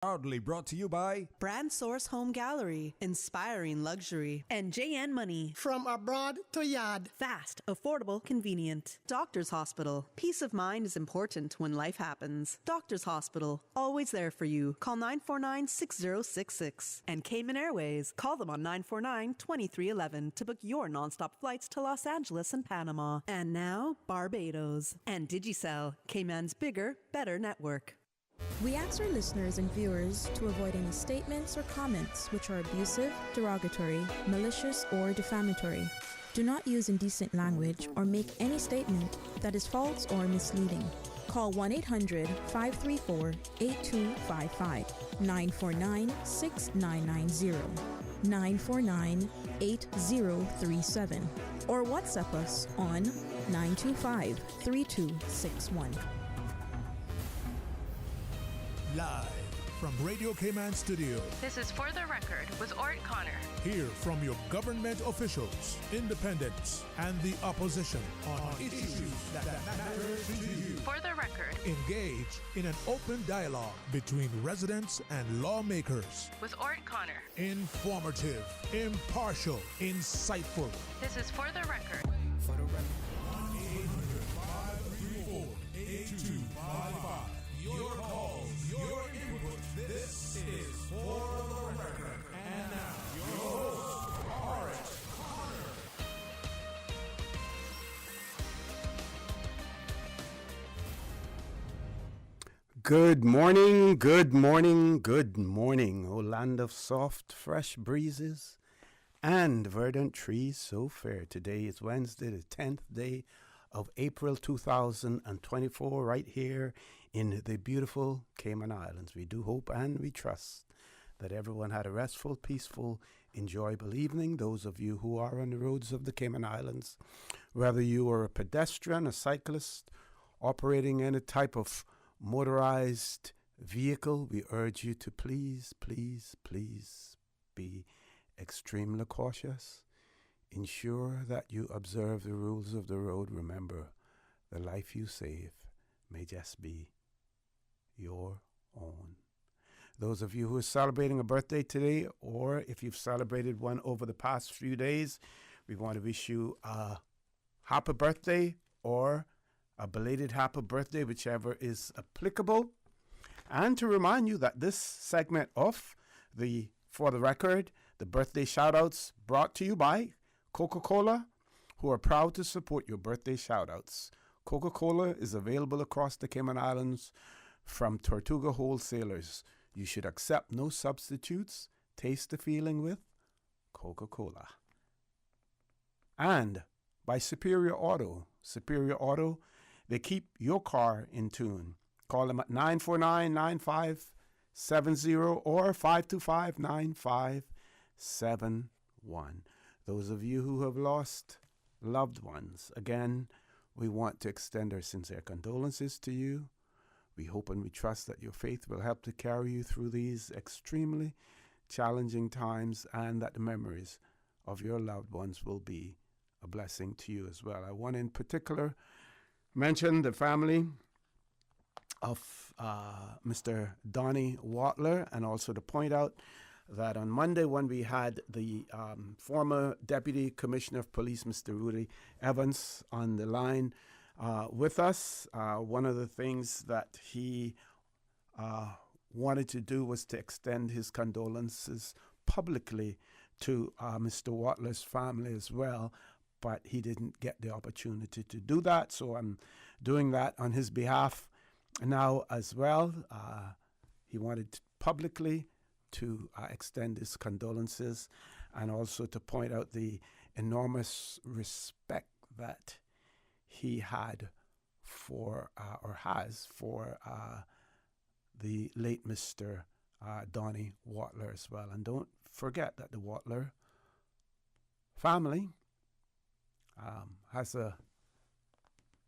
Proudly brought to you by Brand Source Home Gallery, inspiring luxury, and JN Money. From abroad to yard. Fast, affordable, convenient. Doctor's Hospital. Peace of mind is important when life happens. Doctor's Hospital, always there for you. Call 949-6066. And Cayman Airways. Call them on 949-2311 to book your nonstop flights to Los Angeles and Panama. And now, Barbados. And Digicel, Cayman's bigger, better network. We ask our listeners and viewers to avoid any statements or comments which are abusive, derogatory, malicious, or defamatory. Do not use indecent language or make any statement that is false or misleading. Call 1-800-534-8255, 949-6990, 949-8037, or WhatsApp us on 925-3261. Live from Radio Cayman Studio. This is For the Record with Orrett Connor. Hear from your government officials, independents, and the opposition on issues that matter to you. For the Record. Engage in an open dialogue between residents and lawmakers. With Orrett Connor. Informative, impartial, insightful. This is For the Record. For the Record. 1-800-534-8255. Your calls, your input. This is For the Record. And now, your host, Orrett Connor. Good morning, good morning, good morning, O land of soft, fresh breezes and verdant trees so fair. Today is Wednesday, the 10th day of April 2024, right here in the beautiful Cayman Islands. We do hope and we trust that everyone had a restful, peaceful, enjoyable evening. Those of you who are on the roads of the Cayman Islands, whether you are a pedestrian, a cyclist, operating any type of motorized vehicle, we urge you to please, please, please be extremely cautious. Ensure that you observe the rules of the road. Remember, the life you save may just be your own. Those of you who are celebrating a birthday today, or if you've celebrated one over the past few days, we want to wish you a happy birthday or a belated happy birthday, whichever is applicable. And to remind you that this segment of the For the Record, the birthday shout-outs brought to you by Coca-Cola, who are proud to support your birthday shout-outs. Coca-Cola is available across the Cayman Islands from Tortuga wholesalers. You should accept no substitutes. Taste the feeling with Coca-Cola. And by Superior Auto. Superior Auto, they keep your car in tune. Call them at 949-9570 or 525-9571. Those of you who have lost loved ones, again, we want to extend our sincere condolences to you. We hope and we trust that your faith will help to carry you through these extremely challenging times, and that the memories of your loved ones will be a blessing to you as well. I want in particular mention the family of Mr. Donnie Watler, and also to point out that on Monday, when we had the former Deputy Commissioner of Police, Mr. Rudy Evans, on the line with us, one of the things that he wanted to do was to extend his condolences publicly to Mr. Watler's family as well, but he didn't get the opportunity to do that, so I'm doing that on his behalf now as well. He wanted publicly to extend his condolences, and also to point out the enormous respect that he had for, or has for, the late Mr. Donnie Watler as well. And don't forget that the Watler family has a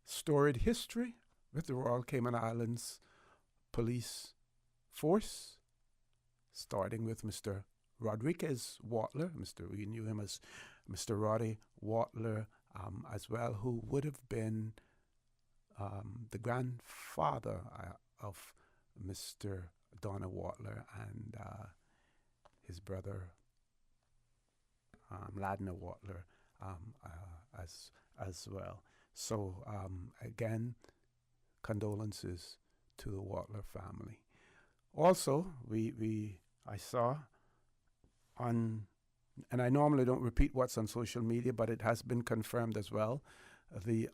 storied history with the Royal Cayman Islands Police Force, starting with Mr. Rodriguez Watler. We knew him as Mr. Roddy Watler as well, who would have been the grandfather of Mr. Donna Watler and his brother Ladna Watler as well. So again, condolences to the Watler family. Also, I saw on, and I normally don't repeat what's on social media, but it has been confirmed as well, the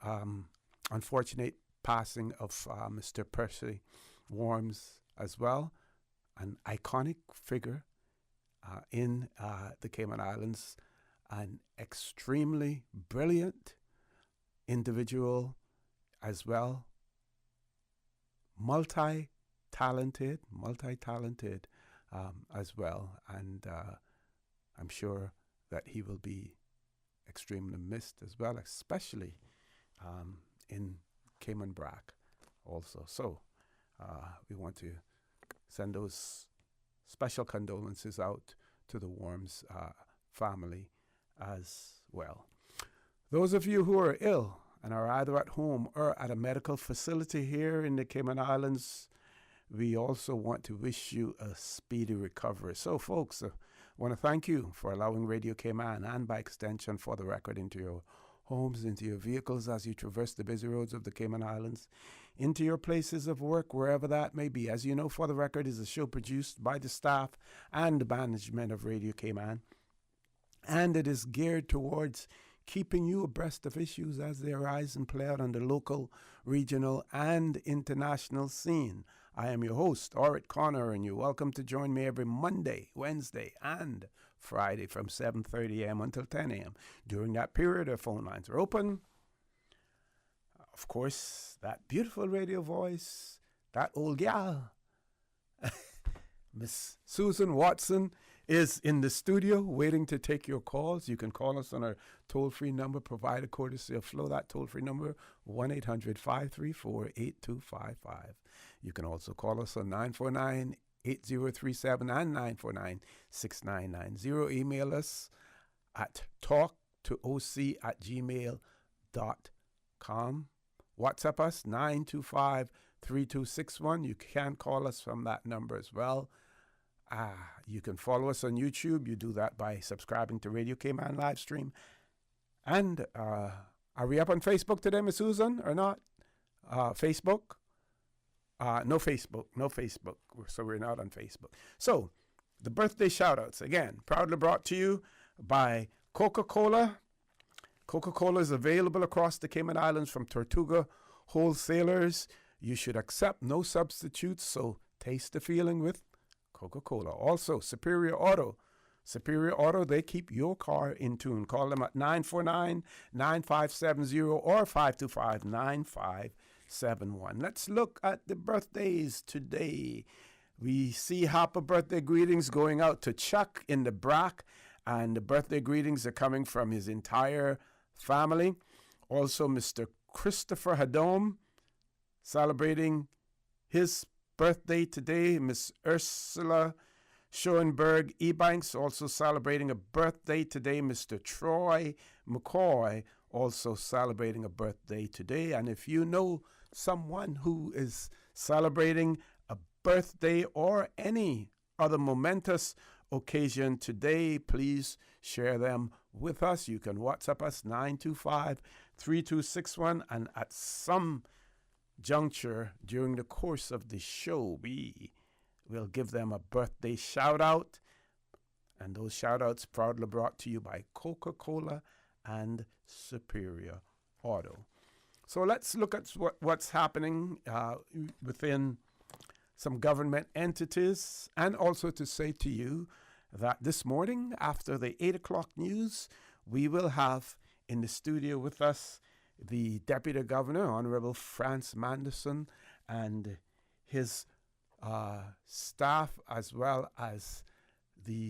unfortunate passing of Mr. Percy Worms as well, an iconic figure in the Cayman Islands, an extremely brilliant individual as well, multi-talented as well, and I'm sure that he will be extremely missed as well, especially in Cayman Brac also. So we want to send those special condolences out to the Worms family as well. Those of you who are ill and are either at home or at a medical facility here in the Cayman Islands, we also want to wish you a speedy recovery. So, folks, I want to thank you for allowing Radio Cayman, and by extension For the Record, into your homes, into your vehicles as you traverse the busy roads of the Cayman Islands, into your places of work, wherever that may be. As you know, For the Record is a show produced by the staff and management of Radio Cayman, and it is geared towards keeping you abreast of issues as they arise and play out on the local, regional, and international scene. I am your host, Orrett Connor, and you're welcome to join me every Monday, Wednesday, and Friday from 7:30 a.m. until 10 a.m. During that period, our phone lines are open. Of course, that beautiful radio voice, that old gal, Miss Susan Watson, is in the studio waiting to take your calls. You can call us on our toll-free number provided courtesy of Flow. That toll-free number, 1-800-534-8255. You can also call us on 949-8037 and 949-6990. Email us at talktooc@gmail.com. WhatsApp us, 925-3261. You can call us from that number as well. You can follow us on YouTube. You do that by subscribing to Radio Cayman live stream. And are we up on Facebook today, Miss Susan, or not? Facebook? No Facebook. So we're not on Facebook. So the birthday shout-outs, again, proudly brought to you by Coca-Cola. Coca-Cola is available across the Cayman Islands from Tortuga wholesalers. You should accept no substitutes, so taste the feeling with Coca-Cola. Also, Superior Auto. Superior Auto, they keep your car in tune. Call them at 949-9570 or 525-9571. Let's look at the birthdays today. We see happy birthday greetings going out to Chuck in the Brac, and the birthday greetings are coming from his entire family. Also, Mr. Christopher Hadom, celebrating his birthday today. Miss Ursula Schoenberg Ebanks also celebrating a birthday today. Mr. Troy McCoy also celebrating a birthday today. And if you know someone who is celebrating a birthday or any other momentous occasion today, please share them with us. You can WhatsApp us 925-3261, and at some juncture during the course of the show, we will give them a birthday shout out, and those shout outs proudly brought to you by Coca-Cola and Superior Auto. So let's look at what's happening within some government entities, and also to say to you that this morning after the 8 o'clock news, we will have in the studio with us the Deputy Governor, Honorable Franz Manderson, and his staff, as well as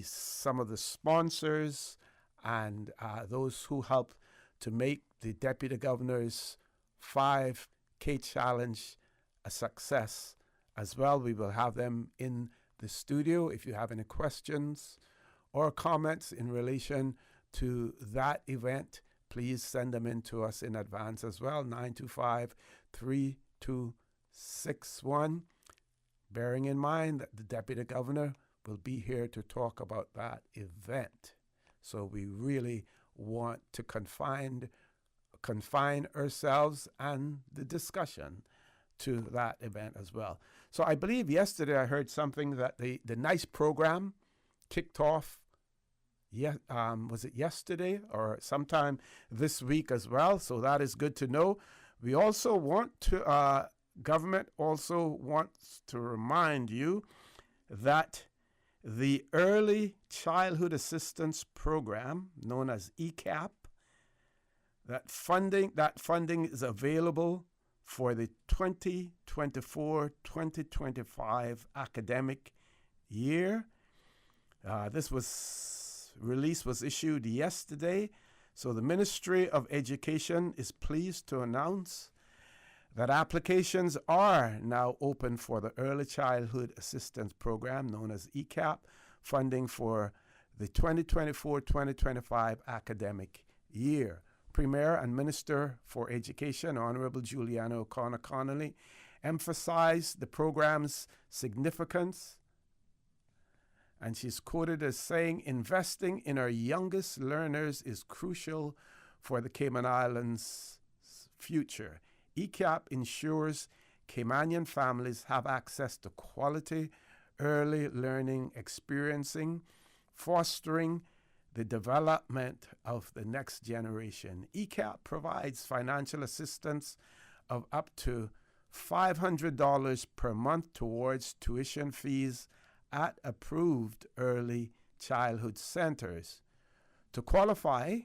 some of the sponsors and those who help to make the Deputy Governor's 5K Challenge a success as well. We will have them in the studio. If you have any questions or comments in relation to that event, please send them in to us in advance as well, 925-3261. bearing in mind that the Deputy Governor will be here to talk about that event. So we really want to confine ourselves and the discussion to that event as well. So I believe yesterday I heard something that the NICE program kicked off. Was it yesterday or sometime this week as well? So that is good to know. We also want to, government also wants to remind you that the Early Childhood Assistance Program, known as ECAP, that funding is available for the 2024-2025 academic year. This release was issued yesterday. So the Ministry of Education is pleased to announce that applications are now open for the Early Childhood Assistance Program, known as ECAP, funding for the 2024-2025 academic year. Premier and Minister for Education, Honorable Juliana O'Connor Connolly, emphasized the program's significance, and she's quoted as saying, investing in our youngest learners is crucial for the Cayman Islands' future. ECAP ensures Caymanian families have access to quality early learning experiencing, fostering the development of the next generation. ECAP provides financial assistance of up to $500 per month towards tuition fees at approved early childhood centers. To qualify,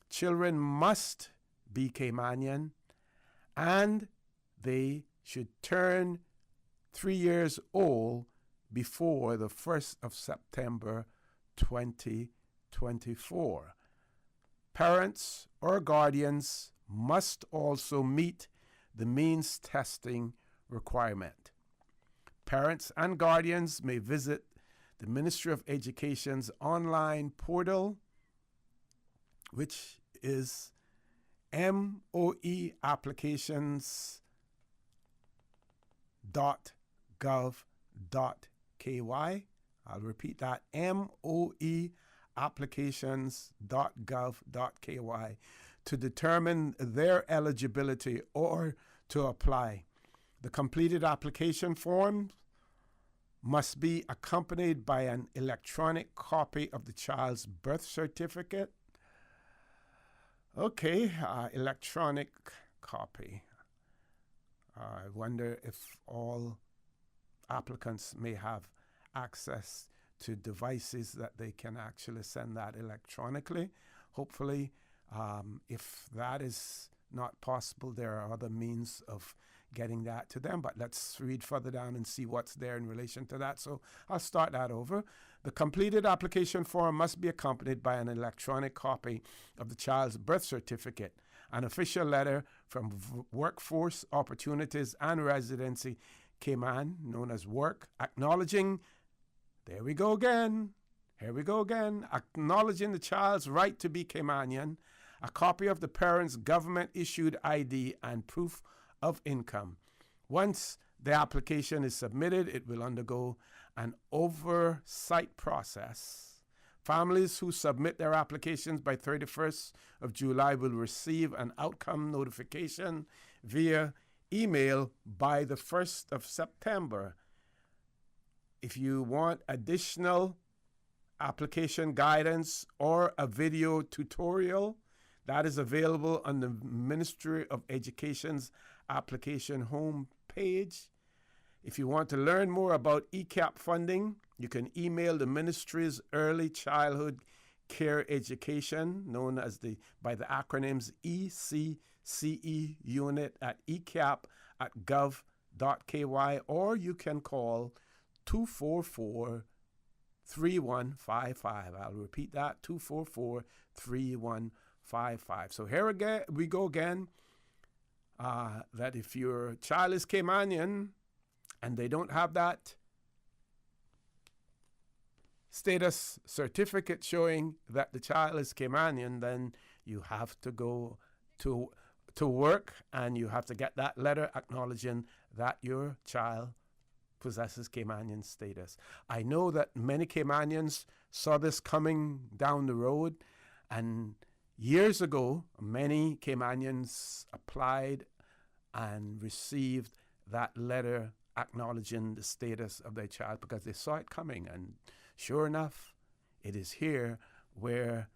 children must be Caymanian and they should turn 3 years old before the 1st of September 2024. Parents or guardians must also meet the means testing requirement. Parents and guardians may visit the Ministry of Education's online portal, which is moeapplications.gov.ky. I'll repeat that, moeapplications.gov.ky, to determine their eligibility or to apply. The completed application form must be accompanied by an electronic copy of the child's birth certificate. Okay, electronic copy. I wonder if all applicants may have access to devices that they can actually send that electronically. Hopefully, if that is not possible, there are other means of getting that to them. But let's read further down and see what's there in relation to that. So I'll start that over. The completed application form must be accompanied by an electronic copy of the child's birth certificate, an official letter from Workforce Opportunities and Residency Cayman, known as WORK, acknowledging, acknowledging the child's right to be Caymanian, a copy of the parent's government-issued ID, and proof of income. Once the application is submitted, it will undergo an oversight process. Families who submit their applications by 31st of July will receive an outcome notification via email by the 1st of September. If you want additional application guidance or a video tutorial, that is available on the Ministry of Education's application home page. If you want to learn more about ECAP funding, you can email the Ministry's Early Childhood Care Education, known as by the acronyms ECCE unit, at ecap@gov.ky, or you can call 244-3155. I'll repeat that, 244-3155. So here again, we go again, that if your child is Caymanian and they don't have that status certificate showing that the child is Caymanian, then you have to go to work and you have to get that letter acknowledging that your child possesses Caymanian status. I know that many Caymanians saw this coming down the road, and years ago, many Caymanians applied and received that letter acknowledging the status of their child because they saw it coming. And sure enough, it is here where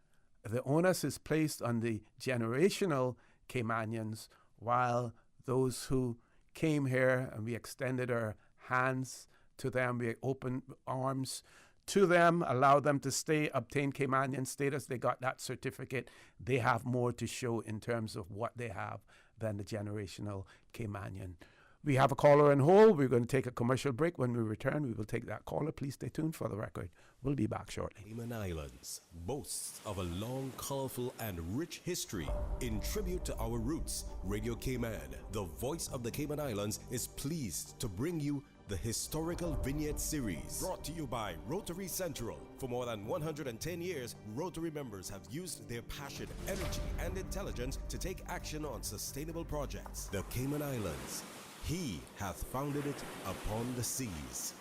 the onus is placed on the generational Caymanians, while those who came here and we extended our hands to them, we opened arms to them, allowed them to stay, obtain Caymanian status. They got that certificate. They have more to show in terms of what they have than the generational Caymanian. We have a caller on hold. We're going to take a commercial break. When we return, we will take that caller. Please stay tuned for the record. We'll be back shortly. Cayman Islands boasts of a long, colorful, and rich history. In tribute to our roots, Radio Cayman, the voice of the Cayman Islands, is pleased to bring you the Historical Vignette Series. Brought to you by Rotary Central. For more than 110 years, Rotary members have used their passion, energy, and intelligence to take action on sustainable projects. The Cayman Islands. He hath founded it upon the seas.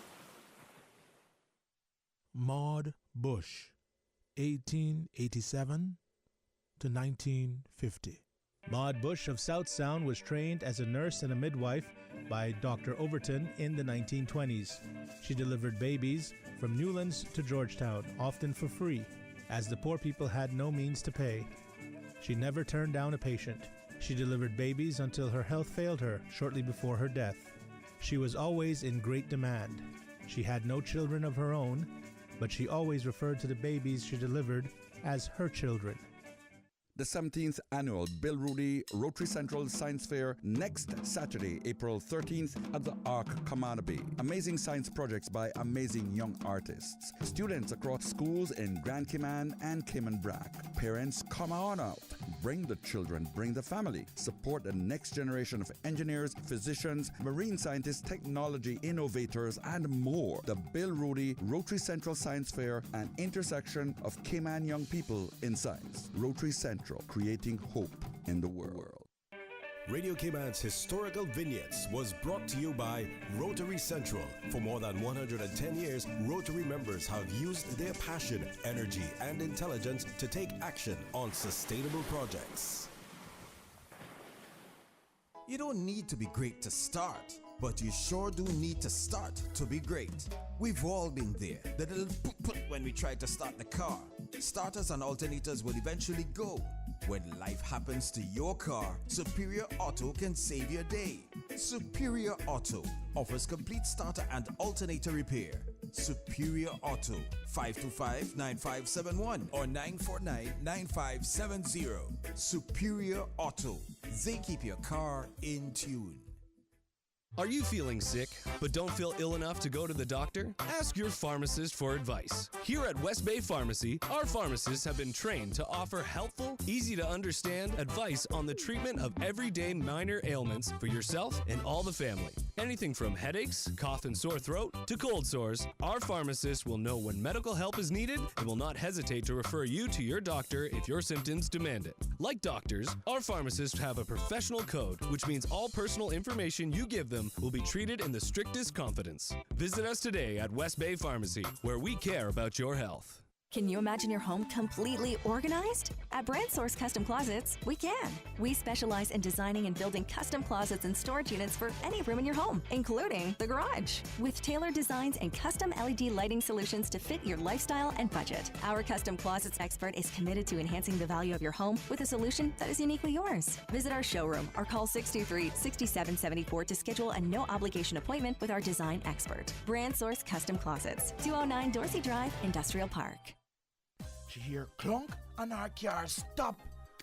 Maud Bush, 1887 to 1950. Maud Bush of South Sound was trained as a nurse and a midwife by Dr. Overton in the 1920s. She delivered babies from Newlands to Georgetown, often for free, as the poor people had no means to pay. She never turned down a patient. She delivered babies until her health failed her shortly before her death. She was always in great demand. She had no children of her own, but she always referred to the babies she delivered as her children. The 17th annual Bill Rudy Rotary Central Science Fair next Saturday, April 13th at the Ark, Kamanabe. Amazing science projects by amazing young artists. Students across schools in Grand Cayman and Cayman Brac. Parents, come on out. Bring the children, bring the family. Support the next generation of engineers, physicians, marine scientists, technology innovators, and more. The Bill Rudy Rotary Central Science Fair, an intersection of Cayman young people in science. Rotary Central, creating hope in the world. Radio Cayman's Historical Vignettes was brought to you by Rotary Central. For more than 110 years, Rotary members have used their passion, energy, and intelligence to take action on sustainable projects. You don't need to be great to start, but you sure do need to start to be great. We've all been there. The little put when we try to start the car. Starters and alternators will eventually go. When life happens to your car, Superior Auto can save your day. Superior Auto offers complete starter and alternator repair. Superior Auto, 525-9571 or 949-9570. Superior Auto, they keep your car in tune. Are you feeling sick, but don't feel ill enough to go to the doctor? Ask your pharmacist for advice. Here at West Bay Pharmacy, our pharmacists have been trained to offer helpful, easy-to-understand advice on the treatment of everyday minor ailments for yourself and all the family. Anything from headaches, cough and sore throat, to cold sores, our pharmacists will know when medical help is needed and will not hesitate to refer you to your doctor if your symptoms demand it. Like doctors, our pharmacists have a professional code, which means all personal information you give them will be treated in the strictest confidence. Visit us today at West Bay Pharmacy, where we care about your health. Can you imagine your home completely organized? At Brand Source Custom Closets, we can. We specialize in designing and building custom closets and storage units for any room in your home, including the garage. With tailored designs and custom LED lighting solutions to fit your lifestyle and budget. Our custom closets expert is committed to enhancing the value of your home with a solution that is uniquely yours. Visit our showroom or call 623-6774 to schedule a no-obligation appointment with our design expert. Brand Source Custom Closets, 209 Dorsey Drive, Industrial Park. She hear clunk and her car stop.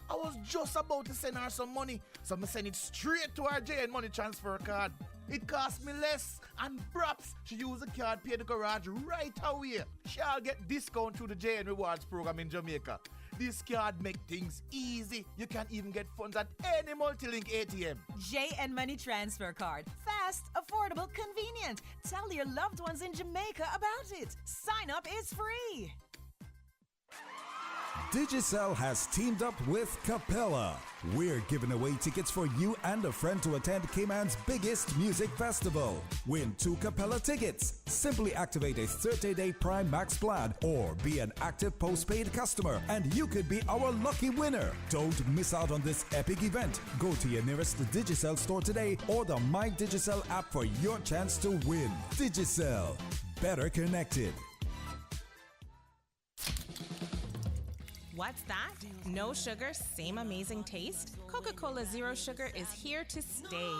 I was just about to send her some money, so I send it straight to her JN money transfer card. It cost me less, and perhaps she use the card, pay the garage right away. She'll get discount through the JN Rewards program in Jamaica. This card make things easy. You can even get funds at any multi-link ATM. JN Money Transfer Card. Fast, affordable, convenient. Tell your loved ones in Jamaica about it. Sign up is free. Digicel has teamed up with Capella. We're giving away tickets for you and a friend to attend Cayman's biggest music festival. Win 2 Capella tickets. Simply activate a 30-day Prime Max plan or be an active postpaid customer and you could be our lucky winner. Don't miss out on this epic event. Go to your nearest Digicel store today or the My Digicel app for your chance to win. Digicel. Better connected. What's that? No sugar, same amazing taste? Coca-Cola Zero Sugar is here to stay.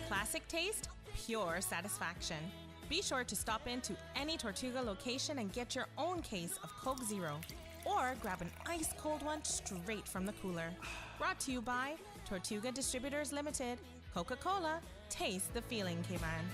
Classic taste, pure satisfaction. Be sure to stop into any Tortuga location and get your own case of Coke Zero. Or grab an ice-cold one straight from the cooler. Brought to you by Tortuga Distributors Limited. Coca-Cola, taste the feeling, Cayman.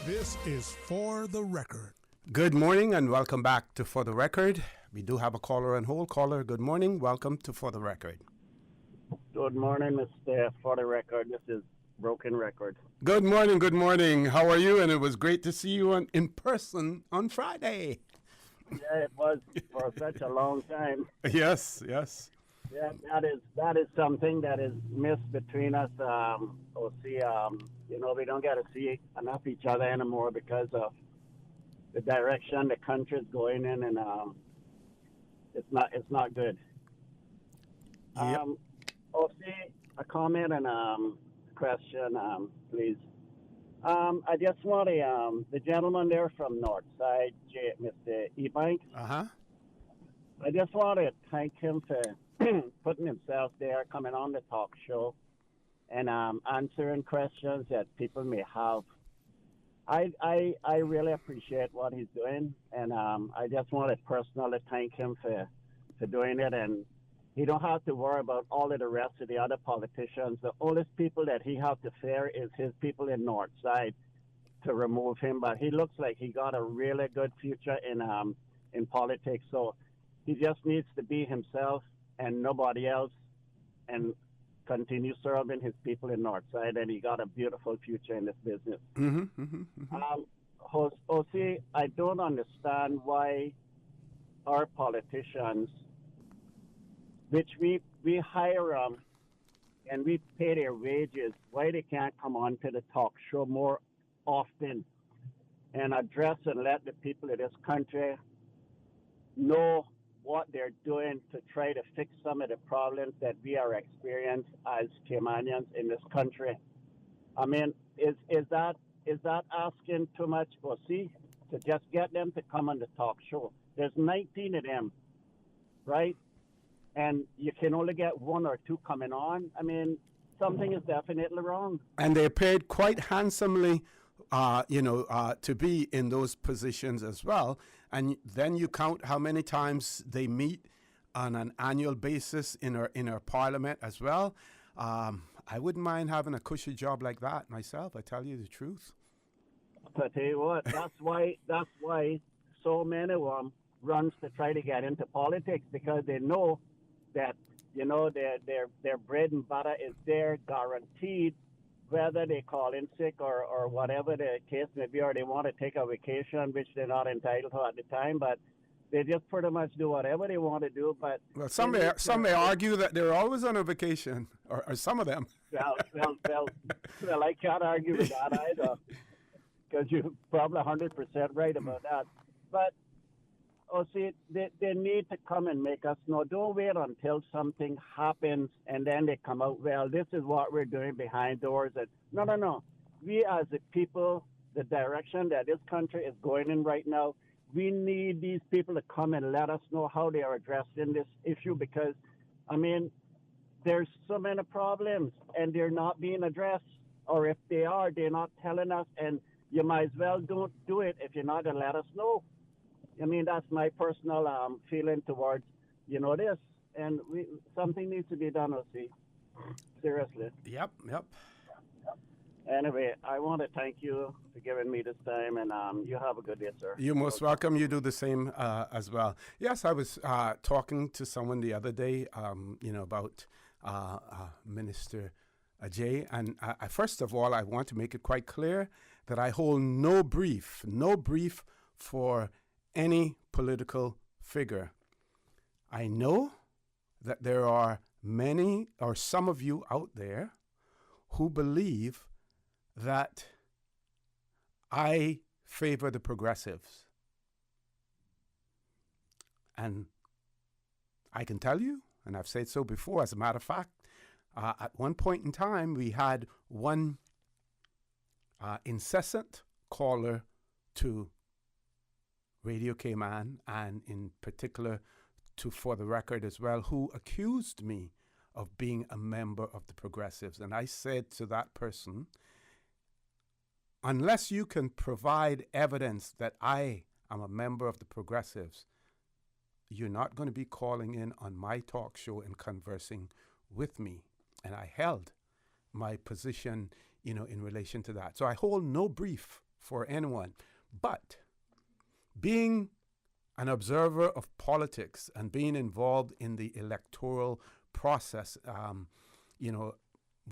This is For the Record. Good morning and welcome back to For the Record. We do have a caller on hold. Caller, good morning. Welcome to For the Record. Good morning, Mr. For the Record. This is Broken Record. Good morning, good morning. How are you? And it was great to see you in person on Friday. Yeah, it was for such a long time. Yes, yes. Yeah, that is something that is missed between us. We don't get to see enough each other anymore because of the direction the country is going in, and it's not good. Yep. A comment and question, please. I just want the gentleman there from Northside, Mr. Ebank. I just want to thank him for putting himself there, coming on the talk show, and answering questions that people may have. I really appreciate what he's doing, and I just want to personally thank him for doing it. And he don't have to worry about all of the rest of the other politicians. The only people that he have to fear is his people in Northside to remove him. But he looks like he got a really good future in politics. So he just needs to be himself and nobody else, and continue serving his people in Northside, and he got a beautiful future in this business. Jose, I don't understand why our politicians, which we hire them and we pay their wages, why they can't come on to the talk show more often and address and let the people of this country know what they're doing to try to fix some of the problems that we are experiencing as Caymanians in this country. I mean, is that asking too much, Jose, to just get them to come on the talk show? There's 19 of them, right? And you can only get 1 or 2 coming on. I mean, something is definitely wrong. And they're paid quite handsomely, to be in those positions as well. And then you count how many times they meet on an annual basis in our parliament as well. I wouldn't mind having a cushy job like that myself, I tell you the truth. I tell you what, that's why so many of them runs to try to get into politics, because they know that, their bread and butter is there, guaranteed, whether they call in sick or whatever the case may be, or they want to take a vacation, which they're not entitled to at the time, but they just pretty much do whatever they want to do. But well, some may argue that they're always on a vacation, or some of them. Well, I can't argue with that either, because you're probably 100% right about that. But they need to come and make us know. Don't wait until something happens and then they come out, well, this is what we're doing behind doors. And no. We as the people, the direction that this country is going in right now, we need these people to come and let us know how they are addressing this issue, because, I mean, there's so many problems and they're not being addressed. Or if they are, they're not telling us, and you might as well don't do it if you're not going to let us know. I mean, that's my personal feeling towards, this. And something needs to be done, Seriously. Yep. Anyway, I want to thank you for giving me this time, and you have a good day, sir. You're most welcome. You do the same as well. Yes, I was talking to someone the other day, about Minister Jay, and first of all, I want to make it quite clear that I hold no brief for any political figure. I know that there are many or some of you out there who believe that I favor the progressives. And I can tell you, and I've said so before, as a matter of fact, at one point in time, we had one incessant caller to Radio Cayman, and in particular to For the Record as well, who accused me of being a member of the progressives. And I said to that person, unless you can provide evidence that I am a member of the progressives, you're not going to be calling in on my talk show and conversing with me. And I held my position, in relation to that. So I hold no brief for anyone. But being an observer of politics and being involved in the electoral process,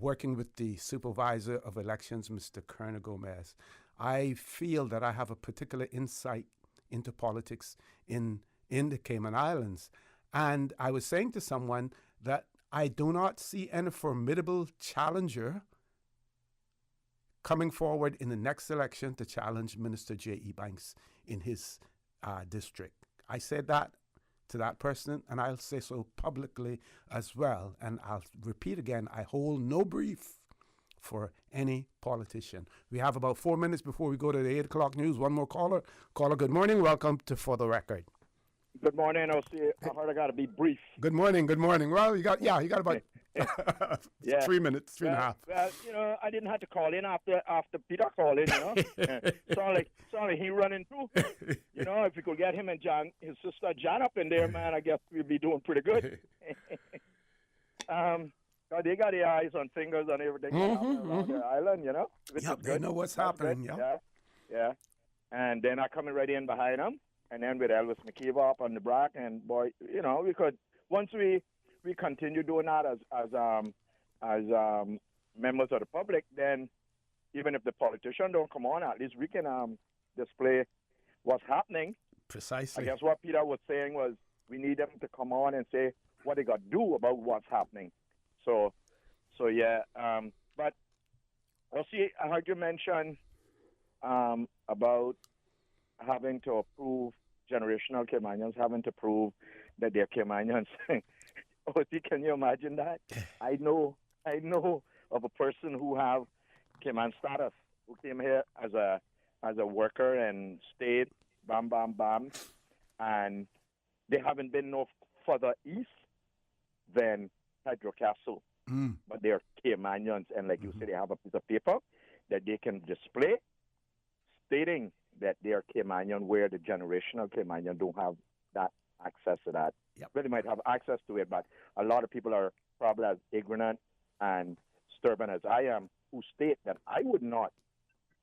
working with the supervisor of elections, Mr. Kerner Gomez, I feel that I have a particular insight into politics in the Cayman Islands. And I was saying to someone that I do not see any formidable challenger coming forward in the next election to challenge Minister J.E. Banks in his district. I said that to that person, and I'll say so publicly as well. And I'll repeat again, I hold no brief for any politician. We have about 4 minutes before we go to the 8 o'clock news. One more caller. Caller, good morning. Welcome to For the Record. Good morning. I heard I got to be brief. Good morning. Well, you got about 3 minutes, three and a half. Well, I didn't have to call in after Peter called in, Sorry, he running through. If we could get him and his sister Jan up in there, man, I guess we'd be doing pretty good. They got the eyes on fingers and everything around the island, They know what's happening, Yeah. And then I coming right in behind them. And then with Elvis McKeever up on the back, and boy, we could, once we continue doing that as members of the public, then even if the politician don't come on, at least we can display what's happening. Precisely. I guess what Peter was saying was we need them to come on and say what they got to do about what's happening. So yeah. But I'll see. I heard you mention about having to approve generational Caymanians, having to prove that they're Caymanians. Can you imagine that? I know of a person who have Cayman status, who came here as a worker and stayed, bam, and they haven't been no further east than Hydrocastle. But they're Caymanians, and like you said, they have a piece of paper that they can display stating that they are Caymanian, where the generational Caymanian don't have that access to that. Yep. Well, they might have access to it, but a lot of people are probably as ignorant and stubborn as I am, who state that I would not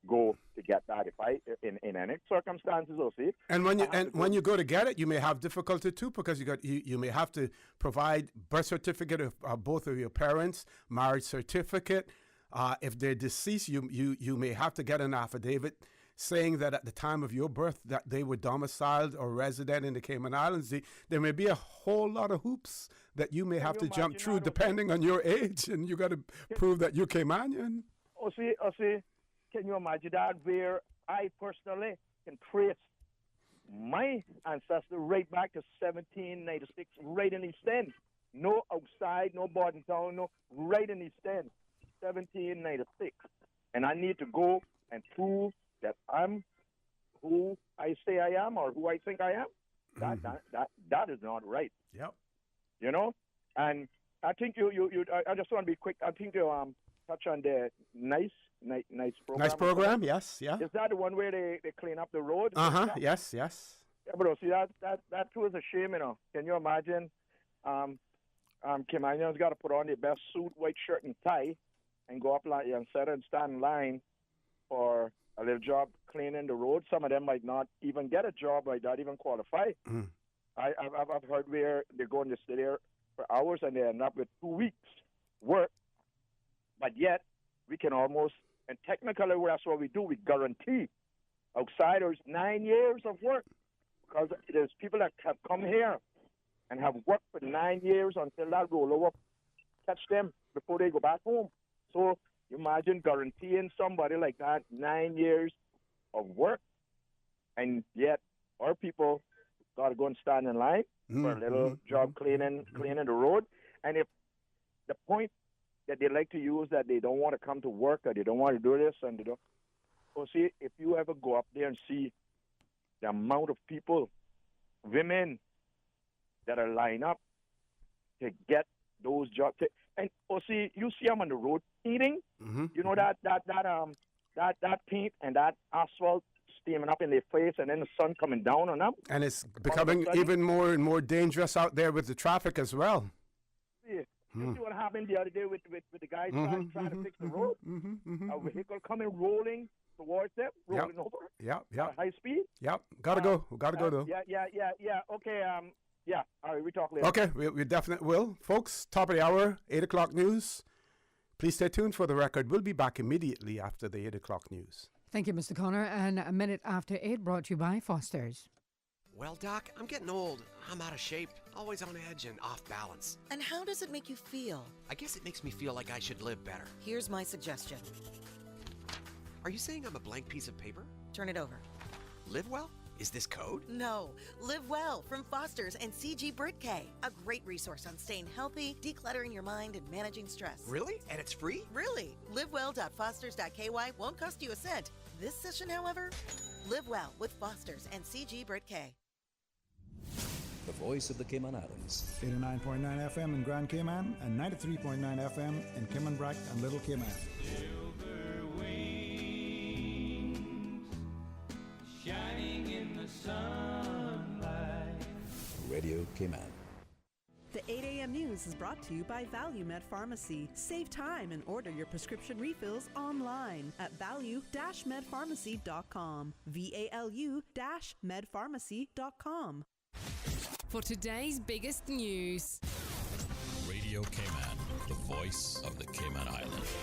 go to get that if I in any circumstances. Or see. And when you go to get it, you may have difficulty too, because you may have to provide birth certificate of both of your parents, marriage certificate. If they're deceased, you may have to get an affidavit saying that at the time of your birth that they were domiciled or resident in the Cayman Islands. There may be a whole lot of hoops that you may have to jump through depending on your age, and you got to prove that you're Caymanian. See, can you imagine that, where I personally can trace my ancestor right back to 1796, right in East End. No outside, no Bordentown, no, right in East End, 1796. And I need to go and prove that I'm who I say I am or who I think I am. That is not right. Yep. And I think I just want to be quick. I think you touch on the nice program. Nice program, yes, yeah. Is that the one where they clean up the road? Yes. Yeah, but see that too is a shame, Can you imagine? Caymanians got to put on their best suit, white shirt and tie, and go up and sit and stand in line for a little job cleaning the road. Some of them might not even get a job, might not even qualify. I've heard where they're going to stay there for hours and they end up with 2 weeks work, but yet we can almost, and technically that's what we do, we guarantee outsiders 9 years of work, because there's people that have come here and have worked for 9 years until that rollover catch them before they go back home. So you imagine guaranteeing somebody like that 9 years of work, and yet our people got to go and stand in line for a little job cleaning the road. And if the point that they like to use that they don't want to come to work or they don't want to do this and they don't, well, see, if you ever go up there and see the amount of people, women that are lined up to get those jobs, and see, you see them on the road eating. You know that paint and that asphalt steaming up in their face, and then the sun coming down on them. And it's becoming even more and more dangerous out there with the traffic as well. Yeah. You see what happened the other day with the guys trying to fix the road? A vehicle coming rolling towards them, rolling over. At high speed. Gotta go though. Yeah. Okay. All right, we talk later. Okay, we definitely will. Folks, top of the hour, 8 o'clock news. Please stay tuned for the record. We'll be back immediately after the 8 o'clock news. Thank you, Mr. Connor. And a minute after 8, brought to you by Foster's. Well, Doc, I'm getting old. I'm out of shape, always on edge and off balance. And how does it make you feel? I guess it makes me feel like I should live better. Here's my suggestion. Are you saying I'm a blank piece of paper? Turn it over. Live well? Is this code? No. Live Well from Foster's and CG Britk. A great resource on staying healthy, decluttering your mind, and managing stress. Really? And it's free? Really. LiveWell.Fosters.ky won't cost you a cent. This session, however, live well with Foster's and CG Britk. The voice of the Cayman Islands. 89.9 FM in Grand Cayman and 93.9 FM in Caymanbrack and Little Cayman. Shining in the sunlight. Radio Cayman. The 8 a.m. news is brought to you by ValueMed Pharmacy. Save time and order your prescription refills online at value-medpharmacy.com. VALU-medpharmacy.com. For today's biggest news. Radio Cayman, the voice of the Cayman Islands.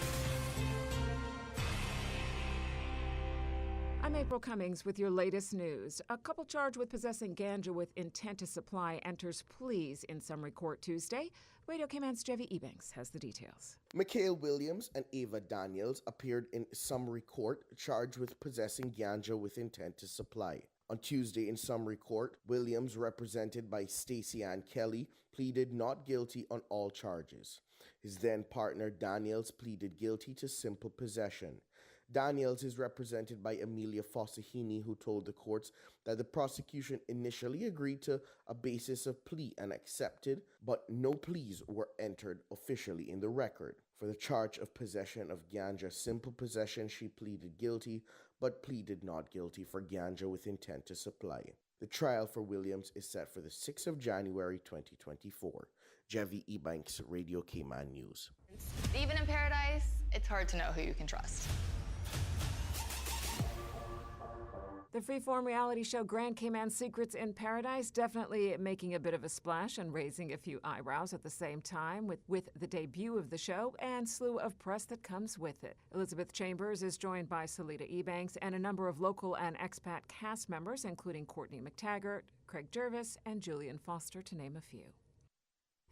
I'm April Cummings with your latest news. A couple charged with possessing ganja with intent to supply enters pleas in summary court Tuesday. Radio Cayman's Jevy Ebanks has the details. Mikhail Williams and Ava Daniels appeared in summary court charged with possessing ganja with intent to supply. On Tuesday in summary court, Williams, represented by Stacey Ann Kelly, pleaded not guilty on all charges. His then partner Daniels pleaded guilty to simple possession. Daniels is represented by Amelia Fossahini, who told the courts that the prosecution initially agreed to a basis of plea and accepted, but no pleas were entered officially in the record. For the charge of possession of ganja simple possession, she pleaded guilty, but pleaded not guilty for ganja with intent to supply. The trial for Williams is set for the 6th of January 2024. Jevy Ebanks, Radio Cayman News. Even in paradise, it's hard to know who you can trust. The freeform reality show Grand Cayman Secrets in Paradise definitely making a bit of a splash and raising a few eyebrows at the same time with the debut of the show and slew of press that comes with it. Elizabeth Chambers is joined by Salita Ebanks and a number of local and expat cast members, including Courtney McTaggart, Craig Jervis, and Julian Foster, to name a few.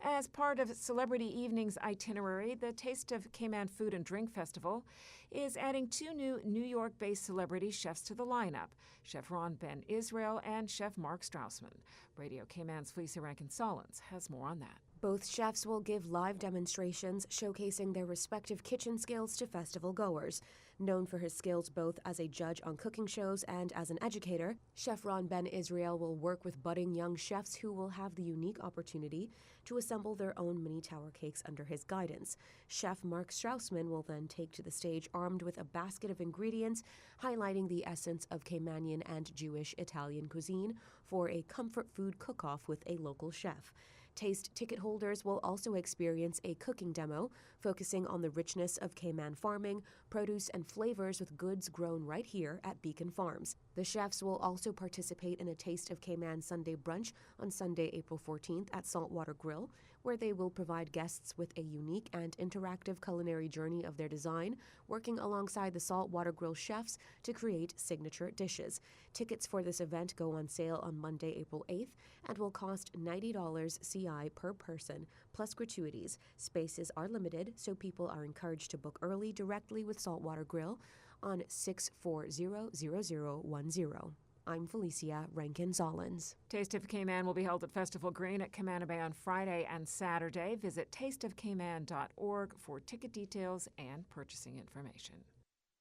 As part of Celebrity Evening's itinerary, the Taste of Cayman Food and Drink Festival is adding 2 new New York-based celebrity chefs to the lineup, Chef Ron Ben Israel and Chef Mark Straussman. Radio Cayman's Felicia Rankin-Solins has more on that. Both chefs will give live demonstrations showcasing their respective kitchen skills to festival goers. Known for his skills both as a judge on cooking shows and as an educator, Chef Ron Ben Israel will work with budding young chefs who will have the unique opportunity to assemble their own mini tower cakes under his guidance. Chef Mark Straussman will then take to the stage armed with a basket of ingredients highlighting the essence of Caymanian and Jewish Italian cuisine for a comfort food cook-off with a local chef. Taste ticket holders will also experience a cooking demo focusing on the richness of Cayman farming, produce, and flavors with goods grown right here at Beacon Farms. The chefs will also participate in a Taste of Cayman Sunday brunch on Sunday, April 14th at Saltwater Grill, where they will provide guests with a unique and interactive culinary journey of their design, working alongside the Saltwater Grill chefs to create signature dishes. Tickets for this event go on sale on Monday, April 8th, and will cost $90 CI per person, plus gratuities. Spaces are limited, so people are encouraged to book early directly with Saltwater Grill on 640-0010. I'm Felicia Rankin-Zollins. Taste of Cayman will be held at Festival Green at Camana Bay on Friday and Saturday. Visit tasteofcayman.org for ticket details and purchasing information.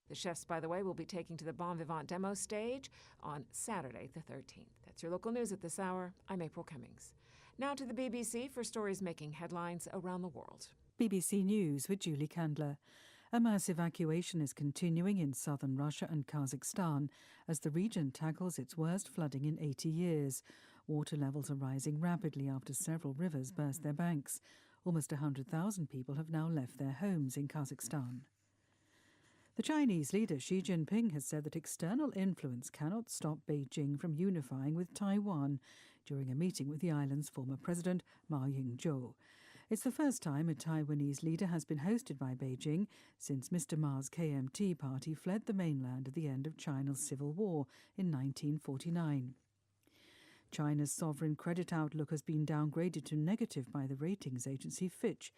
The chefs, by the way, will be taking to the Bon Vivant demo stage on Saturday the 13th. That's your local news at this hour. I'm April Cummings. Now to the BBC for stories making headlines around the world. BBC News with Julie Candler. A mass evacuation is continuing in southern Russia and Kazakhstan as the region tackles its worst flooding in 80 years. Water levels are rising rapidly after several rivers burst their banks. Almost 100,000 people have now left their homes in Kazakhstan. The Chinese leader Xi Jinping has said that external influence cannot stop Beijing from unifying with Taiwan during a meeting with the island's former president, Ma Ying-jeou. It's the first time a Taiwanese leader has been hosted by Beijing since Mr. Ma's KMT party fled the mainland at the end of China's civil war in 1949. China's sovereign credit outlook has been downgraded to negative by the ratings agency Fitch.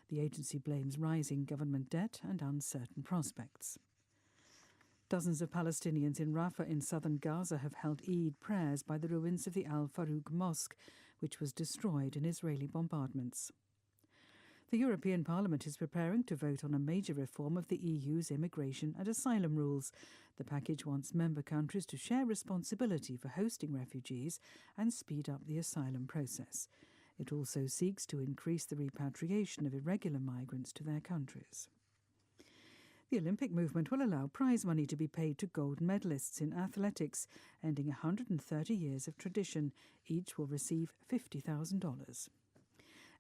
The agency blames rising government debt and uncertain prospects. Dozens of Palestinians in Rafah in southern Gaza have held Eid prayers by the ruins of the Al Farouk Mosque, which was destroyed in Israeli bombardments. The European Parliament is preparing to vote on a major reform of the EU's immigration and asylum rules. The package wants member countries to share responsibility for hosting refugees and speed up the asylum process. It also seeks to increase the repatriation of irregular migrants to their countries. The Olympic movement will allow prize money to be paid to gold medalists in athletics, ending 130 years of tradition. Each will receive $50,000.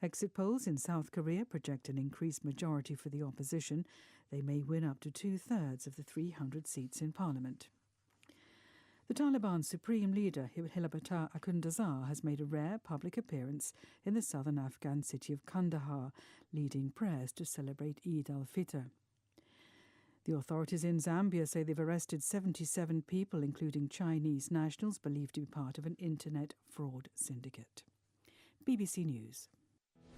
Exit polls in South Korea project an increased majority for the opposition. They may win up to 2/3 of the 300 seats in parliament. The Taliban's supreme leader, Hilabata Akhundazar, has made a rare public appearance in the southern Afghan city of Kandahar, leading prayers to celebrate Eid al-Fitr. The authorities in Zambia say they've arrested 77 people, including Chinese nationals believed to be part of an internet fraud syndicate. BBC News.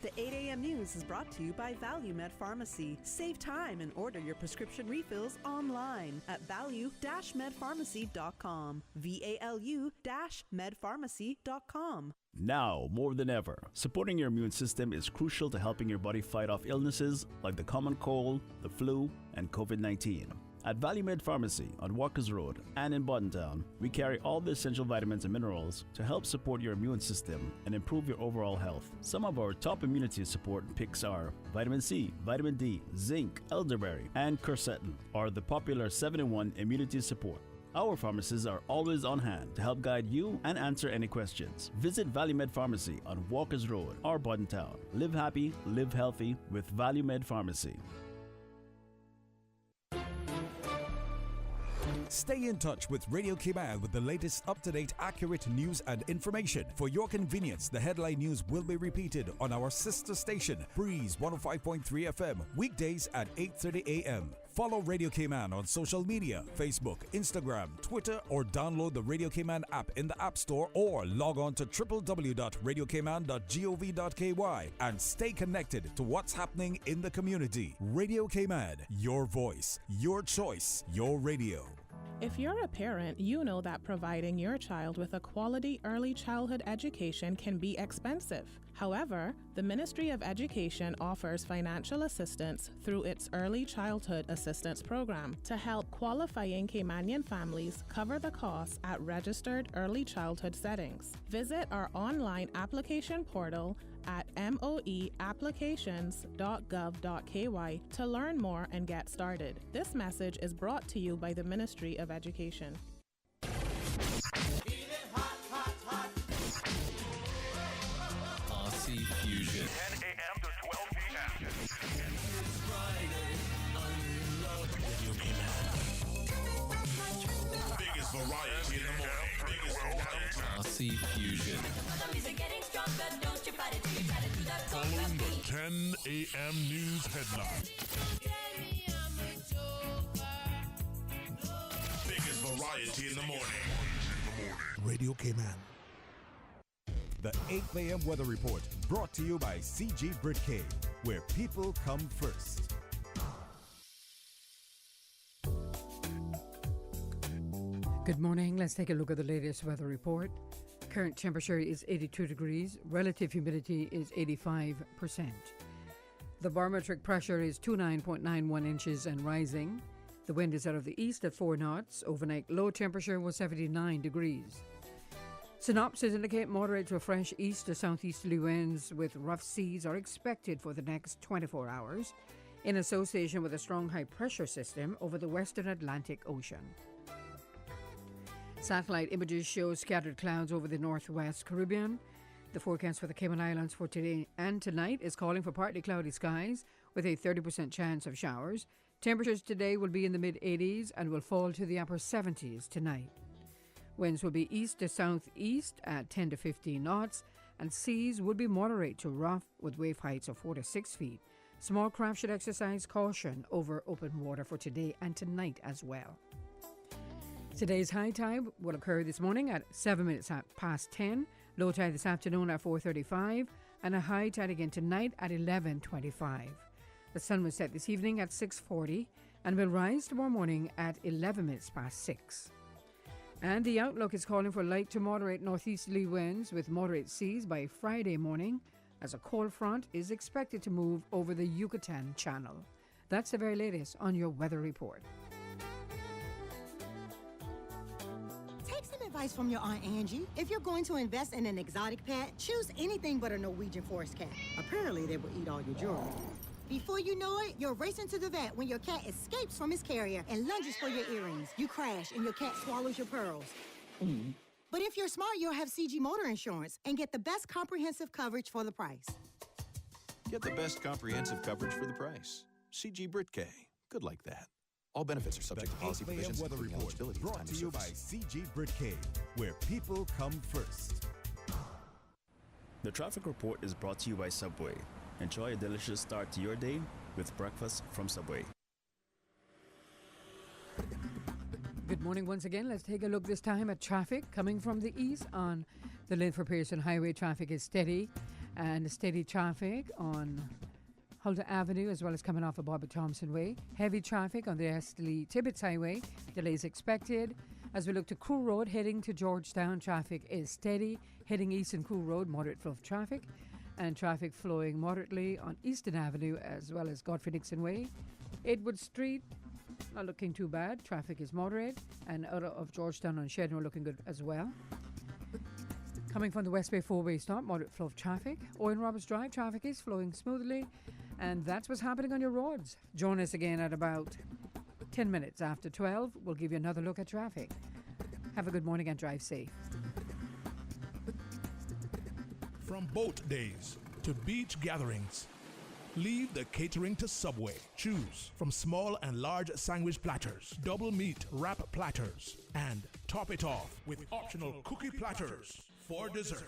The 8 a.m. news is brought to you by ValueMed Pharmacy. Save time and order your prescription refills online at value-medpharmacy.com. VALU-medpharmacy.com. Now, more than ever, supporting your immune system is crucial to helping your body fight off illnesses like the common cold, the flu, and COVID-19. At ValueMed Pharmacy on Walkers Road and in Buttontown, we carry all the essential vitamins and minerals to help support your immune system and improve your overall health. Some of our top immunity support picks are vitamin C, vitamin D, zinc, elderberry, and quercetin are the popular 7-in-1 immunity support. Our pharmacists are always on hand to help guide you and answer any questions. Visit ValueMed Pharmacy on Walkers Road or Buttontown. Live happy, live healthy with ValueMed Pharmacy. Stay in touch with Radio Cayman with the latest up-to-date, accurate news and information. For your convenience, the headline news will be repeated on our sister station, Breeze 105.3 FM, weekdays at 8:30 a.m. Follow Radio Cayman on social media, Facebook, Instagram, Twitter, or download the Radio Cayman app in the App Store or log on to www.radiocayman.gov.ky and stay connected to what's happening in the community. Radio Cayman, your voice, your choice, your radio. If you're a parent, you know that providing your child with a quality early childhood education can be expensive. However, the Ministry of Education offers financial assistance through its Early Childhood Assistance Program to help qualifying Caymanian families cover the costs at registered early childhood settings. Visit our online application portal at moeapplications.gov.ky to learn more and get started. This message is brought to you by the Ministry of Education. RC Fusion. Following the 10 a.m. news headline. Biggest variety in the morning. Radio Cayman. The 8 a.m. weather report brought to you by CG Britcay, where people come first. Good morning. Let's take a look at the latest weather report. Current temperature is 82 degrees. Relative humidity is 85%. The barometric pressure is 29.91 inches and rising. The wind is out of the east at 4 knots. Overnight low temperature was 79 degrees. Synopses indicate moderate to fresh east to southeasterly winds with rough seas are expected for the next 24 hours in association with a strong high pressure system over the western Atlantic Ocean. Satellite images show scattered clouds over the northwest Caribbean. The forecast for the Cayman Islands for today and tonight is calling for partly cloudy skies with a 30% chance of showers. Temperatures today will be in the mid-80s and will fall to the upper 70s tonight. Winds will be east to southeast at 10 to 15 knots, and seas will be moderate to rough with wave heights of 4 to 6 feet. Small craft should exercise caution over open water for today and tonight as well. Today's high tide will occur this morning at 7 minutes past 10, low tide this afternoon at 4:35, and a high tide again tonight at 11:25. The sun will set this evening at 6:40 and will rise tomorrow morning at 11 minutes past 6. And the outlook is calling for light to moderate northeasterly winds with moderate seas by Friday morning as a cold front is expected to move over the Yucatan Channel. That's the very latest on your weather report. Take some advice from your Aunt Angie. If you're going to invest in an exotic pet, choose anything but a Norwegian forest cat. Apparently, they will eat all your jewelry. Before you know it, you're racing to the vet when your cat escapes from his carrier and lunges for your earrings. You crash and your cat swallows your pearls. But if you're smart, you'll have CG Motor Insurance and get the best comprehensive coverage for the price. Get the best comprehensive coverage for the price. CG Britcay. Good like that. All benefits are subject to policy provisions, weather including report eligibility, brought time to of you by service. CG Britcay, where people come first. The traffic report is brought to you by Subway. Enjoy a delicious start to your day with breakfast from Subway. Good morning once again. Let's take a look this time at traffic coming from the east on the Linford Pearson Highway. Traffic is steady, and steady traffic on Huldah Avenue as well as coming off of Bobby Thompson Way. Heavy traffic on the Esterly Tibbetts Highway. Delays expected. As we look to Crew Road heading to Georgetown, traffic is steady. Heading east on Crew Road, moderate flow of traffic. And traffic flowing moderately on Eastern Avenue as well as Godfrey Dixon Way. Edward Street, not looking too bad. Traffic is moderate. And out of Georgetown on Shedden, looking good as well. Coming from the West Bay four-way stop, moderate flow of traffic. Owen Roberts Drive, traffic is flowing smoothly. And that's what's happening on your roads. Join us again at about 10 minutes after 12. We'll give you another look at traffic. Have a good morning and drive safe. From boat days to beach gatherings, leave the catering to Subway. Choose from small and large sandwich platters, double meat wrap platters, and top it off with optional cookie platters for dessert.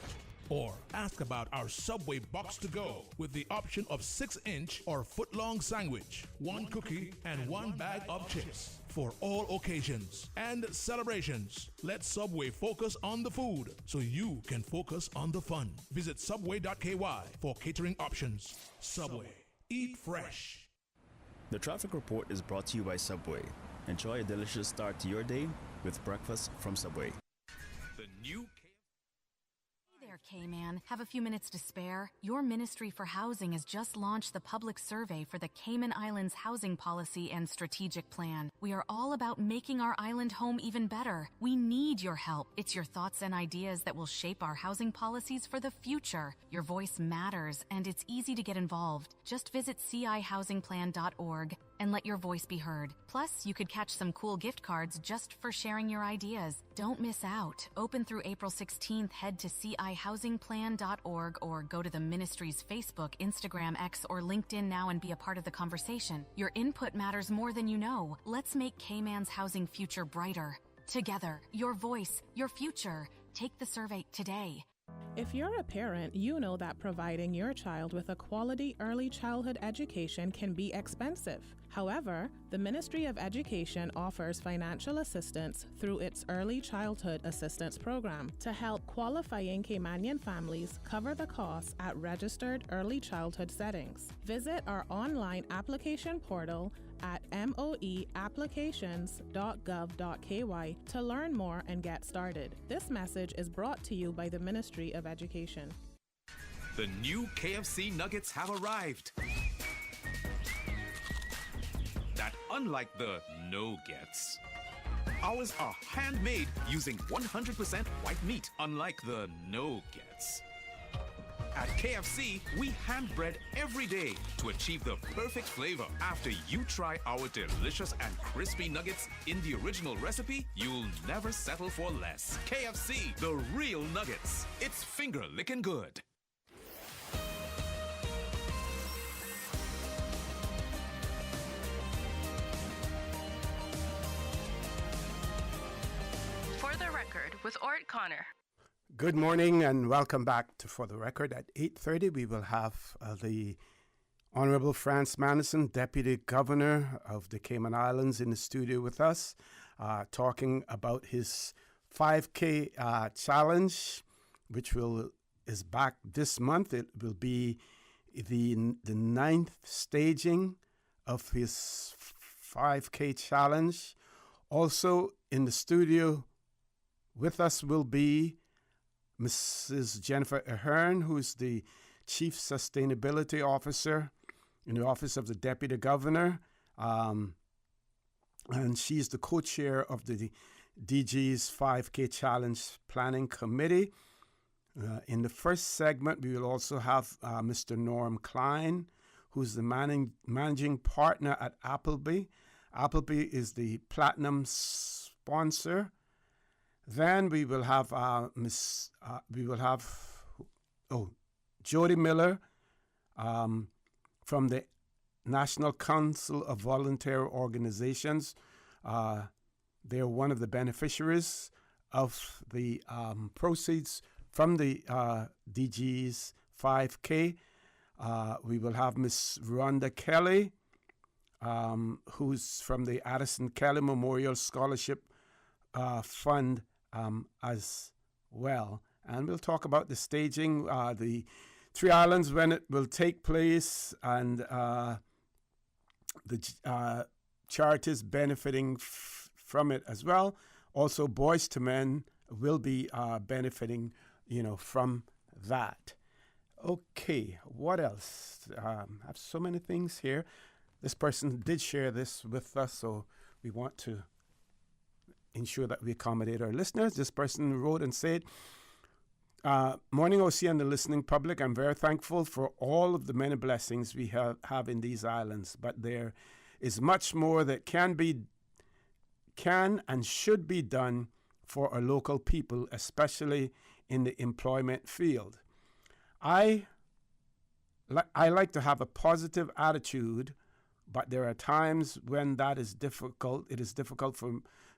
Or ask about our Subway box to go with the option of 6-inch or foot-long sandwich, 1 cookie, and 1 bag of chips. For all occasions and celebrations, let Subway focus on the food so you can focus on the fun. Visit subway.ky for catering options. Subway. Eat fresh. The traffic report is brought to you by Subway. Enjoy a delicious start to your day with breakfast from Subway. The new Cayman, have a few minutes to spare? Your Ministry for Housing has just launched the public survey for the Cayman Islands Housing Policy and Strategic Plan. We are all about making our island home even better. We need your help. It's your thoughts and ideas that will shape our housing policies for the future. Your voice matters, and it's easy to get involved. Just visit cihousingplan.org and let your voice be heard. Plus, you could catch some cool gift cards just for sharing your ideas. Don't miss out. Open through April 16th. Head to cihousingplan.org or go to the Ministry's Facebook, Instagram, X, or LinkedIn now and be a part of the conversation. Your input matters more than you know. Let's make Cayman's housing future brighter. Together, your voice, your future. Take the survey today. If you're a parent, you know that providing your child with a quality early childhood education can be expensive. However, the Ministry of Education offers financial assistance through its Early Childhood Assistance Program to help qualifying Caymanian families cover the costs at registered early childhood settings. Visit our online application portal at moeapplications.gov.ky to learn more and get started. This message is brought to you by the Ministry of Education. The new KFC nuggets have arrived. That unlike the no-gets. Ours are handmade using 100% white meat, unlike the no-gets. At KFC, we hand-bread every day to achieve the perfect flavor. After you try our delicious and crispy nuggets in the original recipe, you'll never settle for less. KFC, the real nuggets. It's finger-licking good. For the Record with Orrett Connor. Good morning and welcome back to For the Record. At 8:30 we will have the Honorable Franz Manderson, Deputy Governor of the Cayman Islands, in the studio with us, talking about his 5K challenge, which is back this month. It will be the 9th staging of his 5K challenge. Also in the studio with us will be Mrs. Jennifer Ahearn, who is the Chief Sustainability Officer in the Office of the Deputy Governor. And she's the co-chair of the DG's 5K Challenge Planning Committee. In the first segment, we will also have Mr. Norm Klein, who's the managing partner at Appleby. Appleby is the platinum sponsor. Then we will have Jodie Miller from the National Council of Volunteer Organizations. They're one of the beneficiaries of the proceeds from the DG's 5K. We will have Miss Rhonda Kelly, who's from the Addison Kelly Memorial Scholarship Fund as well. And we'll talk about the staging, the 3 islands, when it will take place, and the charities benefiting from it as well. Also, Boys to Men will be benefiting, from that. Okay, what else? I have so many things here. This person did share this with us, so we want to ensure that we accommodate our listeners. This person wrote and said, morning OC and the listening public, I'm very thankful for all of the many blessings we have in these islands, but there is much more that can and should be done for our local people, especially in the employment field. I like to have a positive attitude, but there are times when that is difficult. It is difficult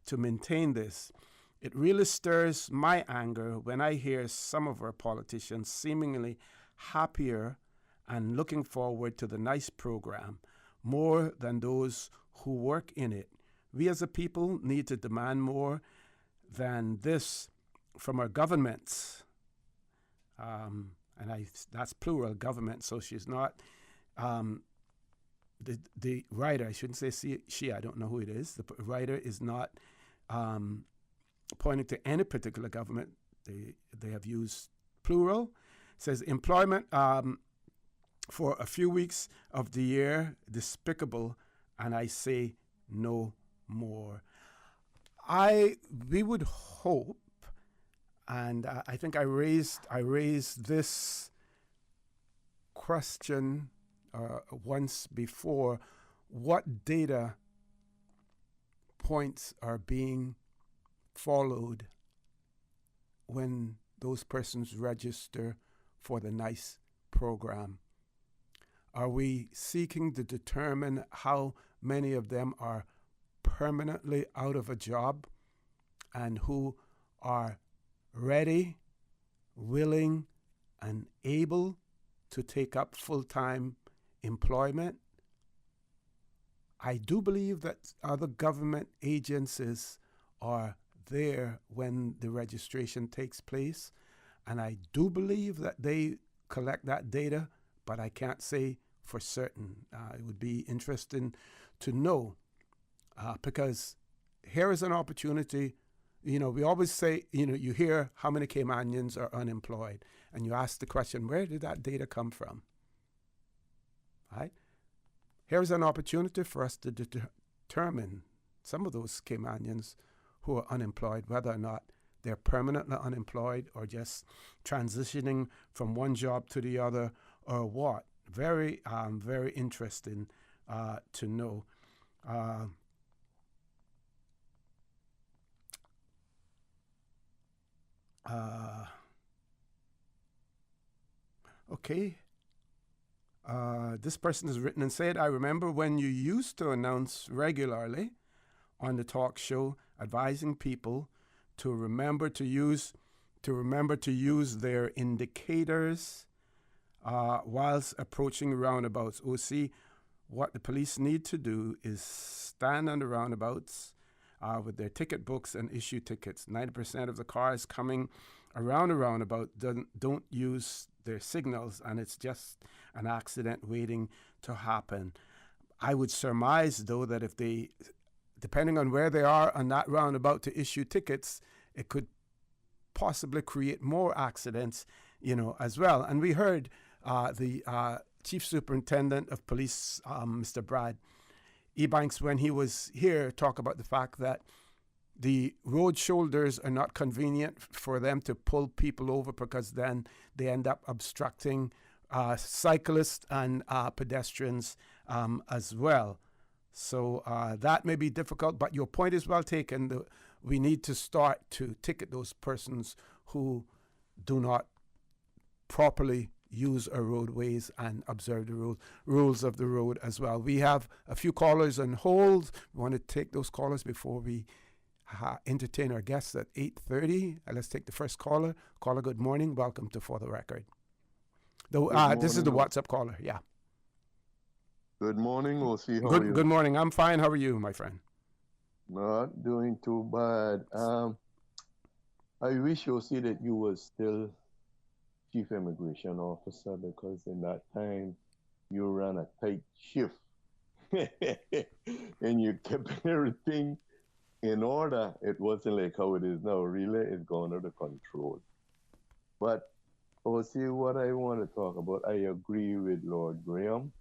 to maintain this. It really stirs my anger when I hear some of our politicians seemingly happier and looking forward to the nice program more than those who work in it. We as a people need to demand more than this from our governments. That's plural, government, so she's not... The writer, I shouldn't say she, I don't know who it is. The writer is not pointing to any particular government. They have used plural. It says employment for a few weeks of the year, despicable, and I say no more. We would hope, and I think I raised this question once before, what data points are being followed when those persons register for the NICE program? Are we seeking to determine how many of them are permanently out of a job and who are ready, willing, and able to take up full-time employment. I do believe that other government agencies are there when the registration takes place, and I do believe that they collect that data, but I can't say for certain. It would be interesting to know, because here is an opportunity. You know, we always say, you know, you hear how many Caymanians are unemployed, and you ask the question, where did that data come from? Right? Here's an opportunity for us to determine some of those Caymanians who are unemployed, whether or not they're permanently unemployed or just transitioning from one job to the other or what. Very, very interesting to know. Okay. This person has written and said, I remember when you used to announce regularly on the talk show advising people to remember to use their indicators whilst approaching roundabouts. OC, what the police need to do is stand on the roundabouts with their ticket books and issue tickets. 90% of the cars coming around a roundabout don't use their signals, and it's just an accident waiting to happen. I would surmise, though, that if they, depending on where they are on that roundabout to issue tickets, it could possibly create more accidents, you know, as well. And we heard the Chief Superintendent of Police, Mr. Brad Ebanks, when he was here, talk about the fact that the road shoulders are not convenient for them to pull people over, because then they end up obstructing cyclists and pedestrians as well. So that may be difficult, but your point is well taken. We need to start to ticket those persons who do not properly use our roadways and observe the rules of the road as well. We have a few callers on hold. We want to take those callers before we entertain our guests at 8:30. Let's take the first caller. Caller, good morning. Welcome to For the Record. This is the WhatsApp caller. Yeah. Good morning. We'll see how good, you. Good morning. I'm fine. How are you, my friend? Not doing too bad. I wish you see that you were still Chief Immigration Officer, because in that time you ran a tight shift and you kept everything in order. It wasn't like how it is now. Really, it's gone out of control. But see what I want to talk about. I agree with Lord Graham.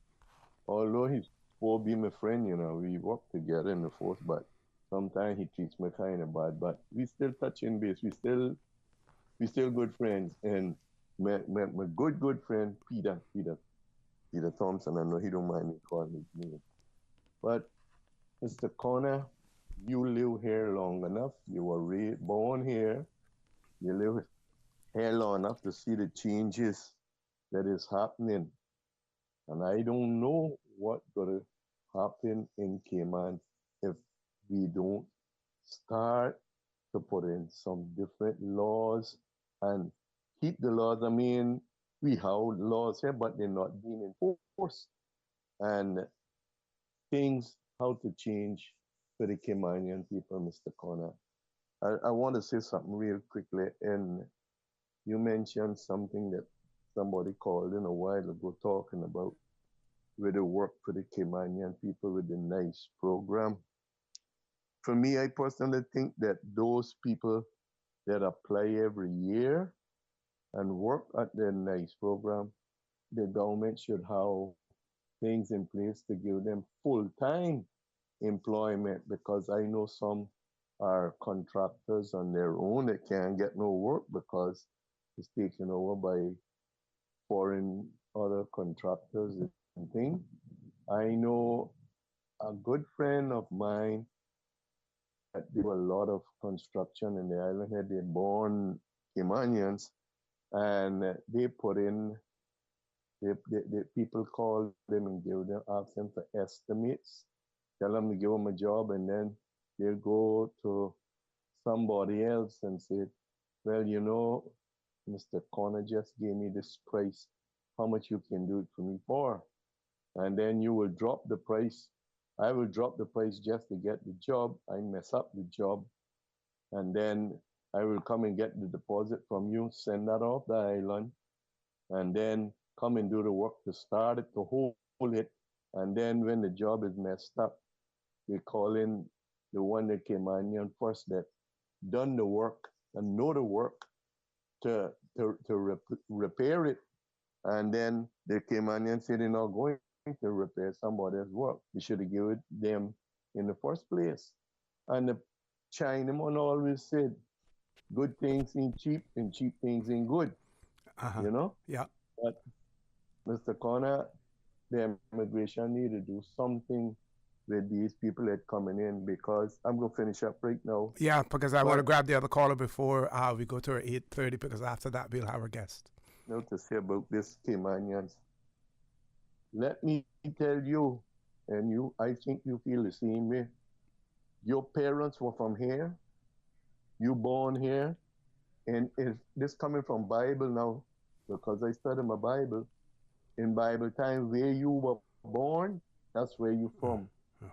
Although he's supposed to be my friend, you know, we work together in the force, but sometimes he treats me kind of bad. But we still touching base. We still good friends. And my good friend Peter Thompson. I know he don't mind me calling his name. But Mr. Connor, you live here long enough. You were born here. You live here long enough to see the changes that is happening. And I don't know what's going to happen in Cayman if we don't start to put in some different laws and keep the laws. I mean, we have laws here, but they're not being enforced. And things how to change for the Caymanian people, Mr. Connor. I want to say something real quickly. And you mentioned something that somebody called in a while ago talking about where they work for the Caymanian people with the NICE program. For me, I personally think that those people that apply every year and work at the NICE program, the government should have things in place to give them full-time employment, because I know some are contractors on their own that can't get no work because it's taken over by foreign other contractors and things. I know a good friend of mine that do a lot of construction in the island here. They're born Caymanians, and they put in, the people call them and ask them for estimates, tell them to give them a job, and then they'll go to somebody else and say, well, you know, Mr. Connor just gave me this price. How much you can do it for me for? And then you will drop the price. I will drop the price just to get the job. I mess up the job. And then I will come and get the deposit from you, send that off the island, and then come and do the work to start it, to hold it. And then when the job is messed up, we call in the one that came on first that done the work and know the work to repair it. And then they came on and said they're not going to repair somebody else's work. They should have given it them in the first place. And the Chinaman always said, good things ain't cheap and cheap things ain't good. You know? Yeah. But Mr. Connor, the immigration need to do something with these people that coming in, because I'm going to finish up right now. Yeah, because I want to grab the other caller before we go to our 8:30, because after that we'll have our guest. Now to say about this Caymanians. Let me tell you, and you, I think you feel the same way. Your parents were from here. You born here. And if this coming from Bible now, because I study my Bible, in Bible time, where you were born, that's where you from.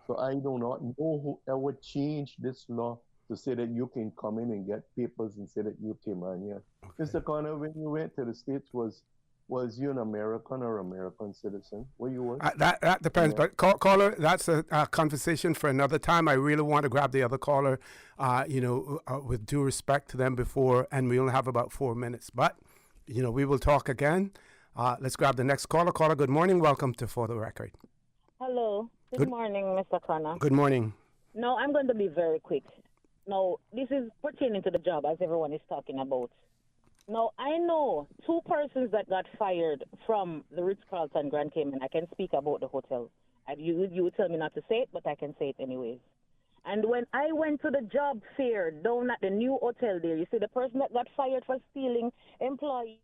So I do not know whoever changed this law to say that you can come in and get papers and say that you came on here. Okay. Mr. Connor, when you went to the States, was you an American or American citizen? Were you was? That depends. Yeah. But caller, that's a conversation for another time. I really want to grab the other caller, with due respect to them before, and we only have about 4 minutes. But, we will talk again. Let's grab the next caller. Caller, good morning. Welcome to For the Record. Hello. Good morning, Mr. Connor. Good morning. No, I'm going to be very quick. Now, this is pertaining to the job, as everyone is talking about. Now, I know 2 persons that got fired from the Ritz-Carlton Grand Cayman. I can speak about the hotel. You tell me not to say it, but I can say it anyways. And when I went to the job fair down at the new hotel there, you see the person that got fired for stealing employee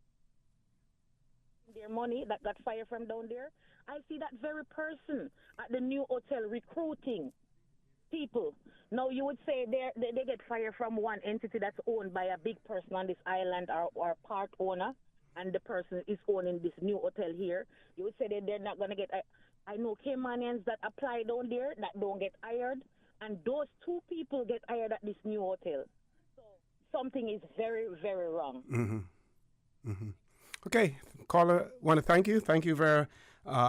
their money, that got fired from down there, I see that very person at the new hotel recruiting people. Now, you would say they get fired from one entity that's owned by a big person on this island or part owner, and the person is owning this new hotel here. You would say that they're not going to get... I know Caymanians that apply down there that don't get hired, and those 2 people get hired at this new hotel. So something is very, very wrong. Mm-hmm. Mm-hmm. Okay, caller, want to thank you. Thank you very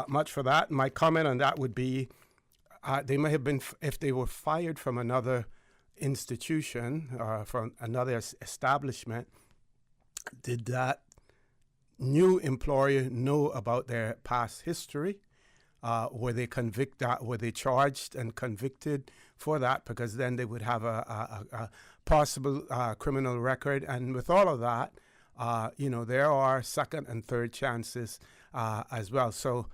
much for that. My comment on that would be they may have been, if they were fired from another institution or from another establishment, did that new employer know about their past history? Were they charged and convicted for that? Because then they would have a possible criminal record. And with all of that, there are second and third chances as well. So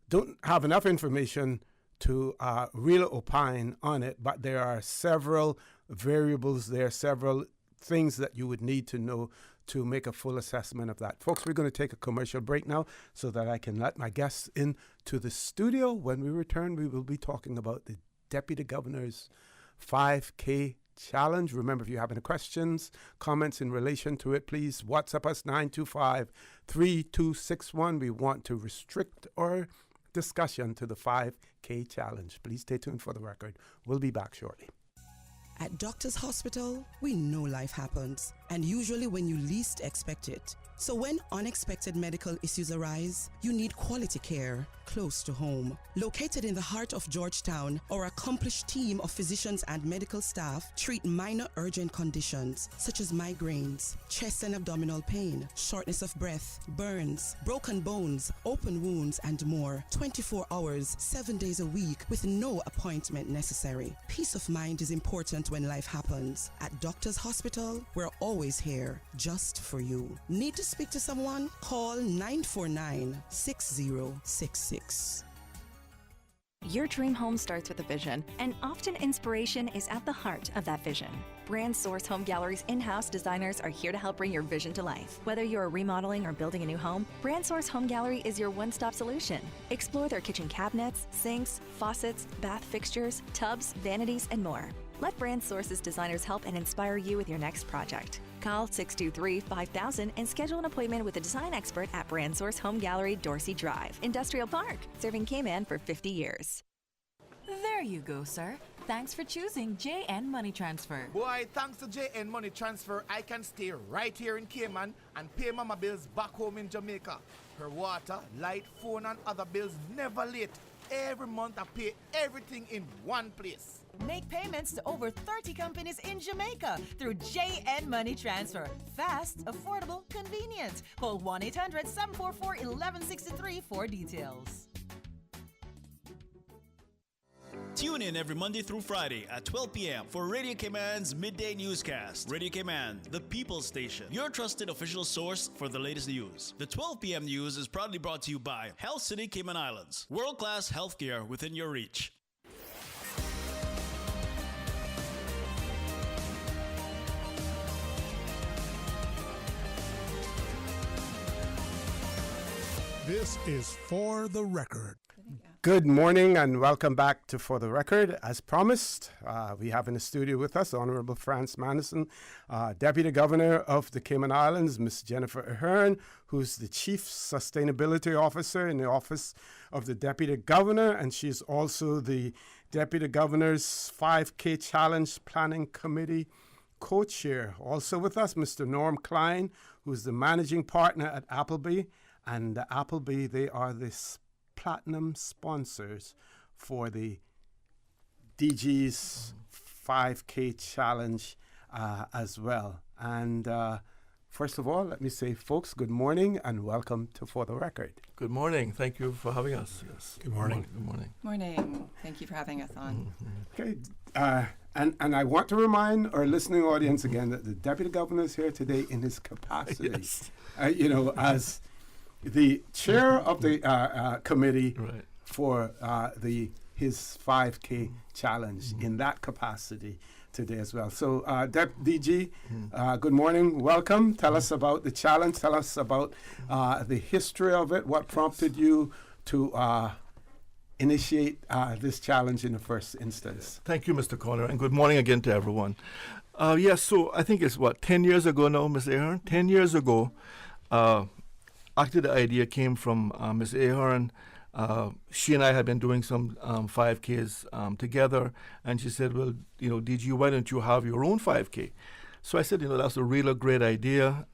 don't have enough information to really opine on it, but there are several variables, there are several things that you would need to know to make a full assessment of that. Folks, we're going to take a commercial break now so that I can let my guests into the studio. When we return, we will be talking about the Deputy Governor's 5K Challenge. Remember, if you have any questions, comments in relation to it, please WhatsApp us 925-3261. We want to restrict our discussion to the 5K Challenge. Please stay tuned for the record. We'll be back shortly. At Doctors Hospital, we know life happens, and usually when you least expect it. So when unexpected medical issues arise, you need quality care close to home. Located in the heart of Georgetown, our accomplished team of physicians and medical staff treat minor urgent conditions such as migraines, chest and abdominal pain, shortness of breath, burns, broken bones, open wounds, and more. 24 hours, 7 days a week with no appointment necessary. Peace of mind is important when life happens. At Doctors Hospital, we're always here just for you. Need to speak to someone? Call 949-6066. Your dream home starts with a vision, and often inspiration is at the heart of that vision. Brand Source Home Gallery's in-house designers are here to help bring your vision to life. Whether you're remodeling or building a new home, Brand Source Home Gallery is your one-stop solution. Explore their kitchen cabinets, sinks, faucets, bath fixtures, tubs, vanities, and more. Let Brand Source's designers help and inspire you with your next project. Call 623-5000 and schedule an appointment with a design expert at Brand Source Home Gallery, Dorsey Drive, Industrial Park, serving Cayman for 50 years. There you go, sir. Thanks for choosing JN Money Transfer. Boy, thanks to JN Money Transfer, I can stay right here in Cayman and pay mama bills back home in Jamaica. Her water, light, phone, and other bills never late. Every month I pay everything in one place. Make payments to over 30 companies in Jamaica through JN Money Transfer. Fast, affordable, convenient. Call 1-800-744-1163 for details. Tune in every Monday through Friday at 12 p.m. for Radio Cayman's Midday Newscast. Radio Cayman, the People's Station, your trusted official source for the latest news. The 12 p.m. news is proudly brought to you by Health City Cayman Islands. World-class healthcare within your reach. This is For the Record. Good morning and welcome back to For the Record. As promised, we have in the studio with us Honorable Franz Manderson, Deputy Governor of the Cayman Islands, Ms. Jennifer Ahearn, who's the Chief Sustainability Officer in the Office of the Deputy Governor, and she's also the Deputy Governor's 5K Challenge Planning Committee co-chair. Also with us, Mr. Norm Klein, who's the Managing Partner at Appleby, and Appleby, they are this platinum sponsors for the DG's 5K challenge as well. And first of all, let me say, folks, good morning and welcome to For the Record. Good morning. Thank you for having us. Yes. Good morning. Good morning. Morning. Thank you for having us on. Okay. And I want to remind our listening audience again that the Deputy Governor is here today in his capacity, Yes. As the chair of the committee Right. for his 5K challenge in that capacity today as well. So, DG, good morning, welcome. Tell us about the challenge. Tell us about the history of it. What prompted you to initiate this challenge in the first instance? Thank you, Mr. Conner, and good morning again to everyone. Yes, so I think it's 10 years ago now, Ms. Ahearn? 10 years ago, actually, the idea came from Ms. Ahearn. She and I had been doing some 5Ks together, and she said, well, DG, why don't you have your own 5K? So I said, that's a really great idea.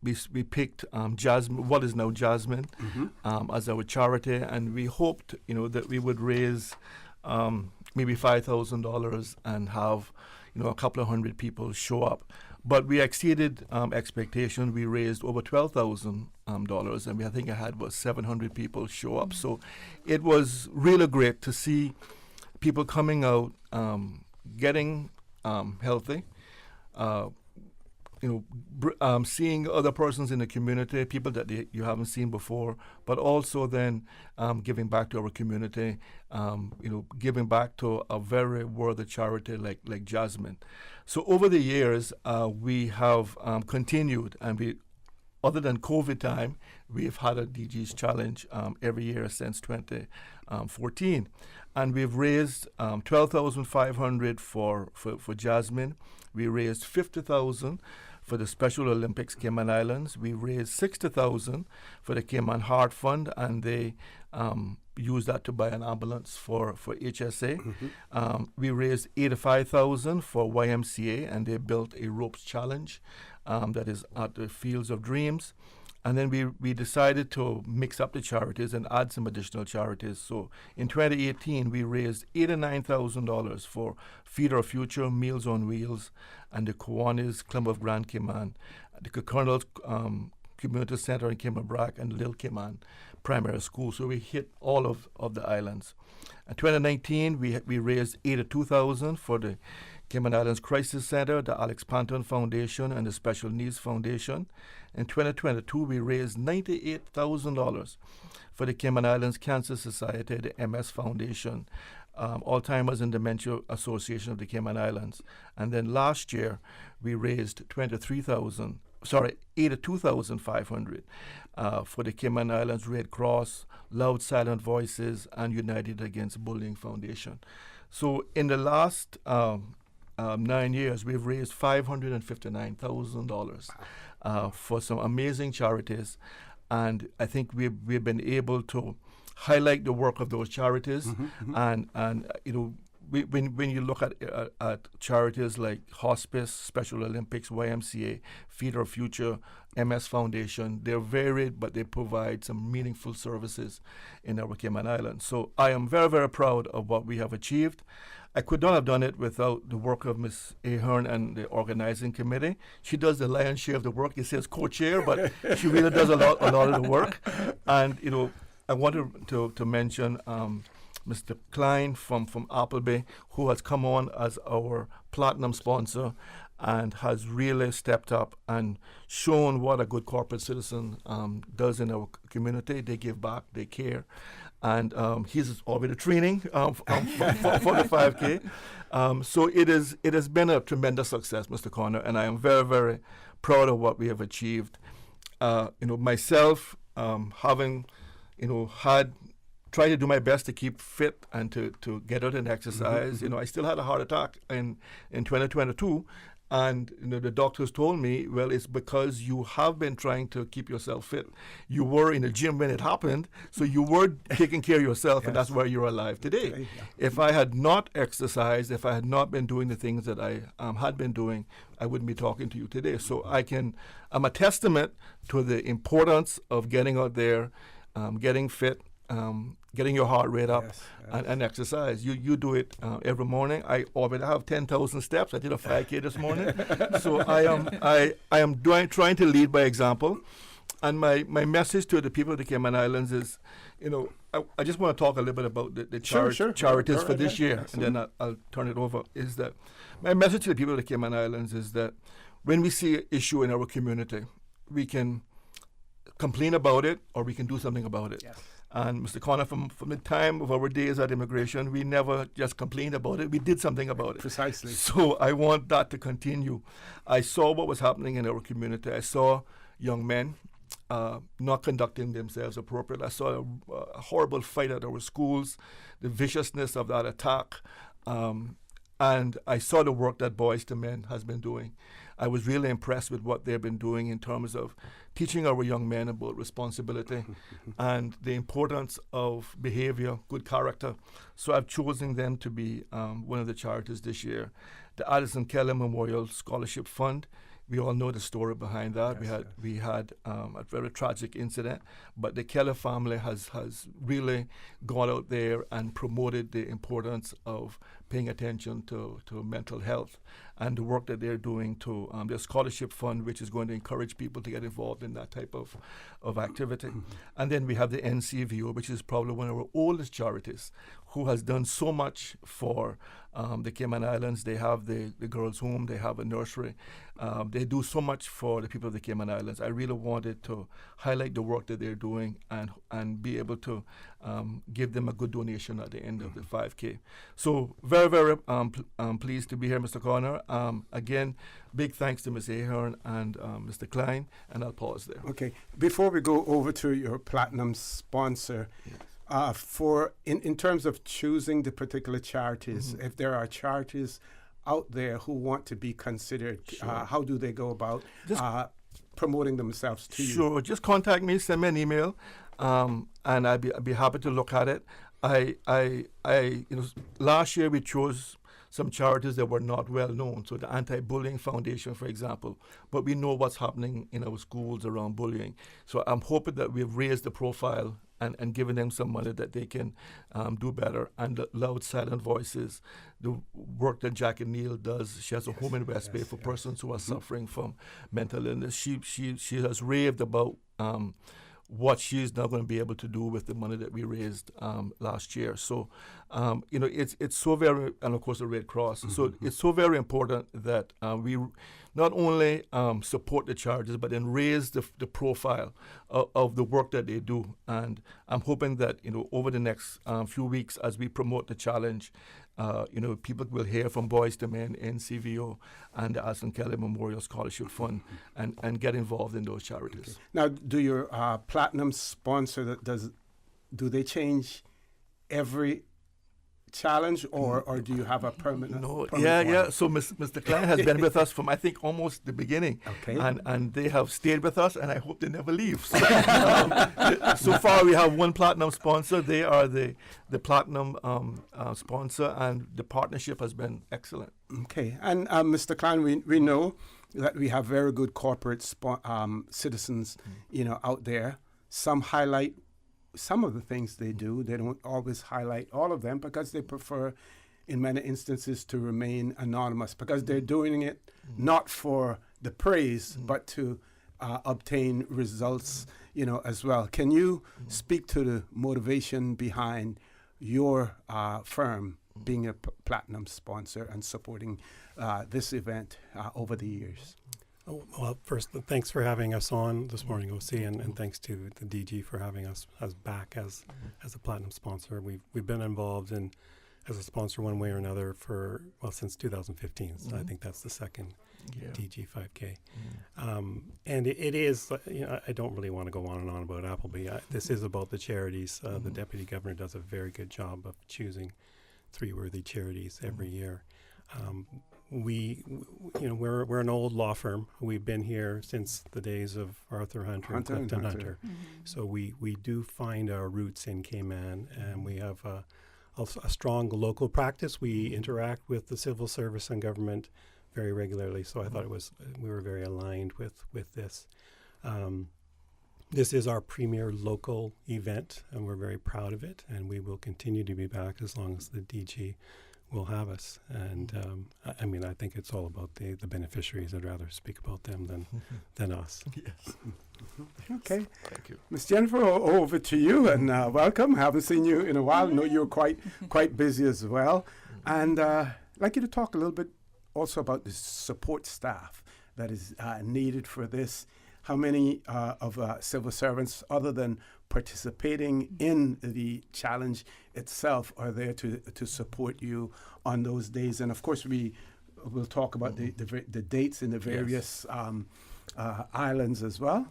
We picked Jasmine, what is now Jasmine, as our charity, and we hoped, that we would raise maybe $5,000 and have, a couple of hundred people show up. But we exceeded expectation. We raised over $12,000, and I think I had 700 people show up. So it was really great to see people coming out, getting healthy, seeing other persons in the community, people that you haven't seen before, but also then giving back to our community, giving back to a very worthy charity like Jasmine. So over the years, we have continued, and other than COVID time, we've had a DG's challenge every year since 2014. And we've raised $12,500 for Jasmine. We raised $50,000 for the Special Olympics Cayman Islands. We raised $60,000 for the Cayman Heart Fund, and they used that to buy an ambulance for HSA. We raised $85,000 for YMCA, and they built a ropes challenge that is at the Fields of Dreams. And then we decided to mix up the charities and add some additional charities. So in 2018, we raised $89,000 for Feed Our Future, Meals on Wheels, and the Kiwanis Club of Grand Cayman, the Colonel's Community Center in Cayman Brac, and Little Cayman Primary School. So we hit all of the islands. In 2019, we raised $82,000 for the Cayman Islands Crisis Center, the Alex Panton Foundation, and the Special Needs Foundation. In 2022, we raised $98,000 for the Cayman Islands Cancer Society, the MS Foundation, Alzheimer's and Dementia Association of the Cayman Islands. And then last year, we raised $82,500 for the Cayman Islands Red Cross, Loud Silent Voices, and United Against Bullying Foundation. So in the last 9 years, we've raised $559,000 for some amazing charities. And I think we've been able to highlight the work of those charities. And you know, when you look at charities like Hospice, Special Olympics, YMCA, Feed Our Future, MS Foundation, they're varied, but they provide some meaningful services in our Cayman Islands. So I am very, very proud of what we have achieved. I could not have done it without the work of Ms. Ahearn and the organizing committee. She does the lion's share of the work. He says co-chair, but she really does a lot of the work. And you know, I wanted to mention Mr. Klein from Appleby, who has come on as our platinum sponsor and has really stepped up and shown what a good corporate citizen does in our community. They give back, they care. And he's already training for the 5K. So it has been a tremendous success, Mr. Connor, and I am very, very proud of what we have achieved. You know, myself, having, you know, tried to do my best to keep fit and to get out and exercise. You know, I still had a heart attack in 2022. And you know, the doctors told me, well, it's because you have been trying to keep yourself fit. You were in the gym when it happened, so you were taking care of yourself, and that's why you're alive today. If I had not exercised, if I had not been doing the things that I had been doing, I wouldn't be talking to you today. So I'm a testament to the importance of getting out there, getting fit, getting your heart rate up, and exercise. You do it every morning. I already have 10,000 steps. I did a 5K this morning. So I am trying to lead by example. And my message to the people of the Cayman Islands is, you know, I just want to talk a little bit about the charities for this year, and then I'll turn it over, is that my message to the people of the Cayman Islands is that when we see an issue in our community, we can complain about it or we can do something about it. And Mr. Connor, from the time of our days at immigration, we never just complained about it. We did something about it. Precisely. So I want that to continue. I saw what was happening in our community. I saw young men not conducting themselves appropriately. I saw a horrible fight at our schools, the viciousness of that attack. And I saw the work that Boys to Men has been doing. I was really impressed with what they've been doing in terms of teaching our young men about responsibility and the importance of behavior, good character. So I've chosen them to be one of the charities this year. The Addison Kelly Memorial Scholarship Fund, we all know the story behind that. We had a very tragic incident, but the Kelly family has really gone out there and promoted the importance of paying attention to mental health and the work that they're doing to their scholarship fund, which is going to encourage people to get involved in that type of activity. And then we have the NCVO, which is probably one of our oldest charities, who has done so much for the Cayman Islands. They have the girls' home, they have a nursery. They do so much for the people of the Cayman Islands. I really wanted to highlight the work that they're doing and be able to give them a good donation at the end of the 5K. So very, very pleased to be here, Mr. Connor. Again, big thanks to Ms. Ahearn and Mr. Klein, and I'll pause there. Okay. Before we go over to your platinum sponsor, in terms of choosing the particular charities, if there are charities out there who want to be considered, how do they go about promoting themselves to you? Sure, just contact me, send me an email, and I'd be happy to look at it. Last year we chose some charities that were not well known, so the Anti-Bullying Foundation, for example, but we know what's happening in our schools around bullying. So I'm hoping that we've raised the profile and given them some money that they can do better. And the Loud Silent Voices, the work that Jackie Neal does, she has a home in West Bay for persons who are suffering from mental illness. She has raved about what she's now going to be able to do with the money that we raised last year. So, it's so very, and of course the Red Cross. So it's so very important that we not only support the charities, but then raise the profile of the work that they do. And I'm hoping that, over the next few weeks, as we promote the challenge, people will hear from Boys to Men, NCVO, and the Addison Kelly Memorial Scholarship Fund, and get involved in those charities. Okay. Now, do your platinum sponsor, do they change every challenge, or do you have a permanent? No, permanent one? So Mr. Klein has been with us from, I think, almost the beginning. Okay. And they have stayed with us, and I hope they never leave. So, so far, we have one platinum sponsor. They are the platinum sponsor, and the partnership has been excellent. Okay. And Mr. Klein, we know that we have very good corporate citizens, out there. Some highlight some of the things they do. They don't always highlight all of them because they prefer, in many instances, to remain anonymous because they're doing it not for the praise, but to obtain results, as well. Can you speak to the motivation behind your firm being a platinum sponsor and supporting this event over the years? Well, first, thanks for having us on this morning, OC, and thanks to the DG for having us back as a platinum sponsor. We've been involved as a sponsor one way or another since 2015. So I think that's the second DG 5K. And it is, I don't really want to go on and on about Appleby. This is about the charities. The Deputy Governor does a very good job of choosing 3 worthy charities every year. We're an old law firm. We've been here since the days of Arthur Hunter and Clifton Hunter. So we do find our roots in Cayman, and we have a strong local practice. We interact with the civil service and government very regularly. So I thought we were very aligned with this. This is our premier local event, and we're very proud of it. And we will continue to be back as long as the DG will have us. And I think it's all about the beneficiaries. I'd rather speak about them than us. Yes. Okay. Thank you. Ms. Jennifer, over to you, and welcome. Haven't seen you in a while. I know you're quite busy as well. And I'd like you to talk a little bit also about the support staff that is needed for this. How many of civil servants, other than participating in the challenge itself, are there to support you on those days? And of course, we will talk about the dates in the various islands as well.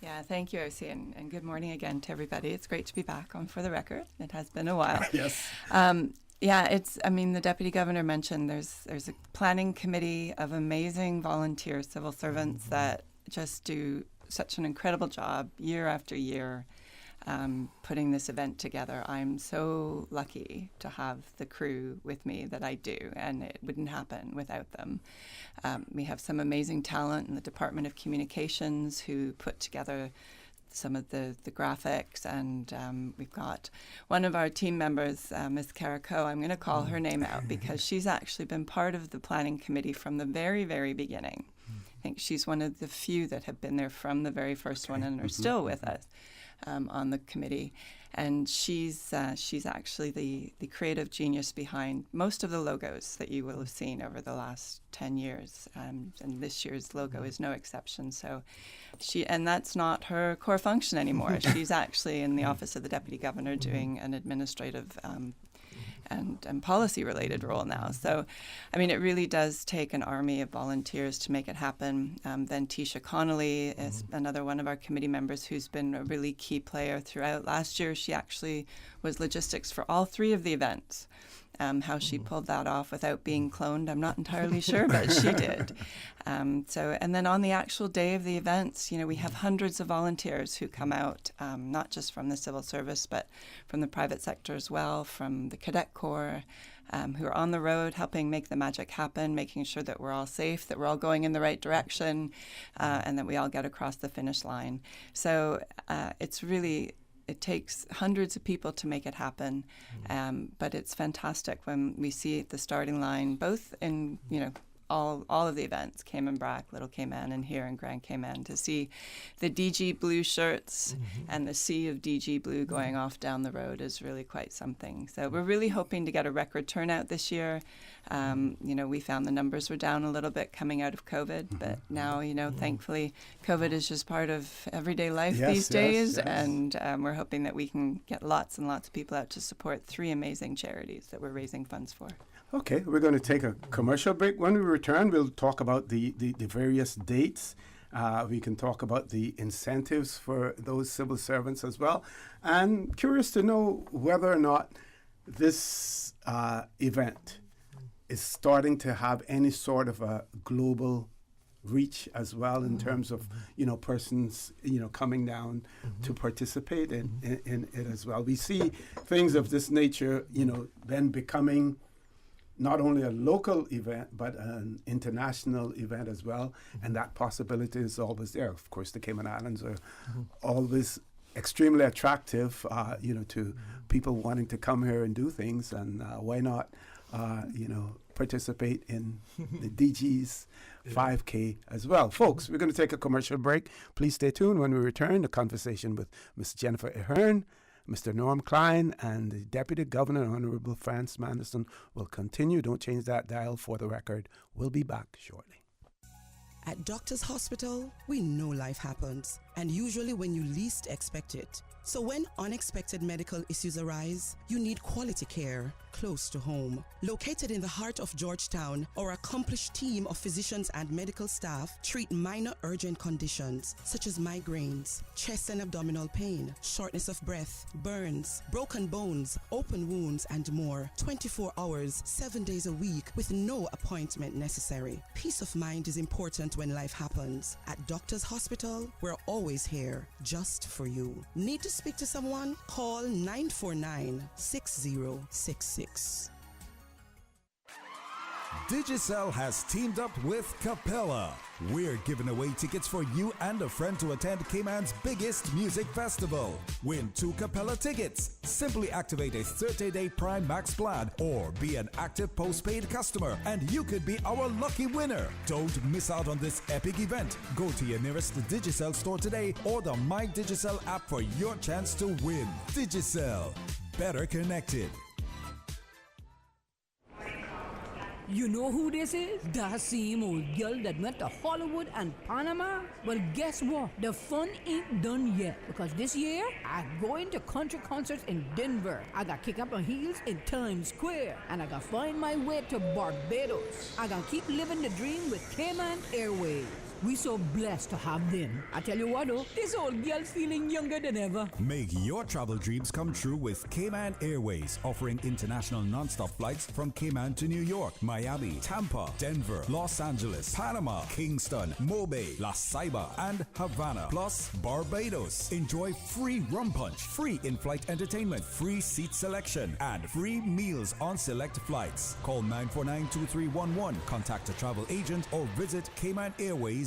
Yeah, thank you, OC, and good morning again to everybody. It's great to be back on For the Record. It has been a while. Yes. The Deputy Governor mentioned there's a planning committee of amazing volunteer civil servants that just do such an incredible job year after year putting this event together. I'm so lucky to have the crew with me that I do, and it wouldn't happen without them. We have some amazing talent in the Department of Communications who put together some of the graphics, and we've got one of our team members, Ms. Carico. I'm going to call her name out because she's actually been part of the planning committee from the very, very beginning. I think she's one of the few that have been there from the very first one and are still with us on the committee. And she's actually the creative genius behind most of the logos that you will have seen over the last 10 years. And this year's logo is no exception. So and that's not her core function anymore. She's actually in the Office of the Deputy Governor doing an administrative and policy-related role now. So, it really does take an army of volunteers to make it happen. Then Tisha Connolly is another one of our committee members who's been a really key player throughout. Last year, she actually was logistics for all 3 of the events. How she pulled that off without being cloned, I'm not entirely sure, but she did. And then on the actual day of the events, we have hundreds of volunteers who come out, not just from the civil service, but from the private sector as well, from the Cadet Corps, who are on the road helping make the magic happen, making sure that we're all safe, that we're all going in the right direction, and that we all get across the finish line. So it takes hundreds of people to make it happen, but it's fantastic when we see the starting line, both in, all of the events, Cayman Brac, Little Cayman, and here in Grand Cayman, to see the DG blue shirts and the sea of DG blue going off down the road is really quite something. So we're really hoping to get a record turnout this year. We found the numbers were down a little bit coming out of COVID, but now, thankfully, COVID is just part of everyday life these days, and we're hoping that we can get lots and lots of people out to support 3 amazing charities that we're raising funds for. Okay, we're going to take a commercial break. When we return, we'll talk about the various dates. We can talk about the incentives for those civil servants as well. And curious to know whether or not this event is starting to have any sort of a global reach as well in terms of persons coming down to participate in it as well. We see things of this nature then becoming not only a local event but an international event as well, and that possibility is always there. Of course, the Cayman Islands are always extremely attractive to people wanting to come here and do things, and why not participate in the DG's 5K as well. Folks, we're going to take a commercial break. Please stay tuned. When we return, the conversation with Ms. Jennifer Ahearn, Mr. Norm Klein, and the Deputy Governor, Honorable Franz Manderson, will continue. Don't change that dial. For the record, we'll be back shortly. At Doctors Hospital, we know life happens, and usually when you least expect it. So when unexpected medical issues arise, you need quality care close to home. Located in the heart of Georgetown, our accomplished team of physicians and medical staff treat minor urgent conditions such as migraines, chest and abdominal pain, shortness of breath, burns, broken bones, open wounds, and more. 24 hours, 7 days a week with no appointment necessary. Peace of mind is important when life happens. At Doctors Hospital, we're always here just for you. Need to speak to someone? Call 949-6066. Digicel has teamed up with Capella. We're giving away tickets for you and a friend to attend Cayman's biggest music festival. Win 2 Capella tickets. Simply activate a 30-day Prime Max plan or be an active postpaid customer and you could be our lucky winner. Don't miss out on this epic event. Go to your nearest Digicel store today or the My Digicel app for your chance to win. Digicel. Better connected. You know who this is? That same old girl that went to Hollywood and Panama? Well, guess what? The fun ain't done yet. Because this year, I'm going to country concerts in Denver. I got kick up my heels in Times Square. And I got find my way to Barbados. I got keep living the dream with Cayman Airways. We so blessed to have them. I tell you what though, this old girl's feeling younger than ever. Make your travel dreams come true with Cayman Airways, offering international non-stop flights from Cayman to New York, Miami, Tampa, Denver, Los Angeles, Panama, Kingston, Mobay, La Ceiba, and Havana, plus Barbados. Enjoy free rum punch, free in-flight entertainment, free seat selection, and free meals on select flights. Call 949-2311, contact a travel agent, or visit CaymanAirways.com.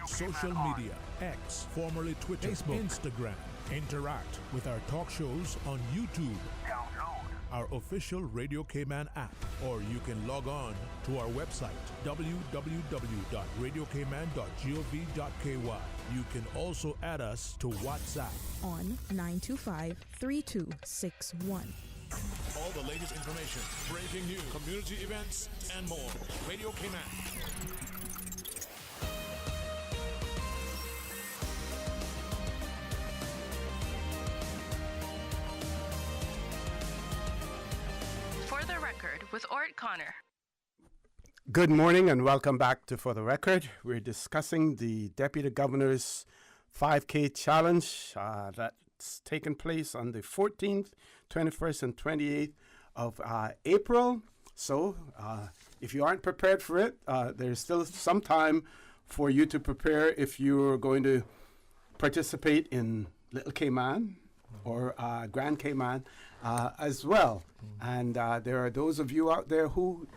Social media, X, formerly Twitter, Facebook, Instagram. Interact with our talk shows on YouTube. Download our official Radio Cayman app, or you can log on to our website, www.radiocayman.gov.ky. You can also add us to WhatsApp on 925-3261. All the latest information, breaking news, community events, and more. Radio Cayman. For the Record with Orrett Connor. Good morning and welcome back to For the Record. We're discussing the Deputy Governor's 5K challenge that's taken place on the 14th, 21st, and 28th of April. So if you aren't prepared for it, there's still some time for you to prepare if you're going to participate in Little Cayman or Grand Cayman as well. And there are those of you out there who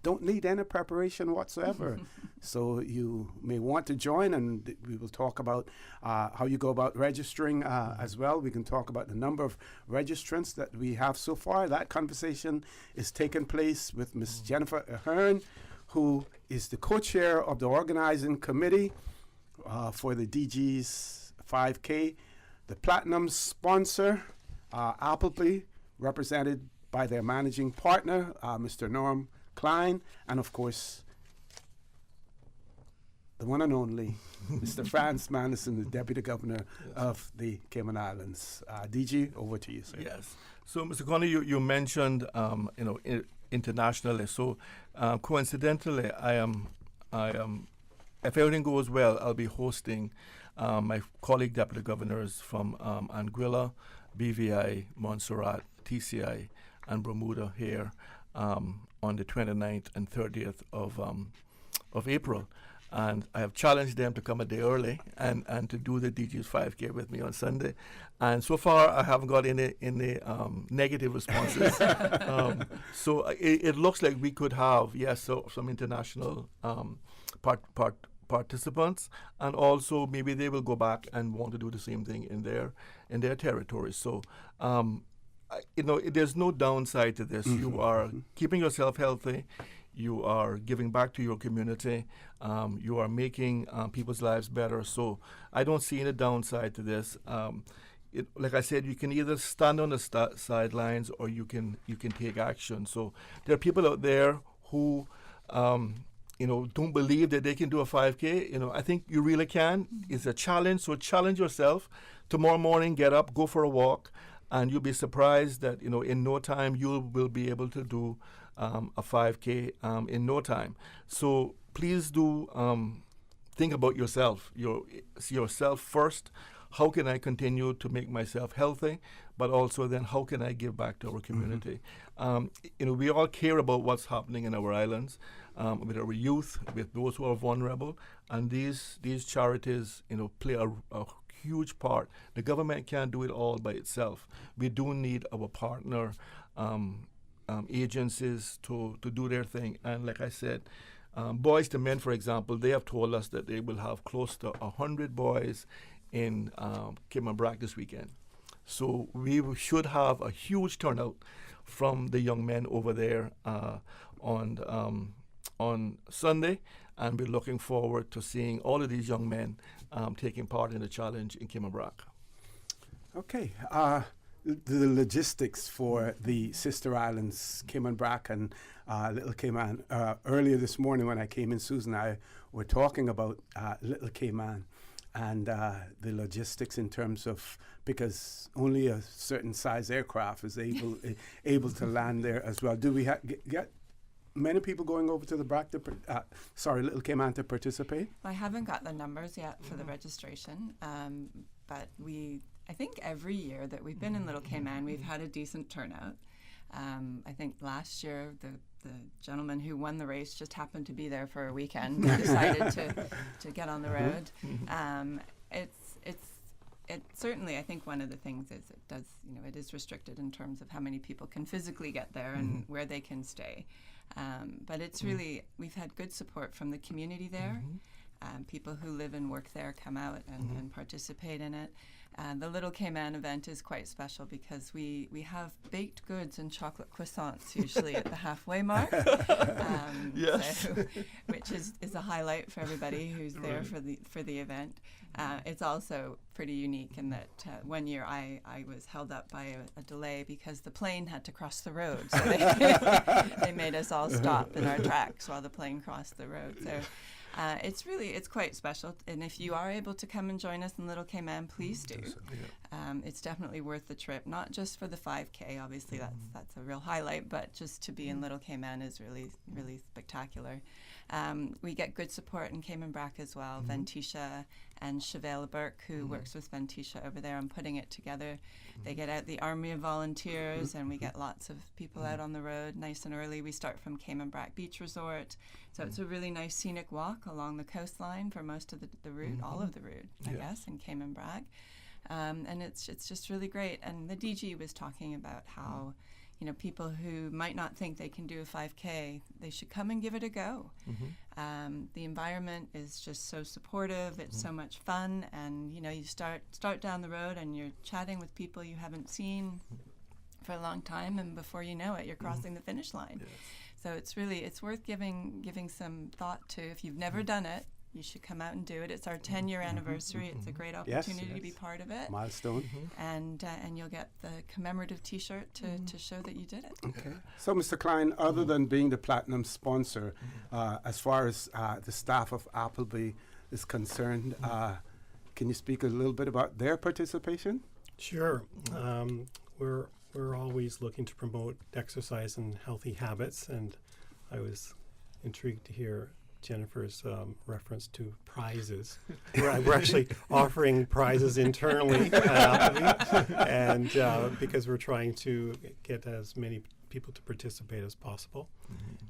don't need any preparation whatsoever. So you may want to join, and we will talk about how you go about registering as well. We can talk about the number of registrants that we have so far. That conversation is taking place with Ms. Jennifer Ahearn, who is the co-chair of the organizing committee for the DG's 5K. The platinum sponsor, Appleby, represented by their managing partner, Mr. Norm Klein, and of course, the one and only Mr. Franz Manderson, the Deputy Governor of the Cayman Islands. DG, over to you, sir. Yes. So, Mr. Connor, you mentioned, internationally. So, coincidentally, I am, if everything goes well, I'll be hosting my colleague Deputy Governors from Anguilla, BVI, Montserrat, TCI, and Bermuda here on the 29th and 30th of April. And I have challenged them to come a day early and to do the DG's 5K with me on Sunday. And so far, I haven't got any negative responses. So it looks like we could have, some international participants, and also maybe they will go back and want to do the same thing in their territory. So, there's no downside to this. Mm-hmm. You are keeping yourself healthy. You are giving back to your community. You are making people's lives better. So I don't see any downside to this. Like I said, you can either stand on the sidelines or you can take action. So there are people out there who don't believe that they can do a 5K. I think you really can. It's a challenge. So challenge yourself. Tomorrow morning, get up, go for a walk, and you'll be surprised that in no time you will be able to do a 5K in no time. So please do think about yourself. Yourself first. How can I continue to make myself healthy? But also then how can I give back to our community? We all care about what's happening in our islands, with our youth, with those who are vulnerable, and these charities play a huge part. The government can't do it all by itself. We do need our partner agencies to do their thing. And like I said, Boys to Men, for example, they have told us that they will have close to 100 boys in Cayman Brac this weekend. So we should have a huge turnout from the young men over there on Sunday, and we're looking forward to seeing all of these young men taking part in the challenge in Cayman Brac. Okay. The logistics for the sister islands, Cayman Brac and Little Cayman. Earlier this morning when I came in, Susan and I were talking about Little Cayman and the logistics in terms of, because only a certain size aircraft is able to land there as well. Do we get many people going over to the Brac Little Cayman to participate? I haven't got the numbers yet for the registration, but I think every year that we've been in Little Cayman, we've had a decent turnout. I think last year the gentleman who won the race just happened to be there for a weekend and decided to get on the road. It's certainly, I think one of the things is it is restricted in terms of how many people can physically get there and where they can stay. But it's really, we've had good support from the community there. People who live and work there come out and participate in it. The Little Cayman event is quite special because we have baked goods and chocolate croissants usually at the halfway mark, yes. Which is a highlight for everybody who's there for the event. It's also pretty unique in that one year I was held up by a delay because the plane had to cross the road, so they made us all stop in our tracks while the plane crossed the road. So. It's quite special, and if you are able to come and join us in Little Cayman, please do. It's definitely worth the trip, not just for the 5K, obviously that's a real highlight, but just to be in Little Cayman is really, really spectacular. We get good support in Cayman Brac as well. Ventisha and Chevelle Burke, who works with Ventisha over there on putting it together. They get out the army of volunteers, and we get lots of people out on the road nice and early. We start from Cayman Brac Beach Resort, so it's a really nice scenic walk along the coastline for most of the route, all of the route, I guess, in Cayman Brac. And it's just really great. And the DG was talking about how people who might not think they can do a 5K, they should come and give it a go. The environment is just so supportive. It's so much fun, and you start down the road and you're chatting with people you haven't seen for a long time, and before you know it, you're crossing the finish line. So it's worth giving some thought to. If you've never done it, you should come out and do it. It's our 10-year anniversary. It's a great opportunity to be part of it. Milestone. And you'll get the commemorative T-shirt to show that you did it. Okay. So, Mr. Klein, other than being the platinum sponsor, as far as the staff of Appleby is concerned, can you speak a little bit about their participation? Sure. We're always looking to promote exercise and healthy habits, and I was intrigued to hear Jennifer's reference to prizes. We're actually offering prizes internally at Appleby, and because we're trying to get as many people to participate as possible.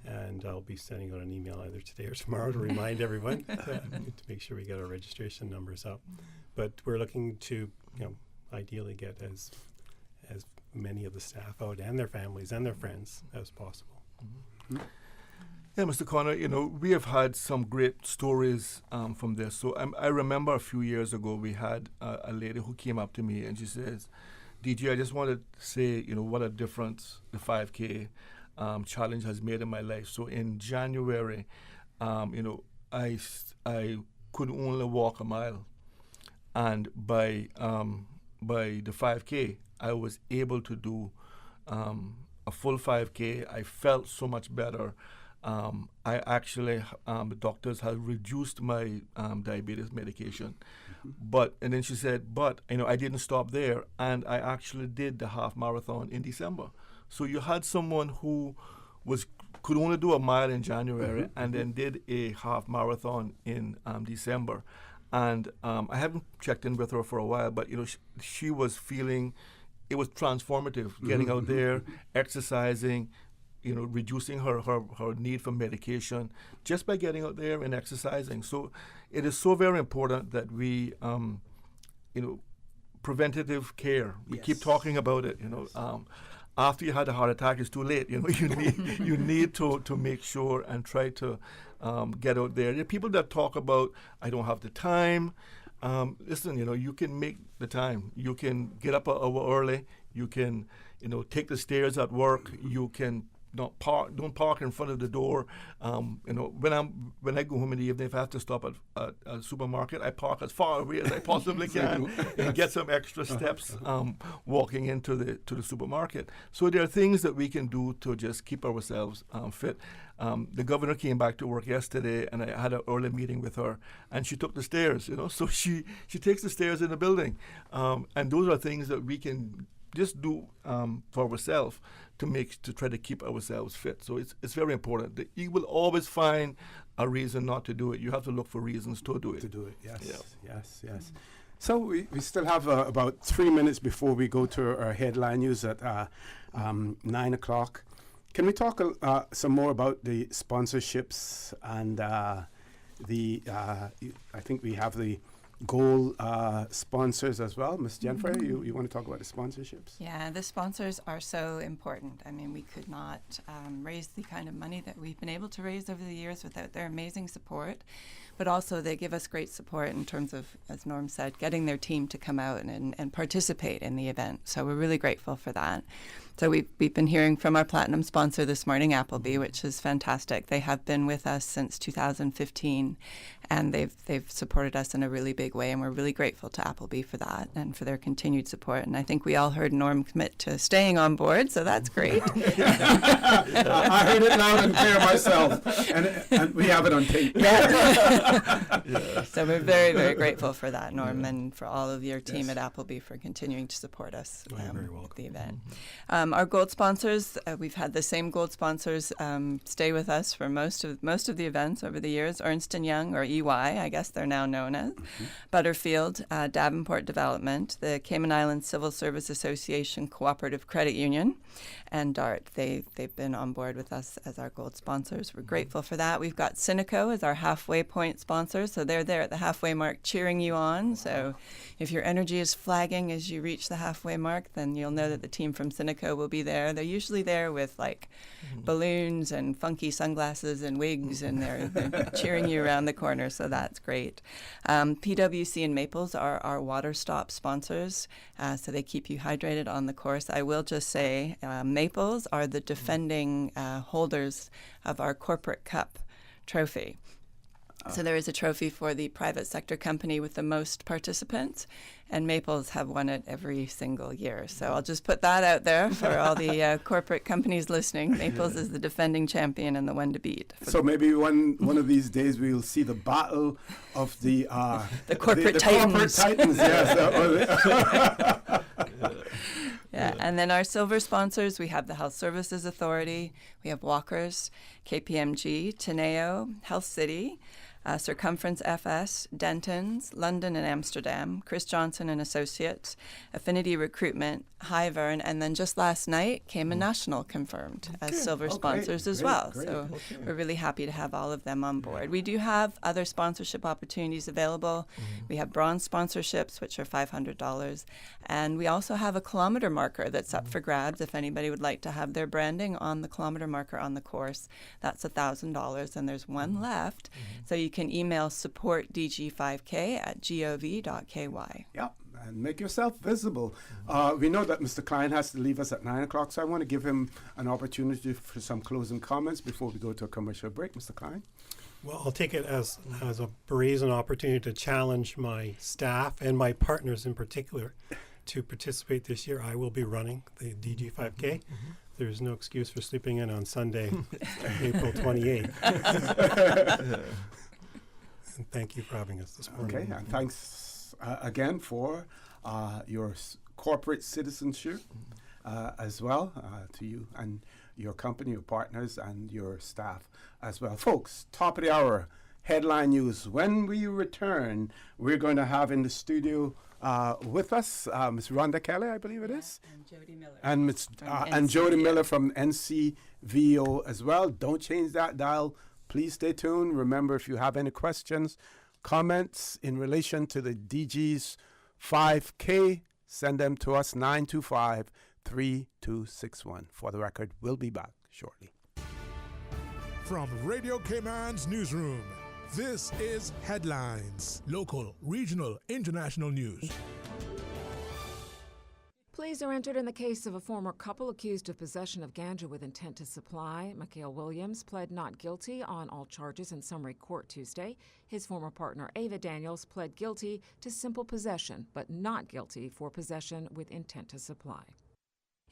And I'll be sending out an email either today or tomorrow to remind everyone to make sure we get our registration numbers up. But we're looking to, ideally get as many of the staff out and their families and their friends as possible. Yeah, Mr. Connor, we have had some great stories from this. So I remember a few years ago we had a lady who came up to me and she says, DG, I just wanted to say, what a difference the 5K challenge has made in my life. So in January, I could only walk a mile. And by the 5K, I was able to do a full 5K. I felt so much better. I actually, the doctors had reduced my diabetes medication. And then she said, I didn't stop there, and I actually did the half marathon in December. So you had someone who could only do a mile in January and then did a half marathon in December. And I haven't checked in with her for a while, but she was feeling it was transformative, getting out there, exercising, reducing her need for medication just by getting out there and exercising. So it is so very important that we, preventative care. We keep talking about it. After you had a heart attack, it's too late. You need to make sure and try to get out there. There are people that talk about, I don't have the time. Listen, you can make the time. You can get up an hour early. You can, take the stairs at work. You can don't park in front of the door. When I go home in the evening, if I have to stop at a supermarket, I park as far away as I possibly can and get some extra steps walking into the supermarket. So there are things that we can do to just keep ourselves fit. The governor came back to work yesterday, and I had an early meeting with her, and she took the stairs. So she takes the stairs in the building, and those are things that we can just do for ourselves to try to keep ourselves fit. So it's very important. You will always find a reason not to do it. You have to look for reasons to do it. Yes. So we still have about 3 minutes before we go to our headline news at 9 o'clock. Can we talk some more about the sponsorships and I think we have the goal sponsors as well. Ms. Jennifer, you want to talk about the sponsorships? Yeah, the sponsors are so important. I mean, we could not raise the kind of money that we've been able to raise over the years without their amazing support. But also they give us great support in terms of, as Norm said, getting their team to come out and participate in the event. So we're really grateful for that. So we've been hearing from our platinum sponsor this morning, Appleby, which is fantastic. They have been with us since 2015, and they've supported us in a really big way, and we're really grateful to Appleby for that and for their continued support. And I think we all heard Norm commit to staying on board, so that's great. I heard it loud and clear myself, and we have it on tape. So we're very, very grateful for that, Norm, and for all of your team at Appleby for continuing to support us with the event. Our gold sponsors, we've had the same gold sponsors stay with us for most of the events over the years. Ernst & Young, or EY, I guess they're now known as, Butterfield, Davenport Development, the Cayman Islands Civil Service Association Cooperative Credit Union, and DART. They've been on board with us as our gold sponsors. We're grateful for that. We've got Cineco as our halfway point sponsor, so they're there at the halfway mark cheering you on. So if your energy is flagging as you reach the halfway mark, then you'll know that the team from Cineco will be there. They're usually there with balloons and funky sunglasses and wigs, and they're cheering you around the corner, so that's great. PwC and Maples are our water stop sponsors, so they keep you hydrated on the course. I will just say Maples are the defending holders of our Corporate Cup trophy. So there is a trophy for the private sector company with the most participants, and Maples have won it every single year. So I'll just put that out there for all the corporate companies listening. Maples is the defending champion and the one to beat. So maybe one of these days we'll see the battle of the corporate titans. Corporate titans, yes. Yeah, and then our silver sponsors, we have the Health Services Authority, we have Walkers, KPMG, Teneo, Health City, Circumference FS, Denton's, London and Amsterdam, Chris Johnson and Associates, Affinity Recruitment, Ahearn, and then just last night, Cayman National confirmed as silver sponsors as well. So we're really happy to have all of them on board. We do have other sponsorship opportunities available. We have bronze sponsorships, which are $500, and we also have a kilometer marker that's up for grabs if anybody would like to have their branding on the kilometer marker on the course. That's $1,000, and there's one left. So you can email supportdg5k@gov.ky. Yep, and make yourself visible. We know that Mr. Klein has to leave us at 9 o'clock, so I want to give him an opportunity for some closing comments before we go to a commercial break. Mr. Klein? Well, I'll take it as a brazen opportunity to challenge my staff and my partners in particular to participate this year. I will be running the DG 5K. There's no excuse for sleeping in on Sunday, April 28th. And thank you for having us this morning. Okay, and thanks again for your corporate citizenship as well to you and your company, your partners, and your staff as well. Folks, top of the hour, headline news. When we return, we're going to have in the studio with us Ms. Rhonda Kelly, I believe it is. And Jodie Miller. And Jodie Miller from NCVO as well. Don't change that dial. Please stay tuned. Remember, if you have any questions, comments in relation to the DG's 5K, send them to us, 925-3261. For the record, we'll be back shortly. From Radio Cayman's newsroom, this is Headlines. Local, regional, international news. Pleas are entered in the case of a former couple accused of possession of ganja with intent to supply. Mikhail Williams pled not guilty on all charges in summary court Tuesday. His former partner, Ava Daniels, pled guilty to simple possession, but not guilty for possession with intent to supply.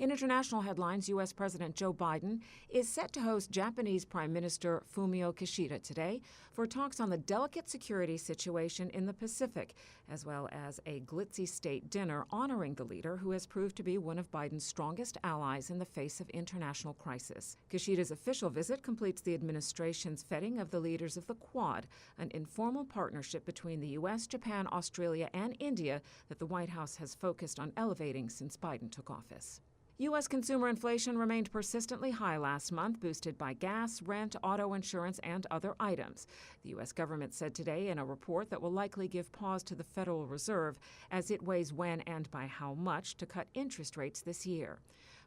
In international headlines, U.S. President Joe Biden is set to host Japanese Prime Minister Fumio Kishida today for talks on the delicate security situation in the Pacific, as well as a glitzy state dinner honoring the leader who has proved to be one of Biden's strongest allies in the face of international crisis. Kishida's official visit completes the administration's vetting of the leaders of the Quad, an informal partnership between the U.S., Japan, Australia, and India that the White House has focused on elevating since Biden took office. U.S. consumer inflation remained persistently high last month, boosted by gas, rent, auto insurance, and other items. The U.S. government said today in a report that will likely give pause to the Federal Reserve as it weighs when and by how much to cut interest rates this year.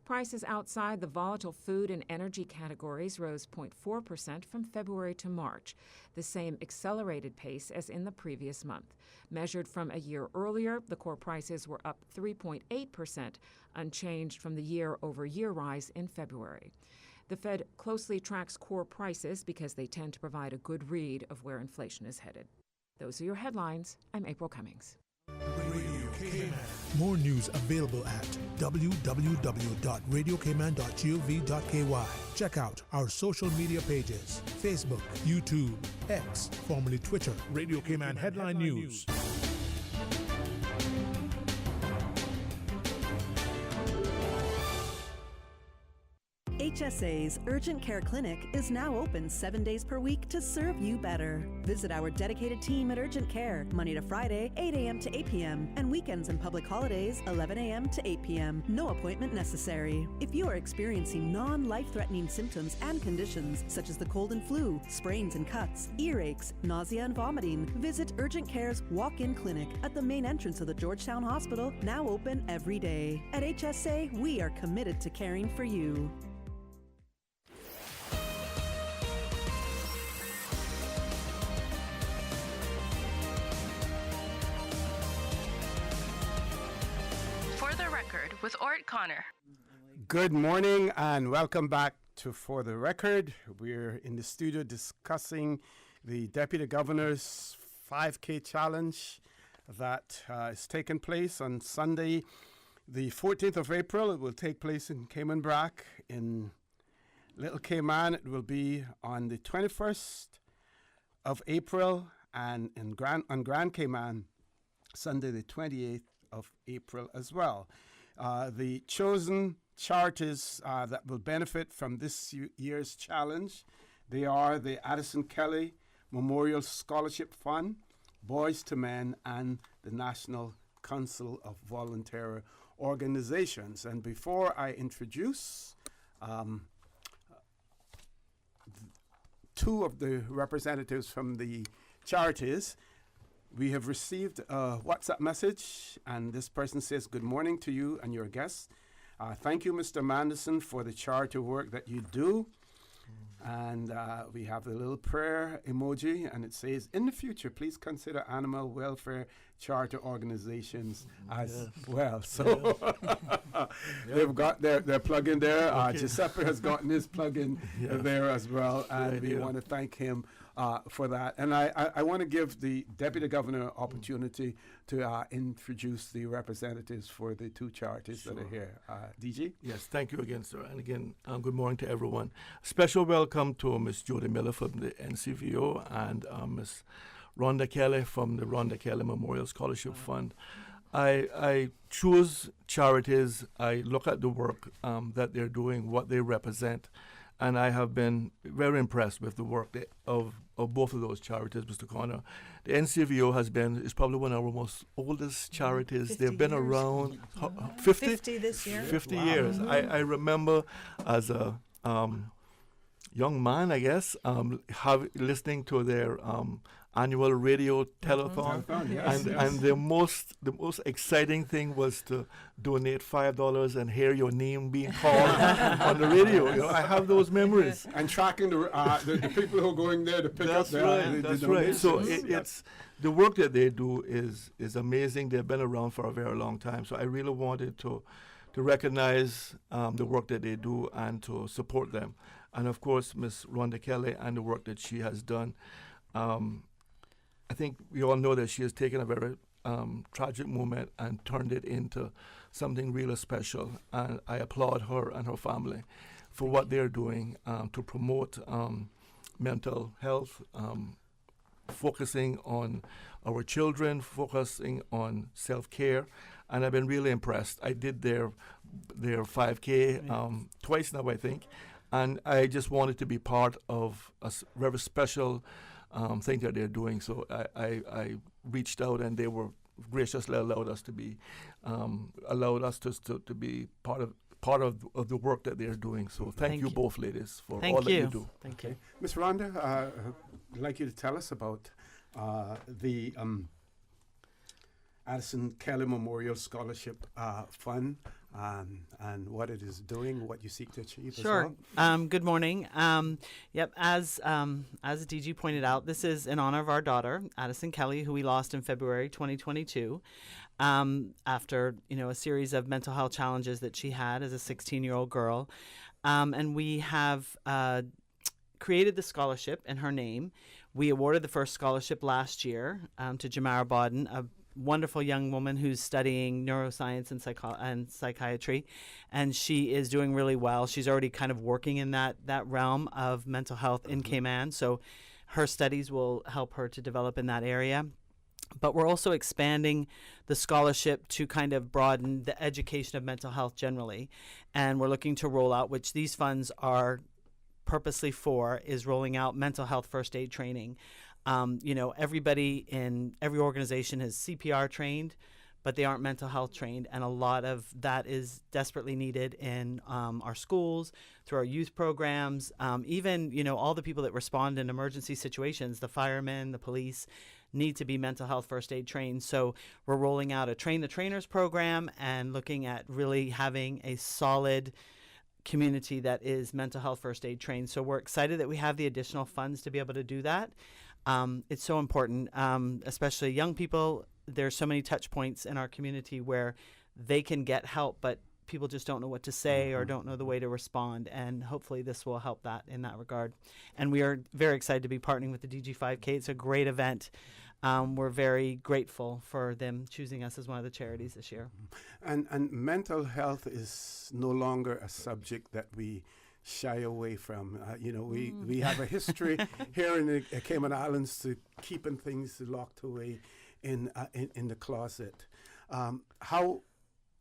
Prices outside the volatile food and energy categories rose 0.4% from February to March, the same accelerated pace as in the previous month. Measured from a year earlier, the core prices were up 3.8%, unchanged from the year-over-year rise in February. The Fed closely tracks core prices because they tend to provide a good read of where inflation is headed. Those are your headlines. I'm April Cummings. More news available at www.radiocayman.gov.ky. Check out our social media pages: Facebook, YouTube, X, formerly Twitter, Radio Cayman Headline News. HSA's Urgent Care Clinic is now open 7 days per week to serve you better. Visit our dedicated team at Urgent Care, Monday to Friday, 8 a.m. to 8 p.m., and weekends and public holidays, 11 a.m. to 8 p.m. No appointment necessary. If you are experiencing non-life-threatening symptoms and conditions, such as the cold and flu, sprains and cuts, earaches, nausea and vomiting, visit Urgent Care's walk-in clinic at the main entrance of the Georgetown Hospital, now open every day. At HSA, we are committed to caring for you. With Orrett Connor. Good morning and welcome back to For the Record. We're in the studio discussing the Deputy Governor's 5K challenge that is taking place on Sunday, the 14th of April. It will take place in Cayman Brac in Little Cayman. It will be on the 21st of April and on Grand Cayman, Sunday the 28th of April as well. The chosen charities that will benefit from this year's challenge, they are the Addison Kelly Memorial Scholarship Fund, Boys to Men, and the National Council of Volunteer Organizations. And before I introduce two of the representatives from the charities, we have received a WhatsApp message, and this person says, "Good morning to you and your guests. Thank you, Mr. Manderson, for the charity work that you do." And we have the little prayer emoji, and it says, "In the future, please consider animal welfare charter organizations as well." So they've got their plug in there. Giuseppe has gotten his plug in there as well, and we want to thank him for that. And I want to give the Deputy Governor opportunity to introduce the representatives for the two charities that are here. DG? Yes, thank you again, sir. And again, good morning to everyone. Special welcome to Miss Jodie Miller from the NCVO and Miss Rhonda Kelly from the Rhonda Kelly Memorial Scholarship Fund. I choose charities. I look at the work that they're doing, what they represent, and I have been very impressed with the work of both of those charities, Mr. Connor. The NCVO is probably one of our most oldest charities. They've been around 50 this year. 50 years. I remember as a young man, I guess, listening to their annual radio telethon, and the most exciting thing was to donate $5 and hear your name being called on the radio. You know, I have those memories. And tracking the people who are going there to pick up their That's right. So it's the work that they do is amazing. They've been around for a very long time. So I really wanted to recognize the work that they do and to support them. And of course, Miss Rhonda Kelly and the work that she has done. I think we all know that she has taken a very tragic moment and turned it into something really special. And I applaud her and her family for what they're doing to promote mental health, focusing on our children, focusing on self-care. And I've been really impressed. I did their 5K twice now, I think. And I just wanted to be part of a very special thing that they're doing. So I reached out, and they were graciously allowed us to be part of the work that they're doing. So thank you both ladies for all that you do. Thank you. Ms. Rhonda, I'd like you to tell us about the Addison Kelly Memorial Scholarship Fund. And what it is doing, what you seek to achieve as well. Good morning. As DG pointed out, this is in honor of our daughter, Addison Kelly, who we lost in February 2022 after a series of mental health challenges that she had as a 16-year-old girl. And we have created the scholarship in her name. We awarded the first scholarship last year to Jamara Bodden, a wonderful young woman who's studying neuroscience and psychiatry, and she is doing really well. She's already kind of working in that realm of mental health in Cayman, so her studies will help her to develop in that area. But we're also expanding the scholarship to kind of broaden the education of mental health generally, and we're looking to roll out, which these funds are purposely for, is rolling out mental health first aid training. Everybody in every organization is CPR trained, but they aren't mental health trained. And a lot of that is desperately needed in our schools, through our youth programs, even, all the people that respond in emergency situations, the firemen, the police, need to be mental health first aid trained. So we're rolling out a Train the Trainers program and looking at really having a solid community that is mental health first aid trained. So we're excited that we have the additional funds to be able to do that. It's so important, especially young people. There's so many touch points in our community where they can get help, but people just don't know what to say or don't know the way to respond. And hopefully this will help that in that regard. And we are very excited to be partnering with the DG5K. It's a great event. We're very grateful for them choosing us as one of the charities this year. And mental health is no longer a subject that we shy away from. We have a history here in the Cayman Islands to keeping things locked away in the closet. How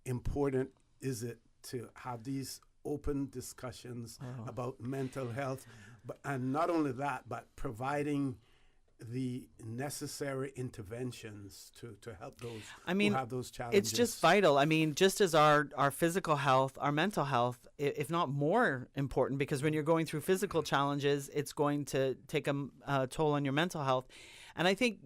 important is it to have these open discussions about mental health, and not only that, but providing the necessary interventions to help those who have those challenges. It's just vital. I mean, just as our physical health, our mental health, if not more important, because when you're going through physical challenges, it's going to take a toll on your mental health. And I think,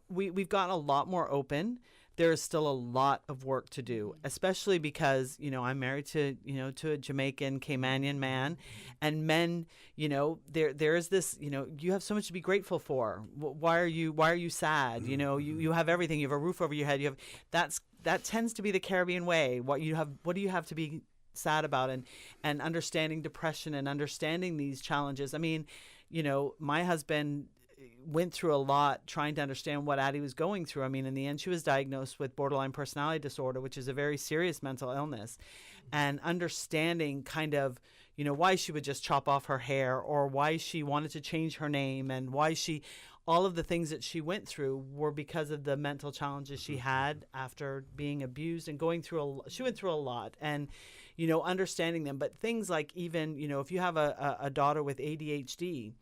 we've gotten a lot more open. There is still a lot of work to do, especially because, I'm married to a Jamaican Caymanian man, and men, there is this, you have so much to be grateful for. Why are you sad? You have everything. You have a roof over your head. That tends to be the Caribbean way. What do you have to be sad about? And understanding depression and understanding these challenges. I mean, my husband went through a lot trying to understand what Addie was going through. I mean, in the end, she was diagnosed with borderline personality disorder, which is a very serious mental illness. And understanding kind of, why she would just chop off her hair, or why she wanted to change her name, and why all of the things that she went through were because of the mental challenges she had after being abused and she went through a lot. And, understanding them. But things like even, if you have a daughter with ADHD,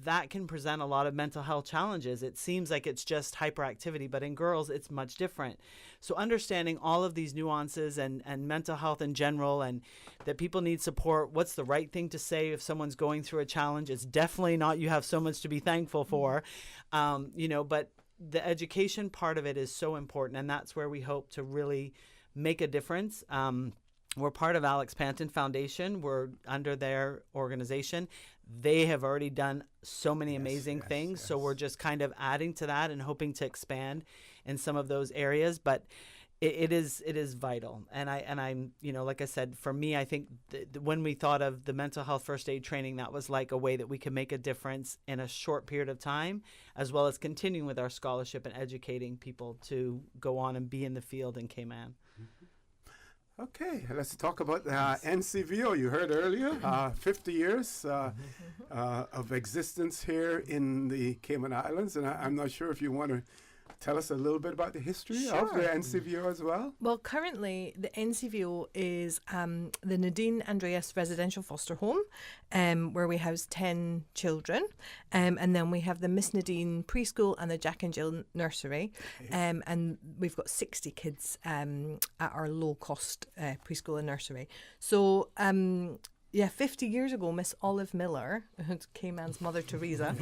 that can present a lot of mental health challenges. It seems like it's just hyperactivity, but in girls, it's much different. So understanding all of these nuances and mental health in general, and that people need support. What's the right thing to say if someone's going through a challenge? It's definitely not you have so much to be thankful for, but the education part of it is so important, and that's where we hope to really make a difference. We're part of Alex Panton Foundation. We're under their organization. They have already done so many amazing things. So we're just kind of adding to that and hoping to expand in some of those areas. But it is vital. And I'm, like I said, for me, I think when we thought of the mental health first aid training, that was like a way that we could make a difference in a short period of time, as well as continuing with our scholarship and educating people to go on and be in the field in Cayman. Okay, let's talk about NCVO. You heard earlier, 50 years of existence here in the Cayman Islands, and I'm not sure if you want to tell us a little bit about the history of the NCVO as well. Well, currently the NCVO is the Nadine Andreas Residential Foster Home, where we house 10 children, and then we have the Miss Nadine Preschool and the Jack and Jill Nursery, and we've got 60 kids at our low-cost preschool and nursery. So 50 years ago, Miss Olive Miller, who's Cayman's Mother Teresa,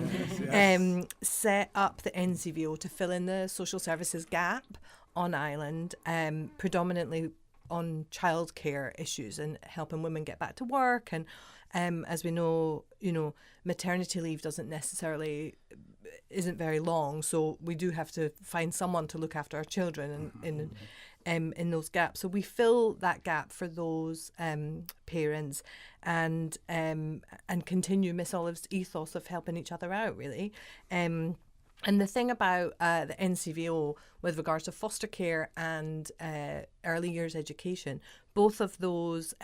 set up the NCVO to fill in the social services gap on island, predominantly on childcare issues and helping women get back to work. And as we know, maternity leave isn't very long, so we do have to find someone to look after our children in those gaps. So we fill that gap for those parents and continue Miss Olive's ethos of helping each other out, really. And the thing about the NCVO with regards to foster care and early years education, both of those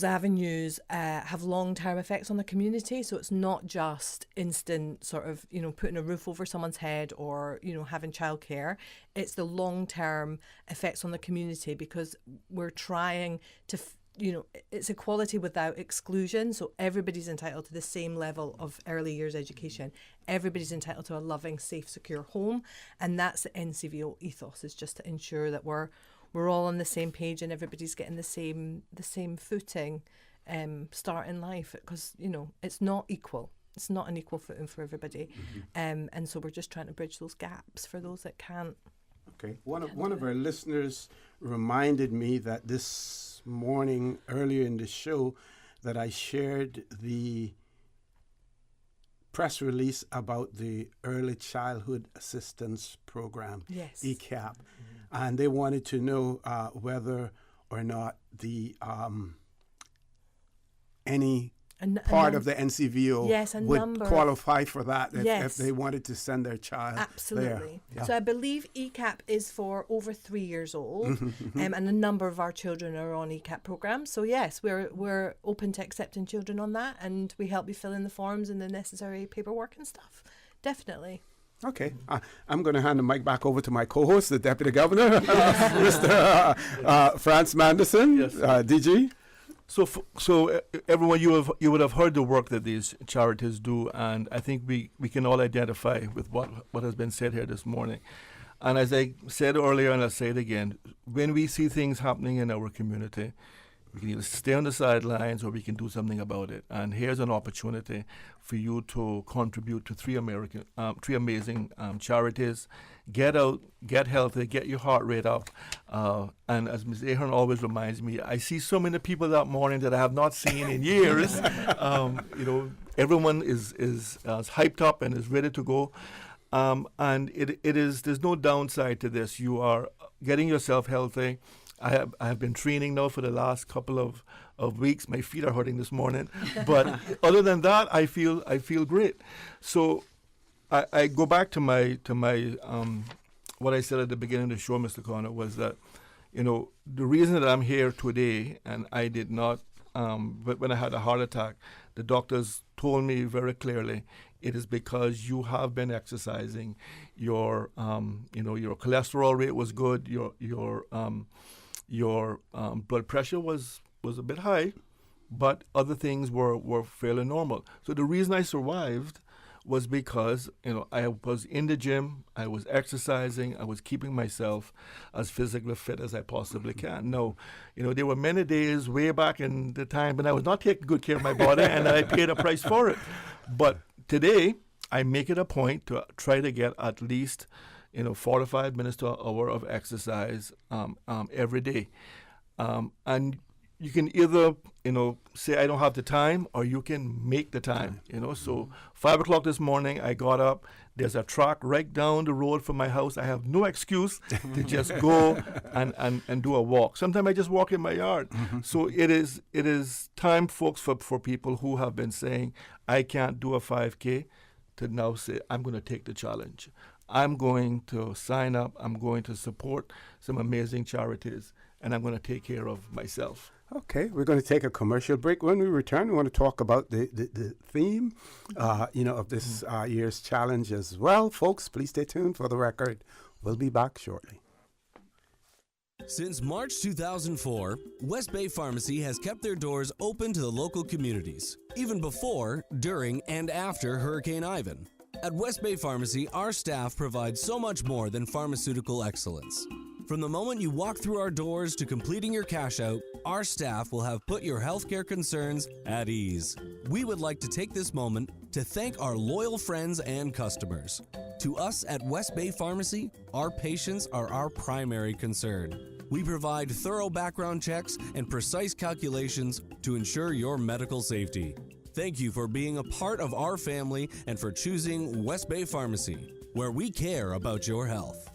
avenues have long-term effects on the community. So it's not just instant sort of, putting a roof over someone's head or, having childcare. It's the long-term effects on the community, because we're trying to, it's equality without exclusion. So everybody's entitled to the same level of early years education. Everybody's entitled to a loving, safe, secure home. And that's the NCVO ethos, is just to ensure that we're all on the same page and everybody's getting the same footing start in life, because it's not equal. It's not an equal footing for everybody, and so we're just trying to bridge those gaps for those that can't. Okay, one of our listeners reminded me that this morning, earlier in the show, that I shared the press release about the Early Childhood Assistance Program, ECAP. And they wanted to know whether or not the any part of the NCVO would qualify for that if they wanted to send their child there. Yeah. So I believe ECAP is for over 3 years old, and a number of our children are on ECAP programs. So yes, we're open to accepting children on that, and we help you fill in the forms and the necessary paperwork and stuff. Definitely. Okay, I'm going to hand the mic back over to my co-host, the Deputy Governor, Mr. Franz Manderson, Yes. DG. So everyone, you would have heard the work that these charities do, and I think we can all identify with what has been said here this morning. And as I said earlier, and I'll say it again, when we see things happening in our community, we can either stay on the sidelines or we can do something about it. And here's an opportunity for you to contribute to three amazing charities. Get out, get healthy, get your heart rate up. And as Ms. Ahearn always reminds me, I see so many people that morning that I have not seen in years. Everyone is hyped up and is ready to go. And there's no downside to this. You are getting yourself healthy. I have been training now for the last couple of weeks. My feet are hurting this morning, but other than that, I feel great. So I go back to my what I said at the beginning of the show, Mr. Connor, was that the reason that I'm here today, and I did not, but when I had a heart attack, the doctors told me very clearly, it is because you have been exercising. Your your cholesterol rate was good. Your blood pressure was a bit high, but other things were fairly normal. So the reason I survived was because I was in the gym, I was exercising, I was keeping myself as physically fit as I possibly can. Now, there were many days way back in the time when I was not taking good care of my body, and I paid a price for it. But today, I make it a point to try to get at least 45 minutes to an hour of exercise every day. And you can either, say I don't have the time, or you can make the time, So 5 o'clock this morning, I got up. There's a track right down the road from my house. I have no excuse to just go and do a walk. Sometimes I just walk in my yard. So it is time, folks, for people who have been saying, I can't do a 5K, to now say, I'm going to take the challenge. I'm going to sign up. I'm going to support some amazing charities, and I'm going to take care of myself. Okay, we're going to take a commercial break. When we return, we want to talk about the theme, of this year's challenge as well. Folks, please stay tuned for the record. We'll be back shortly. Since March 2004, West Bay Pharmacy has kept their doors open to the local communities, even before, during, and after Hurricane Ivan. At West Bay Pharmacy, our staff provides so much more than pharmaceutical excellence. From the moment you walk through our doors to completing your cash out, our staff will have put your healthcare concerns at ease. We would like to take this moment to thank our loyal friends and customers. To us at West Bay Pharmacy, our patients are our primary concern. We provide thorough background checks and precise calculations to ensure your medical safety. Thank you for being a part of our family and for choosing West Bay Pharmacy, where we care about your health.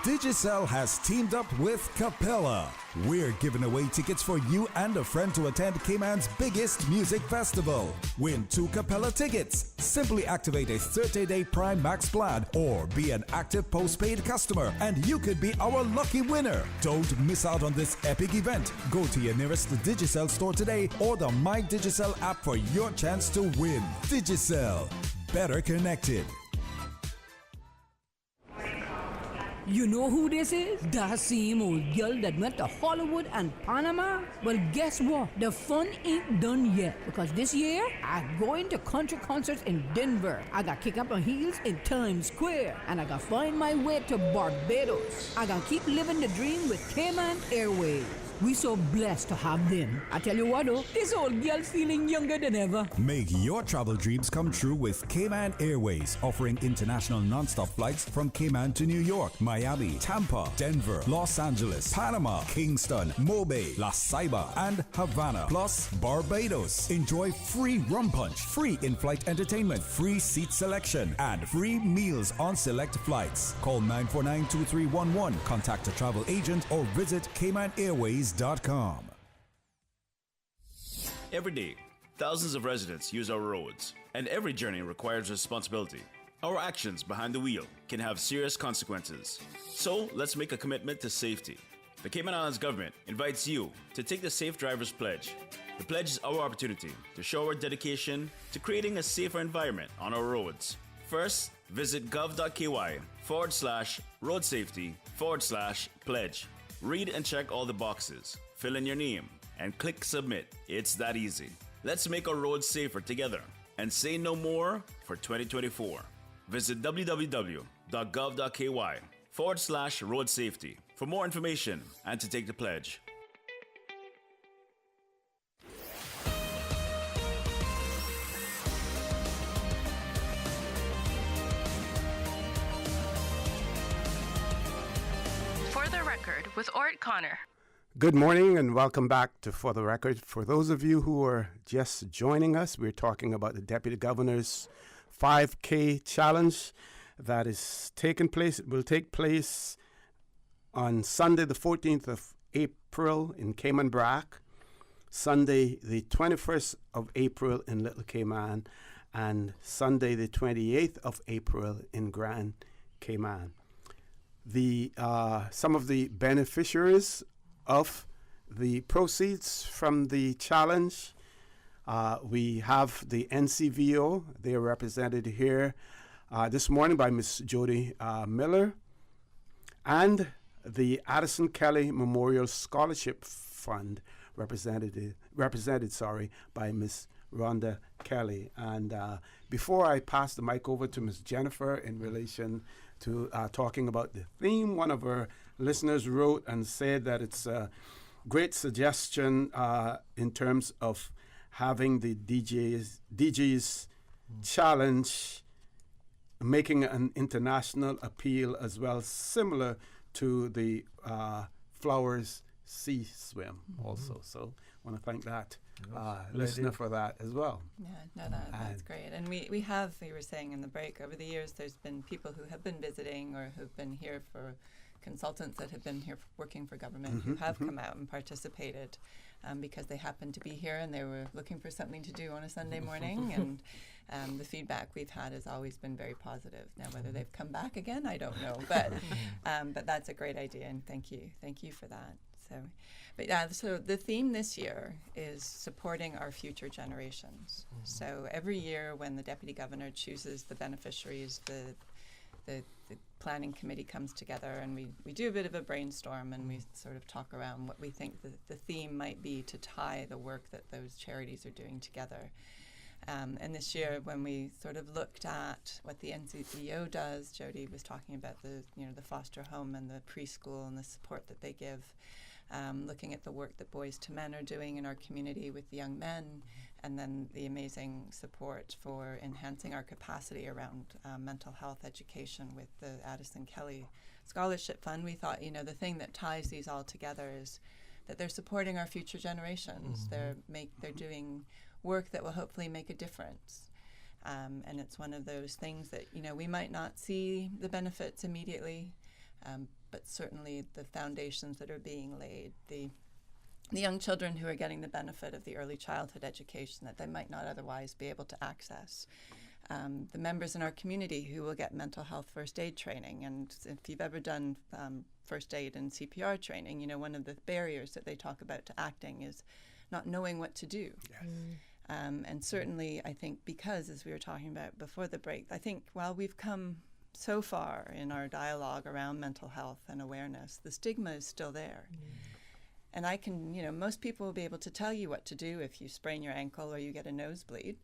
Digicel has teamed up with Capella. We're giving away tickets for you and a friend to attend Cayman's biggest music festival. Win 2 Capella tickets. Simply activate a 30-day Prime Max plan or be an active postpaid customer and you could be our lucky winner. Don't miss out on this epic event. Go to your nearest Digicel store today or the My Digicel app for your chance to win. Digicel. Better connected. You know who this is? That same old girl that went to Hollywood and Panama? Well, guess what? The fun ain't done yet. Because this year, I'm going to country concerts in Denver. I got kick up my heels in Times Square. And I got find my way to Barbados. I got keep living the dream with Cayman Airways. We so blessed to have them. I tell you what though, this old girl's feeling younger than ever. Make your travel dreams come true with Cayman Airways, offering international non-stop flights from Cayman to New York, Miami, Tampa, Denver, Los Angeles, Panama, Kingston, Mobay, La Ceiba, and Havana, plus Barbados. Enjoy free rum punch, free in-flight entertainment, free seat selection, and free meals on select flights. Call 949-2311, contact a travel agent, or visit CaymanAirways.com. Every day, thousands of residents use our roads, and every journey requires responsibility. Our actions behind the wheel can have serious consequences. So let's make a commitment to safety. The Cayman Islands government invites you to take the Safe Drivers Pledge. The pledge is our opportunity to show our dedication to creating a safer environment on our roads. First, visit gov.ky/road safety/pledge. Read and check all the boxes, fill in your name, and click submit. It's that easy. Let's make our roads safer together and say no more for 2024. Visit www.gov.ky/road safety for more information and to take the pledge. For the Record with Orrett Connor. Good morning and welcome back to For the Record. For those of you who are just joining us, we're talking about the Deputy Governor's 5K challenge that is taking place. It will take place on Sunday, the 14th of April in Cayman Brac, Sunday, the 21st of April in Little Cayman, and Sunday, the 28th of April in Grand Cayman. Some of the beneficiaries of the proceeds from the challenge, we have the NCVO. They are represented here this morning by Miss Jodie Miller, and the Addison Kelly Memorial Scholarship Fund represented by Miss Rhonda Kelly. And before I pass the mic over to Miss Jennifer in relation to talking about the theme, one of our listeners wrote and said that it's a great suggestion in terms of having the DG's challenge, making an international appeal as well, similar to the Flowers Sea Swim also. So I want to thank that listener for that as well. Yeah, no, that's great. And we were saying in the break, over the years there's been people who have been visiting or who've been here for consultants that have been here working for government who have come out and participated because they happened to be here and they were looking for something to do on a Sunday morning. And the feedback we've had has always been very positive. Now, whether they've come back again, I don't know. But that's a great idea, and thank you for that. So the theme this year is supporting our future generations. So every year when the Deputy Governor chooses the beneficiaries, the planning committee comes together and we do a bit of a brainstorm and we sort of talk around what we think the theme might be to tie the work that those charities are doing together. And this year, when we sort of looked at what the NCVO does, Jodie was talking about the foster home and the preschool and the support that they give. Looking at the work that Boys to Men are doing in our community with young men, and then the amazing support for enhancing our capacity around mental health education with the Addison Kelly Scholarship Fund. We thought, the thing that ties these all together is that they're supporting our future generations. They're doing work that will hopefully make a difference. And it's one of those things that, we might not see the benefits immediately, but certainly the foundations that are being laid, the young children who are getting the benefit of the early childhood education that they might not otherwise be able to access, the members in our community who will get mental health first aid training. And if you've ever done first aid and CPR training, one of the barriers that they talk about to acting is not knowing what to do. Yes. And certainly, I think because, as we were talking about before the break, I think while we've come so far in our dialogue around mental health and awareness, the stigma is still there. And I can, most people will be able to tell you what to do if you sprain your ankle or you get a nosebleed.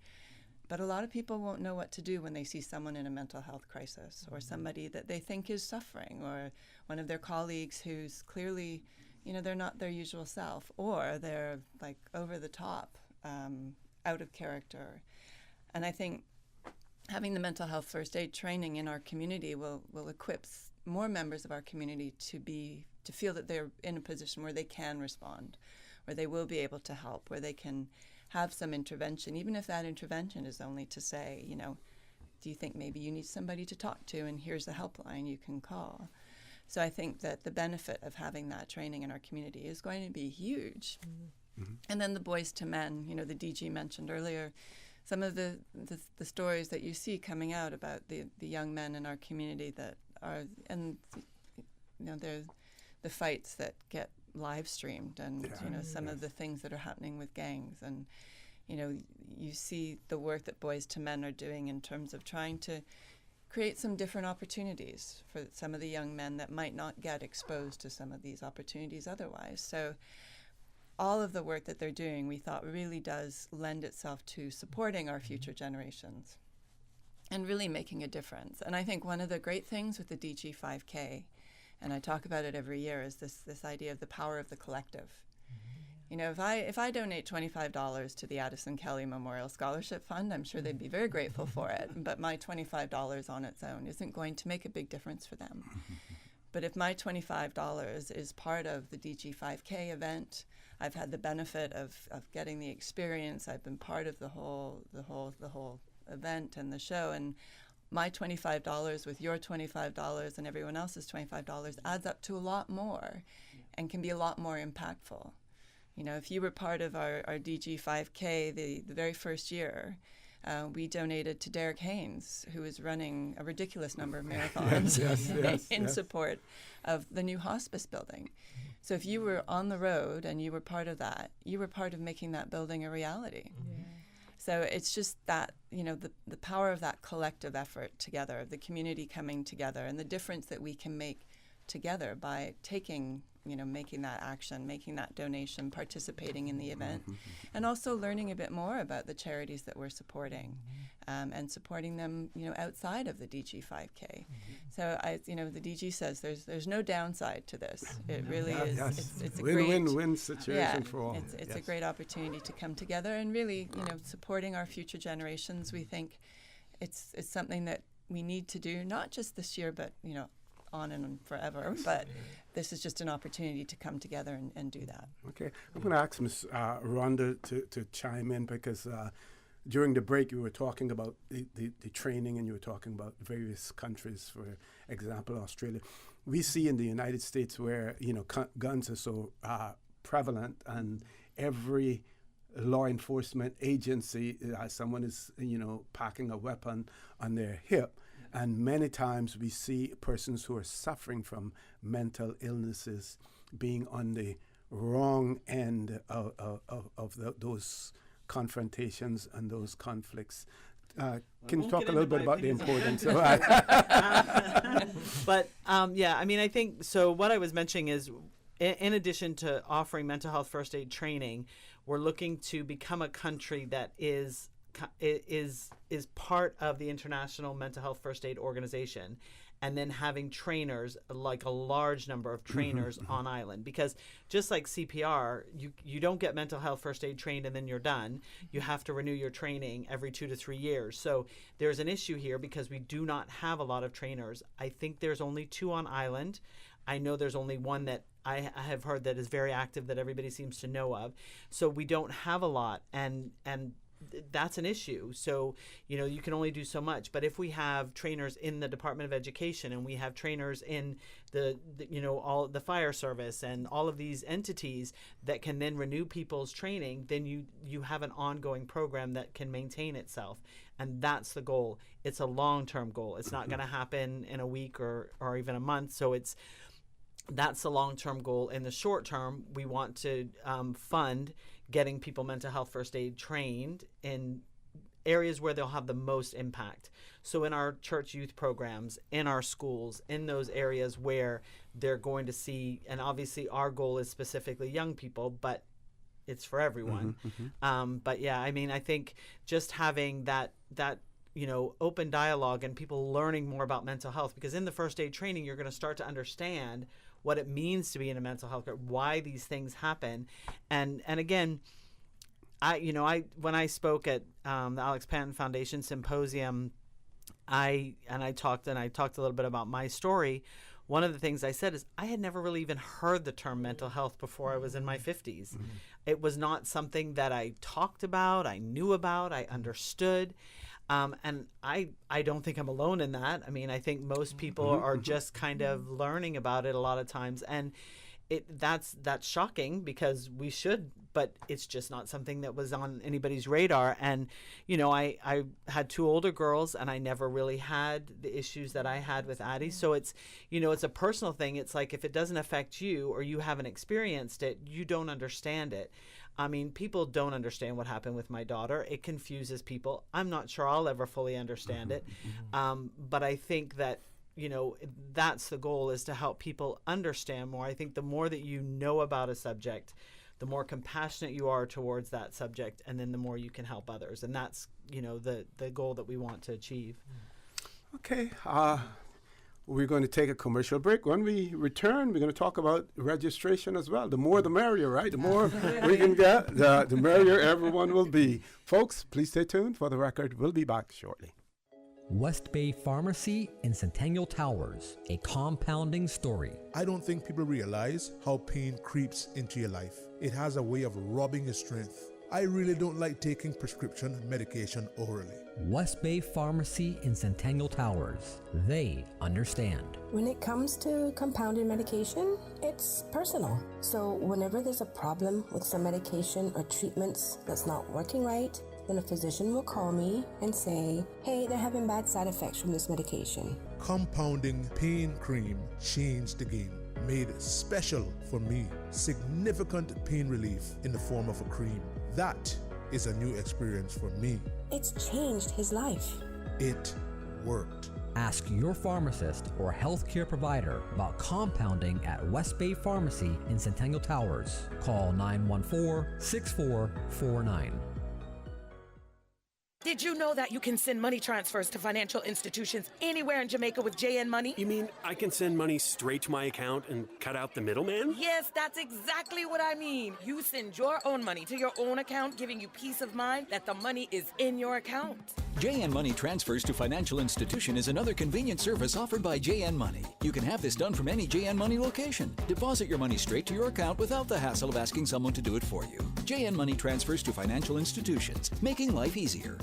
But a lot of people won't know what to do when they see someone in a mental health crisis or somebody that they think is suffering, or one of their colleagues who's clearly, they're not their usual self, or they're like over the top, out of character. And I think having the mental health first aid training in our community will equip more members of our community to feel that they're in a position where they can respond, where they will be able to help, where they can have some intervention, even if that intervention is only to say, do you think maybe you need somebody to talk to, and here's the helpline you can call. So I think that the benefit of having that training in our community is going to be huge. And then the Boys to Men, the DG mentioned earlier, some of the stories that you see coming out about the young men in our community that are, and they're the fights that get live streamed, and some of the things that are happening with gangs, and you see the work that Boys to Men are doing in terms of trying to create some different opportunities for some of the young men that might not get exposed to some of these opportunities otherwise. So all of the work that they're doing, we thought, really does lend itself to supporting our future generations and really making a difference. And I think one of the great things with the DG 5K, and I talk about it every year, is this idea of the power of the collective. If I donate $25 to the Addison Kelly Memorial Scholarship Fund, I'm sure they'd be very grateful for it. But my $25 on its own isn't going to make a big difference for them. But if my $25 is part of the DG 5K event, I've had the benefit of getting the experience. I've been part of the whole event and the show, and my $25 with your $25 and everyone else's $25 adds up to a lot more and can be a lot more impactful. If you were part of our DG 5K the very first year, we donated to Derek Haynes, who is running a ridiculous number of marathons in support of the new hospice building. So if you were on the road and you were part of that, you were part of making that building a reality. So it's just that, the power of that collective effort together, the community coming together, and the difference that we can make together by taking, making that action, making that donation, participating in the event, and also learning a bit more about the charities that we're supporting, and supporting them, outside of the DG 5K. So the DG says there's no downside to this. It really is. It's a win-win situation for all. It's a great opportunity to come together and really, supporting our future generations. We think it's something that we need to do, not just this year, but on and forever. But this is just an opportunity to come together and do that. Okay, I'm going to ask Ms. Rhonda to chime in, because during the break you were talking about the training, and you were talking about various countries, for example, Australia. We see in the United States where guns are so prevalent, and every law enforcement agency, someone is packing a weapon on their hip. And many times we see persons who are suffering from mental illnesses being on the wrong end of those confrontations and those conflicts. Can you talk a little bit about the importance of that? But I think so. What I was mentioning is, in addition to offering mental health first aid training, we're looking to become a country that is part of the International Mental Health First Aid Organization, and then having trainers, like a large number of trainers on island. Because just like CPR, you don't get mental health first aid trained and then you're done. You have to renew your training every 2 to 3 years. So there's an issue here because we do not have a lot of trainers. I think there's only 2 on island. I know there's only one that I have heard that is very active that everybody seems to know of. So we don't have a lot, and that's an issue. So, you can only do so much. But if we have trainers in the Department of Education, and we have trainers in the all the fire service and all of these entities that can then renew people's training, then you have an ongoing program that can maintain itself. And that's the goal. It's a long-term goal. It's not going to happen in a week or even a month. So that's the long-term goal. In the short term, we want to fund getting people mental health first aid trained in areas where they'll have the most impact. So in our church youth programs, in our schools, in those areas where they're going to see, and obviously our goal is specifically young people, but it's for everyone. But yeah, I think just having that open dialogue and people learning more about mental health, because in the first aid training, you're going to start to understand what it means to be in a mental health care, why these things happen. And again, when I spoke at the Alex Panton Foundation Symposium, I talked a little bit about my story. One of the things I said is I had never really even heard the term mental health before I was in my 50s. It was not something that I talked about, I knew about, I understood. And I don't think I'm alone in that. I think most people are just kind of learning about it a lot of times. And that's shocking because we should, but it's just not something that was on anybody's radar. And, I had 2 older girls and I never really had the issues that I had with Addie. So it's, it's a personal thing. It's like if it doesn't affect you or you haven't experienced it, you don't understand it. I mean, people don't understand what happened with my daughter. It confuses people. I'm not sure I'll ever fully understand it. But I think that, that's the goal, is to help people understand more. I think the more that you know about a subject, the more compassionate you are towards that subject, and then the more you can help others. And that's, the goal that we want to achieve. Okay. We're going to take a commercial break. When we return, we're going to talk about registration as well. The more the merrier, right? The more we can get, the merrier everyone will be. Folks, please stay tuned. For the record, we'll be back shortly. West Bay Pharmacy in Centennial Towers, a compounding story. I don't think people realize how pain creeps into your life. It has a way of robbing your strength. I really don't like taking prescription medication orally. West Bay Pharmacy in Centennial Towers. They understand. When it comes to compounded medication, it's personal. So whenever there's a problem with some medication or treatments that's not working right, then a physician will call me and say, hey, they're having bad side effects from this medication. Compounding pain cream changed the game. Made special for me. Significant pain relief in the form of a cream. That is a new experience for me. It's changed his life. It worked. Ask your pharmacist or healthcare provider about compounding at West Bay Pharmacy in Centennial Towers. Call 914-6449. Did you know that you can send money transfers to financial institutions anywhere in Jamaica with JN Money? You mean I can send money straight to my account and cut out the middleman? Yes, that's exactly what I mean. You send your own money to your own account, giving you peace of mind that the money is in your account. JN Money Transfers to Financial Institution is another convenient service offered by JN Money. You can have this done from any JN Money location. Deposit your money straight to your account without the hassle of asking someone to do it for you. JN Money Transfers to Financial Institutions, making life easier.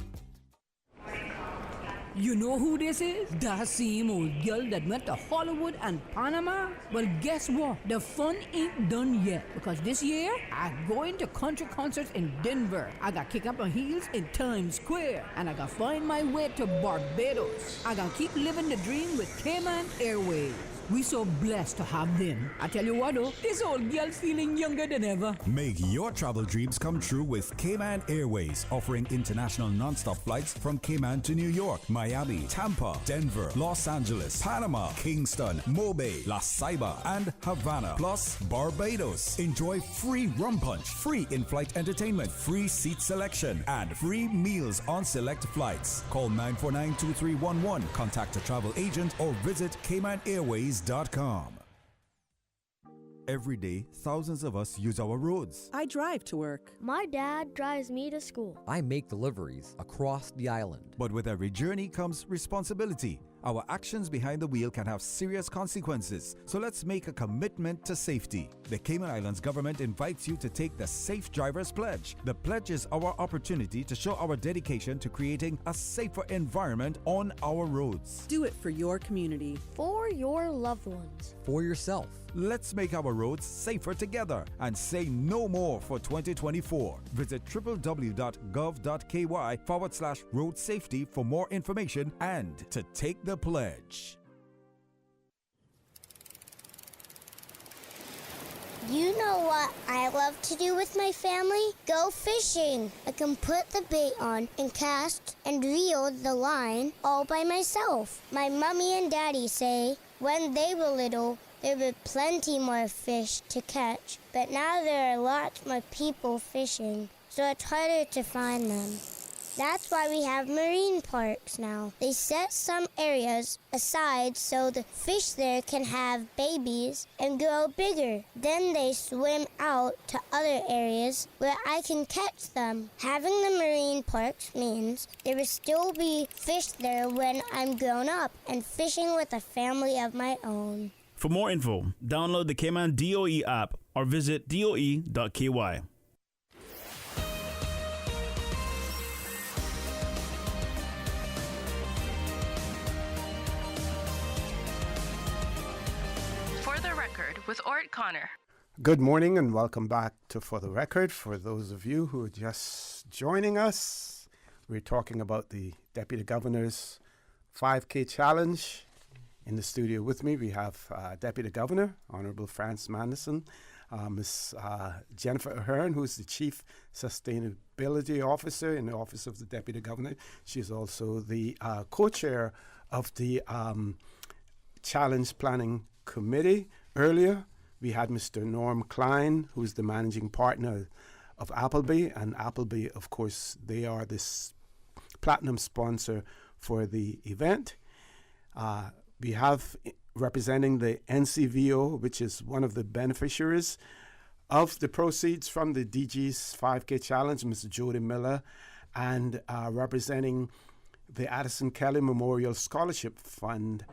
You know who this is? That same old girl that went to Hollywood and Panama? Well, guess what? The fun ain't done yet. Because this year, I'm going to country concerts in Denver. I got kick up my heels in Times Square. And I got find my way to Barbados. I got keep living the dream with Cayman Airways. We so blessed to have them. I tell you what though, this old girl's feeling younger than ever. Make your travel dreams come true with Cayman Airways, offering international non-stop flights from Cayman to New York, Miami, Tampa, Denver, Los Angeles, Panama, Kingston, Mobay, La Ceiba, and Havana, plus Barbados. Enjoy free rum punch, free in-flight entertainment, free seat selection, and free meals on select flights. Call 949-2311, contact a travel agent, or visit CaymanAirways.com. Every day, thousands of us use our roads. I drive to work. My dad drives me to school. I make deliveries across the island. But with every journey comes responsibility. Our actions behind the wheel can have serious consequences, so let's make a commitment to safety. The Cayman Islands government invites you to take the Safe Drivers Pledge. The pledge is our opportunity to show our dedication to creating a safer environment on our roads. Do it for your community. For your loved ones. For yourself. Let's make our roads safer together and say no more for 2024. Visit www.gov.ky/road safety for more information and to take the pledge. You know what I love to do with my family? Go fishing. I can put the bait on and cast and reel the line all by myself. My mommy and daddy say when they were little, there were plenty more fish to catch, but now there are lots more people fishing, so it's harder to find them. That's why we have marine parks now. They set some areas aside so the fish there can have babies and grow bigger. Then they swim out to other areas where I can catch them. Having the marine parks means there will still be fish there when I'm grown up and fishing with a family of my own. For more info, download the Cayman DOE app or visit doe.ky. For the record, with Orrett Connor. Good morning and welcome back to For the Record. For those of you who are just joining us, we're talking about the Deputy Governor's 5K Challenge. In the studio with me, we have Deputy Governor, Honorable Franz Manderson, Ms. Jennifer Ahearn, who's the Chief Sustainability Officer in the Office of the Deputy Governor. She's also the co-chair of the Challenge Planning Committee. Earlier, we had Mr. Norm Klein, who's the managing partner of Appleby. And Appleby, of course, they are this platinum sponsor for the event. We have representing the NCVO, which is one of the beneficiaries of the proceeds from the DG's 5K Challenge, Ms. Jodie Miller, and representing the Addison Kelly Memorial Scholarship Fund,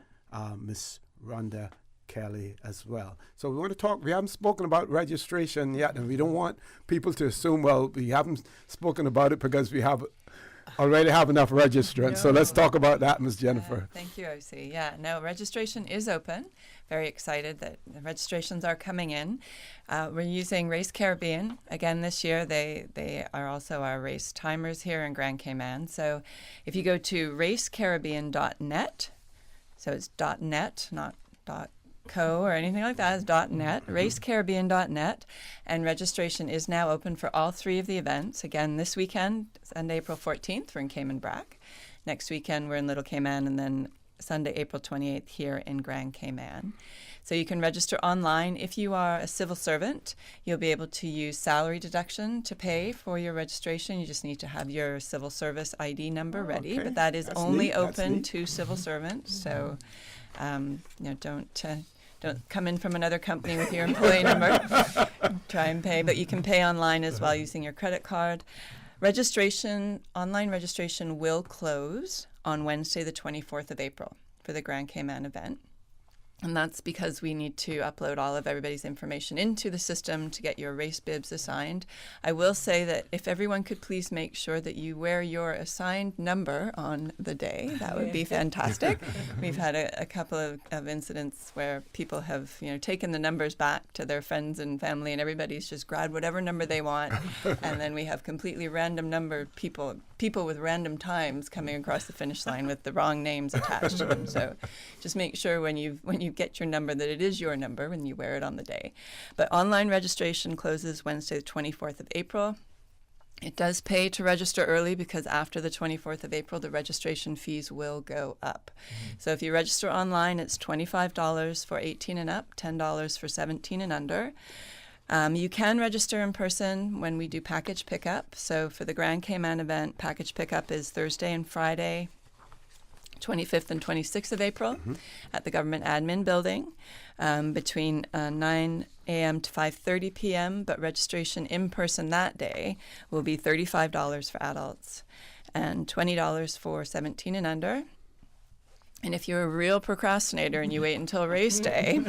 Ms. Rhonda Kelly as well. So we want to talk, we haven't spoken about registration yet, and we don't want people to assume, well, we haven't spoken about it because we already have enough registrants. So let's talk about that, Ms. Jennifer. Thank you, OC. Yeah, no, registration is open. Very excited that the registrations are coming in. We're using Race Caribbean. Again, this year, they are also our race timers here in Grand Cayman. So if you go to racecaribbean.net, so it's .net, not .co or anything like that, is .net, racecaribbean.net, and registration is now open for all three of the events. Again, this weekend, Sunday, April 14th, we're in Cayman Brac. Next weekend, we're in Little Cayman, and then Sunday, April 28th, here in Grand Cayman. So you can register online. If you are a civil servant, you'll be able to use salary deduction to pay for your registration. You just need to have your civil service ID number ready, but that is only open to civil servants. So don't come in from another company with your employee number. Try and pay, but you can pay online as well using your credit card. Online registration will close on Wednesday, the 24th of April for the Grand Cayman event. And that's because we need to upload all of everybody's information into the system to get your race bibs assigned. I will say that if everyone could please make sure that you wear your assigned number on the day, that would be fantastic. We've had a couple of incidents where people have taken the numbers back to their friends and family, and everybody's just grabbed whatever number they want, and then we have completely random number people with random times coming across the finish line with the wrong names attached to them. So just make sure when you get your number that it is your number when you wear it on the day. But online registration closes Wednesday, the 24th of April. It does pay to register early because after the 24th of April, the registration fees will go up. So if you register online, it's $25 for 18 and up, $10 for 17 and under. You can register in person when we do package pickup. So for the Grand Cayman event, package pickup is Thursday and Friday, 25th and 26th of April at the Government Admin Building between 9 a.m. to 5:30 p.m., but registration in person that day will be $35 for adults and $20 for 17 and under. And if you're a real procrastinator and you wait until race day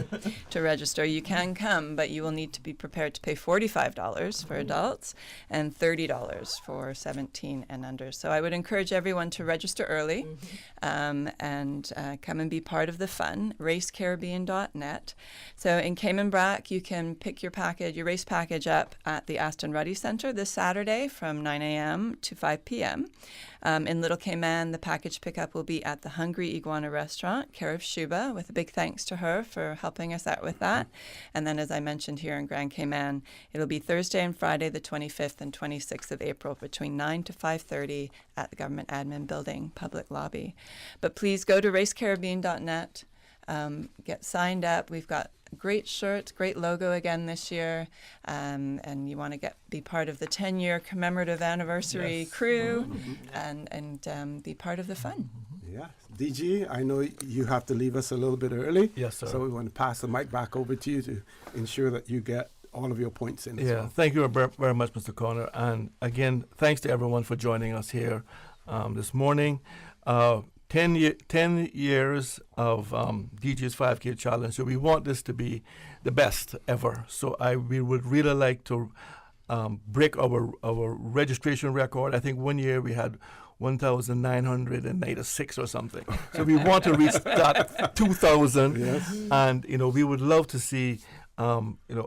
to register, you can come, but you will need to be prepared to pay $45 for adults and $30 for 17 and under. So I would encourage everyone to register early and come and be part of the fun, racecaribbean.net. So in Cayman Brac, you can pick your race package up at the Aston Ruddy Center this Saturday from 9 a.m. to 5 p.m. In Little Cayman, the package pickup will be at the Hungry Iguana Restaurant, care of Shuba, with a big thanks to her for helping us out with that. And then, as I mentioned here in Grand Cayman, it'll be Thursday and Friday, the 25th and 26th of April, between 9 to 5:30 at the Government Admin Building, public lobby. But please go to racecaribbean.net, get signed up. We've got great shirts, great logo again this year, and you want to be part of the 10-year commemorative anniversary crew and be part of the fun. Yeah. DG, I know you have to leave us a little bit early. Yes, sir. So we want to pass the mic back over to you to ensure that you get all of your points in as well. Thank you very much, Mr. Connor. And again, thanks to everyone for joining us here this morning. 10 years of DG's 5K Challenge. So we want this to be the best ever. So we would really like to break our registration record. I think one year we had 1,996 or something. So we want to reach that 2,000. Yes. And, we would love to see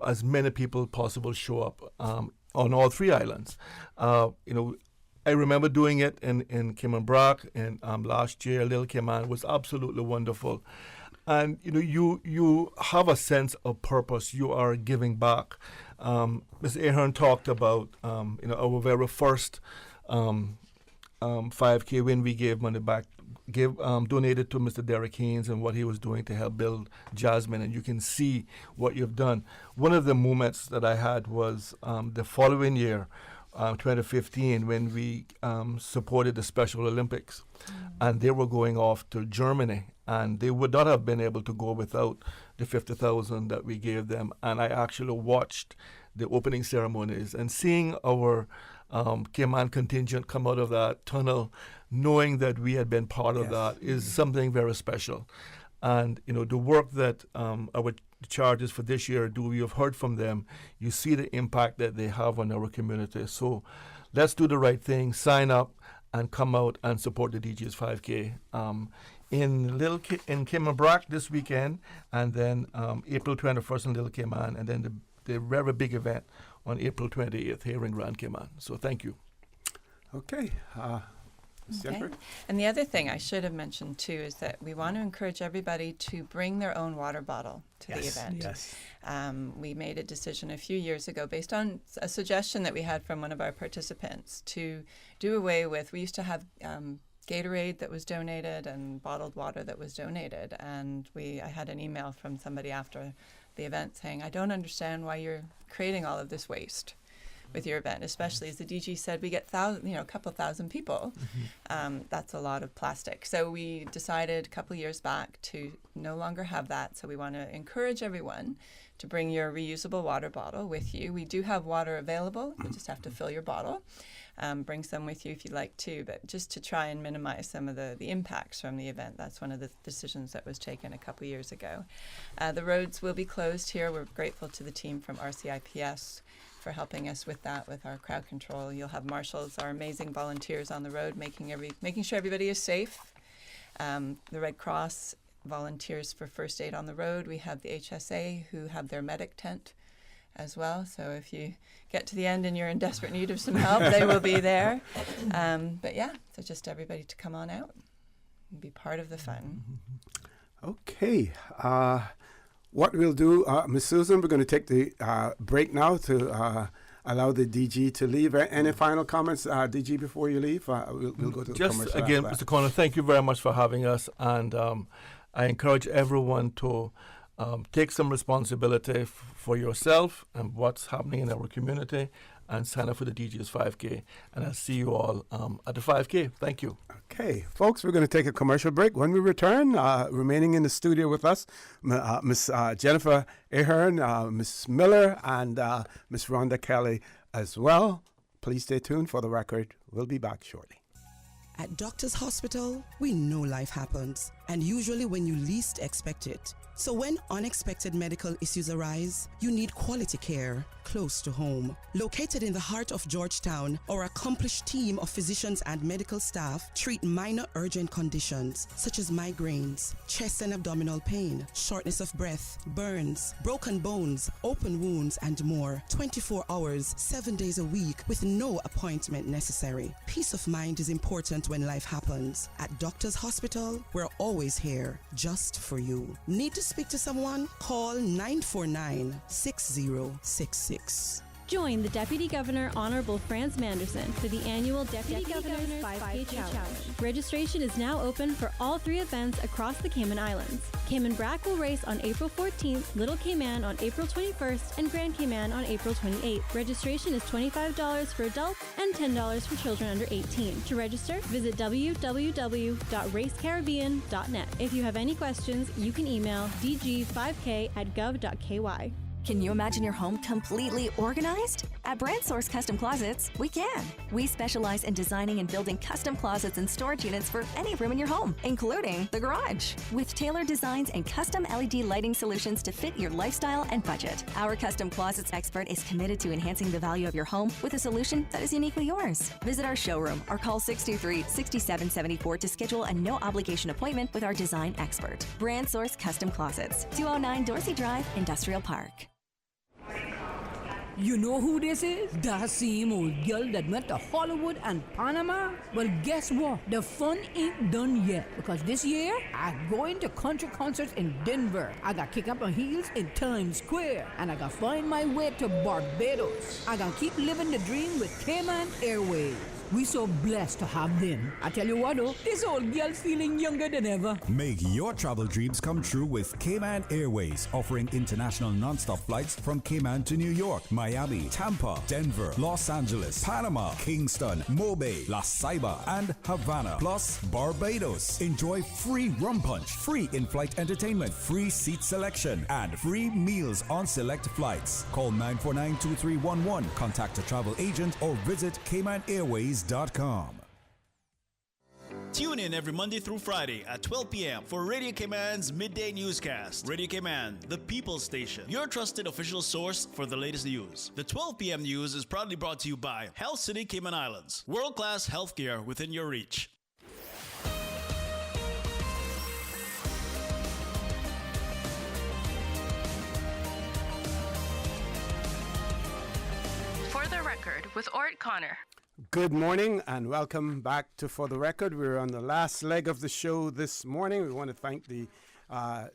as many people possible show up on all 3 islands. I remember doing it in Cayman Brac, and last year, Little Cayman was absolutely wonderful. And you have a sense of purpose. You are giving back. Ms. Ahearn talked about our very first 5K when we gave money back, donated to Mr. Derek Haynes and what he was doing to help build Jasmine, and you can see what you've done. One of the moments that I had was the following year, 2015, when we supported the Special Olympics, and they were going off to Germany, and they would not have been able to go without the $50,000 that we gave them. And I actually watched the opening ceremonies and seeing our Cayman contingent come out of that tunnel, knowing that we had been part of that, is something very special. And the work that our charges for this year do, you've heard from them, you see the impact that they have on our community. So let's do the right thing, sign up and come out and support the DG's 5K in Cayman Brac this weekend, and then April 21st in Little Cayman, and then the very big event on April 28th here in Grand Cayman. So thank you. Okay. Okay. And the other thing I should have mentioned too is that we want to encourage everybody to bring their own water bottle to the event. Yes. We made a decision a few years ago based on a suggestion that we had from one of our participants to do away with, we used to have Gatorade that was donated and bottled water that was donated, and I had an email from somebody after the event saying, I don't understand why you're creating all of this waste with your event, especially as the DG said, we get a couple thousand people. That's a lot of plastic. So we decided a couple years back to no longer have that. So we want to encourage everyone to bring your reusable water bottle with you. We do have water available. You just have to fill your bottle. Bring some with you if you'd like to, but just to try and minimize some of the impacts from the event. That's one of the decisions that was taken a couple years ago. The roads will be closed here. We're grateful to the team from RCIPS for helping us with that, with our crowd control. You'll have marshals, our amazing volunteers on the road, making sure everybody is safe. The Red Cross volunteers for first aid on the road. We have the HSA who have their medic tent as well. So if you get to the end and you're in desperate need of some help, they will be there. But yeah, so just everybody to come on out and be part of the fun. Okay. What we'll do, Ms. Susan, we're going to take the break now to allow the DG to leave. Any final comments, DG, before you leave? We'll go to the commercial. Just again, Mr. Connor, thank you very much for having us. And I encourage everyone to take some responsibility for yourself and what's happening in our community, and sign up for the DG's 5K. And I'll see you all at the 5K. Thank you. Okay, folks, we're going to take a commercial break. When we return, remaining in the studio with us, Miss Jennifer Ahearn, Miss Miller, and Miss Rhonda Kelly as well. Please stay tuned. For the record, we'll be back shortly. At Doctors Hospital, we know life happens, and usually when you least expect it. So when unexpected medical issues arise, you need quality care close to home. Located in the heart of Georgetown, our accomplished team of physicians and medical staff treat minor urgent conditions such as migraines, chest and abdominal pain, shortness of breath, burns, broken bones, open wounds, and more. 24 hours, 7 days a week with no appointment necessary. Peace of mind is important when life happens. At Doctors Hospital, we're always here just for you. Need to speak to someone? Call 949-6066. Join the Deputy Governor Honorable Franz Manderson for the annual Deputy Governor's 5K Challenge. Registration is now open for all 3 events across the Cayman Islands. Cayman Brac will race on April 14th, Little Cayman on April 21st, and Grand Cayman on April 28th. Registration is $25 for adults and $10 for children under 18. To register, visit www.racecaribbean.net. If you have any questions, you can email dg5k@gov.ky. Can you imagine your home completely organized? At Brand Source Custom Closets, we can. We specialize in designing and building custom closets and storage units for any room in your home, including the garage. With tailored designs and custom LED lighting solutions to fit your lifestyle and budget. Our custom closets expert is committed to enhancing the value of your home with a solution that is uniquely yours. Visit our showroom or call 623-6774 to schedule a no-obligation appointment with our design expert. Brand Source Custom Closets, 209 Dorsey Drive, Industrial Park. You know who this is? That same old girl that went to Hollywood and Panama? Well, guess what? The fun ain't done yet, because this year, I'm going to country concerts in Denver. I got kick up my heels in Times Square, and I got find my way to Barbados. I got keep living the dream with Cayman Airways. We so blessed to have them. I tell you what though, this old girl's feeling younger than ever. Make your travel dreams come true with Cayman Airways, offering international non-stop flights from Cayman to New York, Miami, Tampa, Denver, Los Angeles, Panama, Kingston, Mobay, La Ceiba, and Havana, plus Barbados. Enjoy free rum punch, free in-flight entertainment, free seat selection, and free meals on select flights. Call 949-2311, contact a travel agent, or visit CaymanAirways.com. Tune in every Monday through Friday at 12 p.m. for Radio Cayman's Midday Newscast. Radio Cayman, the people's station, your trusted official source for the latest news. The 12 p.m. news is proudly brought to you by Health City Cayman Islands. World-class healthcare within your reach. For the Record with Orrett Connor. Good morning and welcome back to For the Record. We're on the last leg of the show this morning. We want to thank the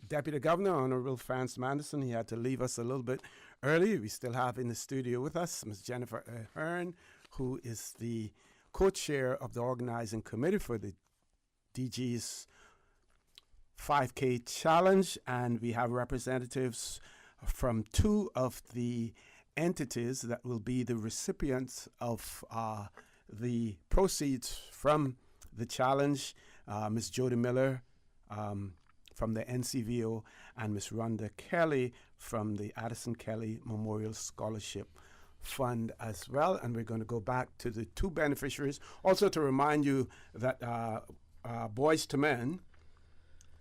Deputy Governor, Honorable Franz Manderson. He had to leave us a little bit early. We still have in the studio with us Ms. Jennifer Ahearn, who is the co-chair of the organizing committee for the DG's 5K Challenge. And we have representatives from two of the entities that will be the recipients of the proceeds from the challenge, Ms. Jodie Miller from the NCVO and Ms. Rhonda Kelly from the Addison Kelly Memorial Scholarship Fund as well. And we're going to go back to the two beneficiaries. Also to remind you that Boys to Men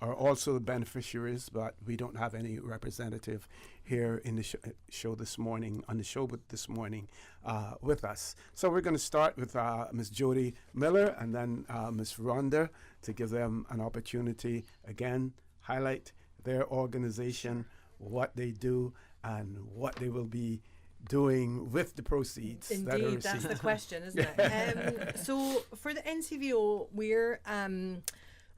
are also the beneficiaries, but we don't have any representative here in the show this morning, on the show this morning with us. So we're going to start with Ms. Jodie Miller and then Ms. Rhonda to give them an opportunity, again, highlight their organization, what they do, and what they will be doing with the proceeds. Indeed, that's the question, isn't it? So for the NCVO,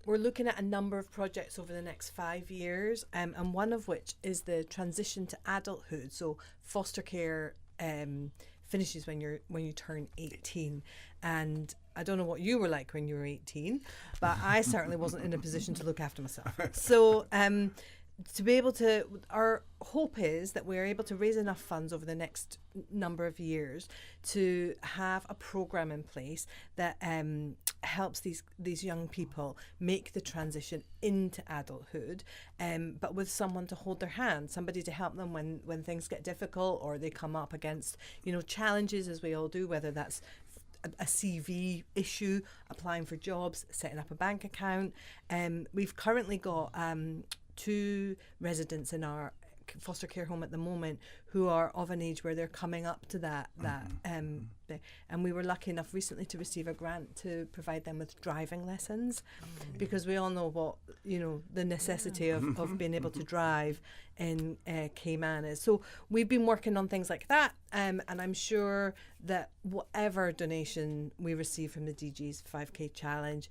we're looking at a number of projects over the next 5 years, and one of which is the transition to adulthood. So foster care finishes when you turn 18, and I don't know what you were like when you were 18, but I certainly wasn't in a position to look after myself. So to be able to, our hope is that we're able to raise enough funds over the next number of years to have a program in place that helps these young people make the transition into adulthood, but with someone to hold their hand, somebody to help them when things get difficult or they come up against challenges, as we all do, whether that's a CV issue, applying for jobs, setting up a bank account. We've currently got 2 residents in our foster care home at the moment who are of an age where they're coming up to that and we were lucky enough recently to receive a grant to provide them with driving lessons, because we all know what the necessity of being able to drive in Cayman is. So we've been working on things like that, and I'm sure that whatever donation we receive from the DG's 5K Challenge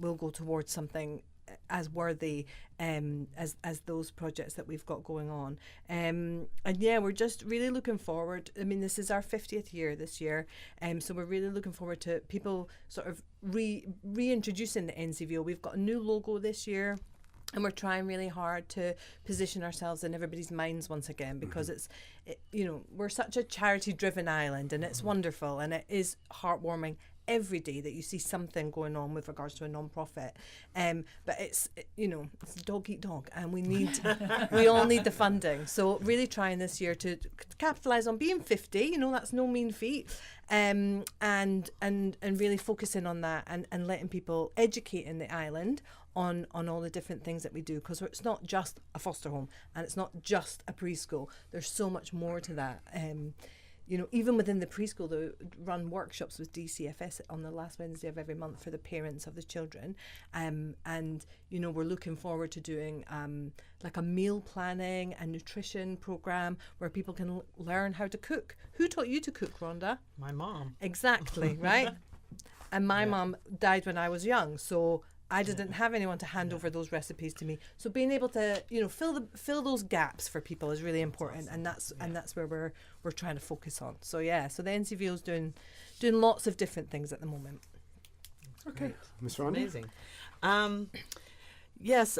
will go towards something as worthy as those projects that we've got going on. And yeah, we're just really looking forward. I mean, this is our 50th year this year, so we're really looking forward to people sort of reintroducing the NCVO. We've got a new logo this year, and we're trying really hard to position ourselves in everybody's minds once again, because we're such a charity-driven island, and it's wonderful, and it is heartwarming every day that you see something going on with regards to a non-profit, but it's dog eat dog, and we all need the funding. So really trying this year to capitalise on being 50. That's no mean feat, and really focusing on that and letting people educate in the island on all the different things that we do, because it's not just a foster home and it's not just a preschool. There's so much more to that. even within the preschool, they run workshops with DCFS on the last Wednesday of every month for the parents of the children. And, we're looking forward to doing like a meal planning and nutrition program where people can learn how to cook. Who taught you to cook, Rhonda? My mom. Exactly, right? And my mom died when I was young, so I didn't have anyone to hand over those recipes to me. So being able to, fill those gaps for people is really important, and that's where we're trying to focus on. So so the NCVO is doing lots of different things at the moment. Okay, Ms. Rhonda. Amazing. Yes,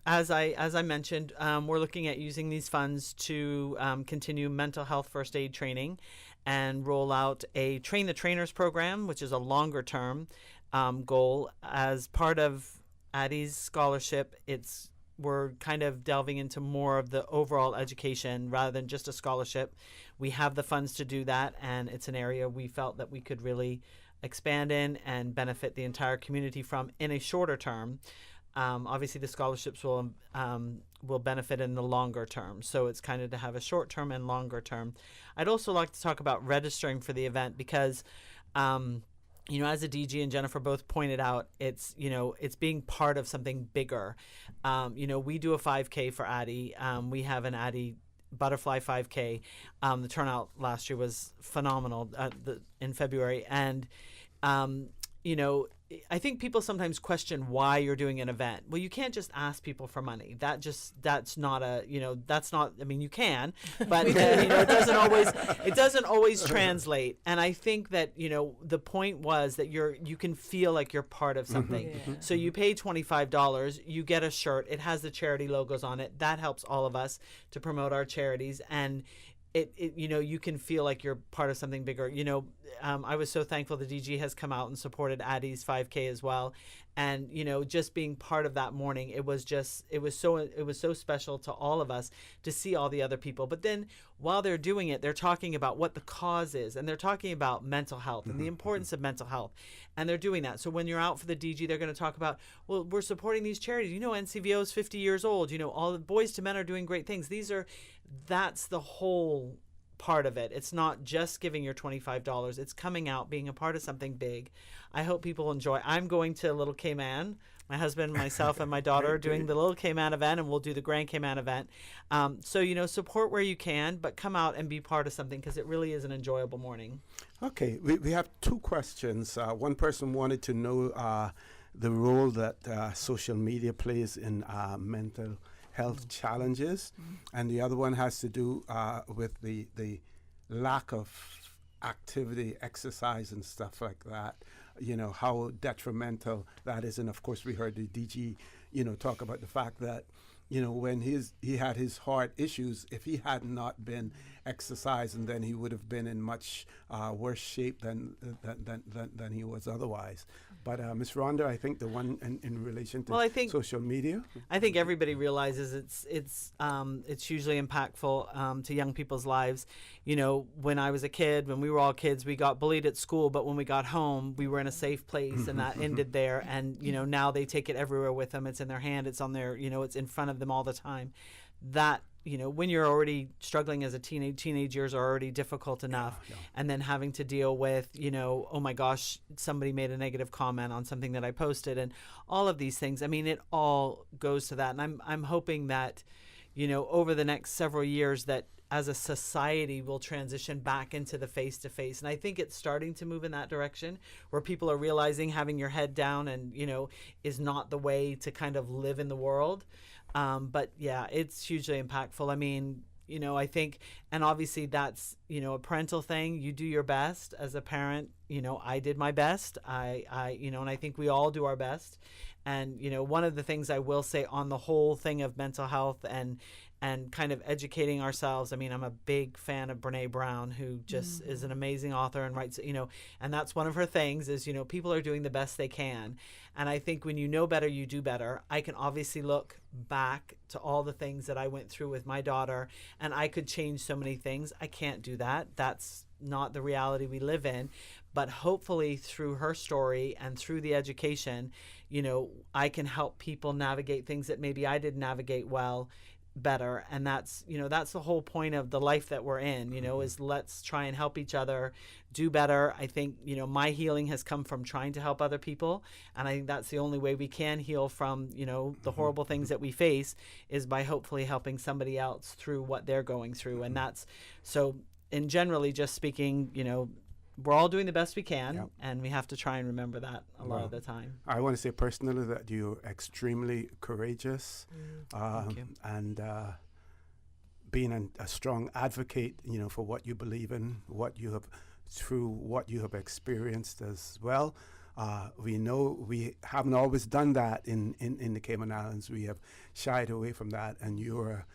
as I mentioned, we're looking at using these funds to continue mental health first aid training and roll out a Train the Trainers program, which is a longer term goal. As part of Addie's scholarship, we're kind of delving into more of the overall education rather than just a scholarship. We have the funds to do that, and it's an area we felt that we could really expand in and benefit the entire community from in a shorter term. Obviously, the scholarships will benefit in the longer term. So it's kind of to have a short term and longer term. I'd also like to talk about registering for the event because, as a DG and Jennifer both pointed out, it's being part of something bigger. We do a 5K for Addie. We have an Addie Butterfly 5K. The turnout last year was phenomenal in February. And, I think people sometimes question why you're doing an event. Well, you can't just ask people for money. That's not I mean, you can, but it doesn't always translate. And I think that, the point was that you can feel like you're part of something. Yeah. So you pay $25, you get a shirt, it has the charity logos on it. That helps all of us to promote our charities, and you can feel like you're part of something bigger. I was so thankful the DG has come out and supported Addie's 5K as well. And, just being part of that morning, it was so special to all of us to see all the other people. But then while they're doing it, they're talking about what the cause is, and they're talking about mental health and the importance of mental health. And they're doing that. So when you're out for the DG, they're going to talk about, well, we're supporting these charities. NCVO is 50 years old. All the Boys to Men are doing great things. That's the whole part of it. It's not just giving your $25. It's coming out, being a part of something big. I hope people enjoy. I'm going to Little Cayman. My husband, myself, and my daughter are doing the Little Cayman event, and we'll do the Grand Cayman event. So, support where you can, but come out and be part of something because it really is an enjoyable morning. Okay, we have two questions. One person wanted to know the role that social media plays in mental health challenges, and the other one has to do with the lack of activity, exercise, and stuff like that. How detrimental that is. And of course, we heard the DG, talk about the fact that, when he had his heart issues, if he had not been exercising, then he would have been in much worse shape than he was otherwise. But Ms. Rhonda, I think the one in relation to social media, I think everybody realizes it's hugely impactful to young people's lives. When I was a kid, when we were all kids, we got bullied at school, but when we got home, we were in a safe place, and that ended there. And now they take it everywhere with them. It's in their hand. It's on their it's in front of them all the time. That when you're already struggling as a teenage years are already difficult enough, and then having to deal with, oh my gosh, somebody made a negative comment on something that I posted, and all of these things. I mean, it all goes to that. And I'm hoping that, over the next several years that as a society we'll transition back into the face-to-face. And I think it's starting to move in that direction where people are realizing having your head down and, is not the way to kind of live in the world. But yeah, it's hugely impactful. I mean, I think, and obviously that's, a parental thing. You do your best as a parent. I did my best. And I think we all do our best. And, one of the things I will say on the whole thing of mental health and kind of educating ourselves. I mean, I'm a big fan of Brene Brown, who just is an amazing author and writes, and that's one of her things is, people are doing the best they can. And I think when you know better, you do better. I can obviously look back to all the things that I went through with my daughter, and I could change so many things. I can't do that. That's not the reality we live in. But hopefully through her story and through the education, I can help people navigate things that maybe I didn't navigate well, better. And that's the whole point of the life that we're in, is let's try and help each other do better. I think, my healing has come from trying to help other people. And I think that's the only way we can heal from, the horrible things that we face, is by hopefully helping somebody else through what they're going through. And that's so, in generally just speaking, we're all doing the best we can, and we have to try and remember that a lot of the time. I want to say personally that you're extremely courageous, Thank you. and being a strong advocate, for what you believe in, through what you have experienced as well. We know we haven't always done that in the Cayman Islands. We have shied away from that, and you're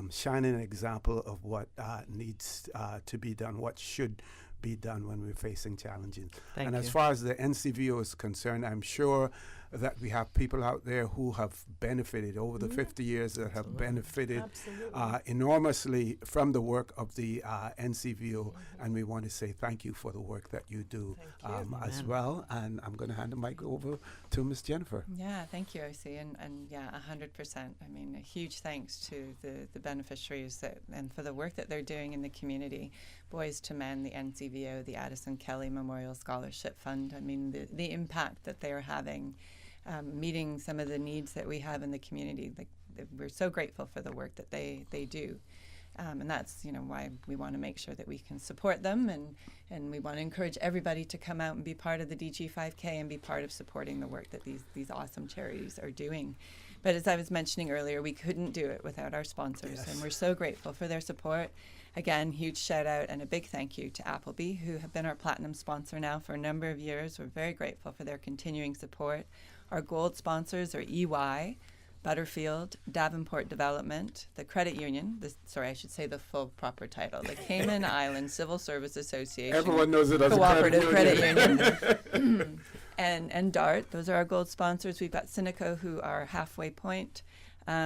shining example of what needs to be done, what should be done when we're facing challenges. Thank and you. As far as the NCVO is concerned, I'm sure that we have people out there who have benefited over the 50 years that have benefited enormously from the work of the NCVO, and we want to say thank you for the work that you do as well. And I'm going to hand the mic over to Ms. Jennifer. Yeah, thank you, OC, and yeah, 100%. I mean, a huge thanks to the beneficiaries and for the work that they're doing in the community. Boys to Men, the NCVO, the Addison Kelly Memorial Scholarship Fund. I mean, the impact that they are having, meeting some of the needs that we have in the community. We're so grateful for the work that they do. And that's why we want to make sure that we can support them, and we want to encourage everybody to come out and be part of the DG5K and be part of supporting the work that these awesome charities are doing. But as I was mentioning earlier, we couldn't do it without our sponsors, and we're so grateful for their support. Again, huge shout out and a big thank you to Appleby, who have been our platinum sponsor now for a number of years. We're very grateful for their continuing support. Our gold sponsors are EY, Butterfield, Davenport Development, the Credit Union, the full proper title, the Cayman Island Civil Service Association. Everyone knows it as Cooperative a credit union. and DART, those are our gold sponsors. We've got Cineco, who are Halfway Point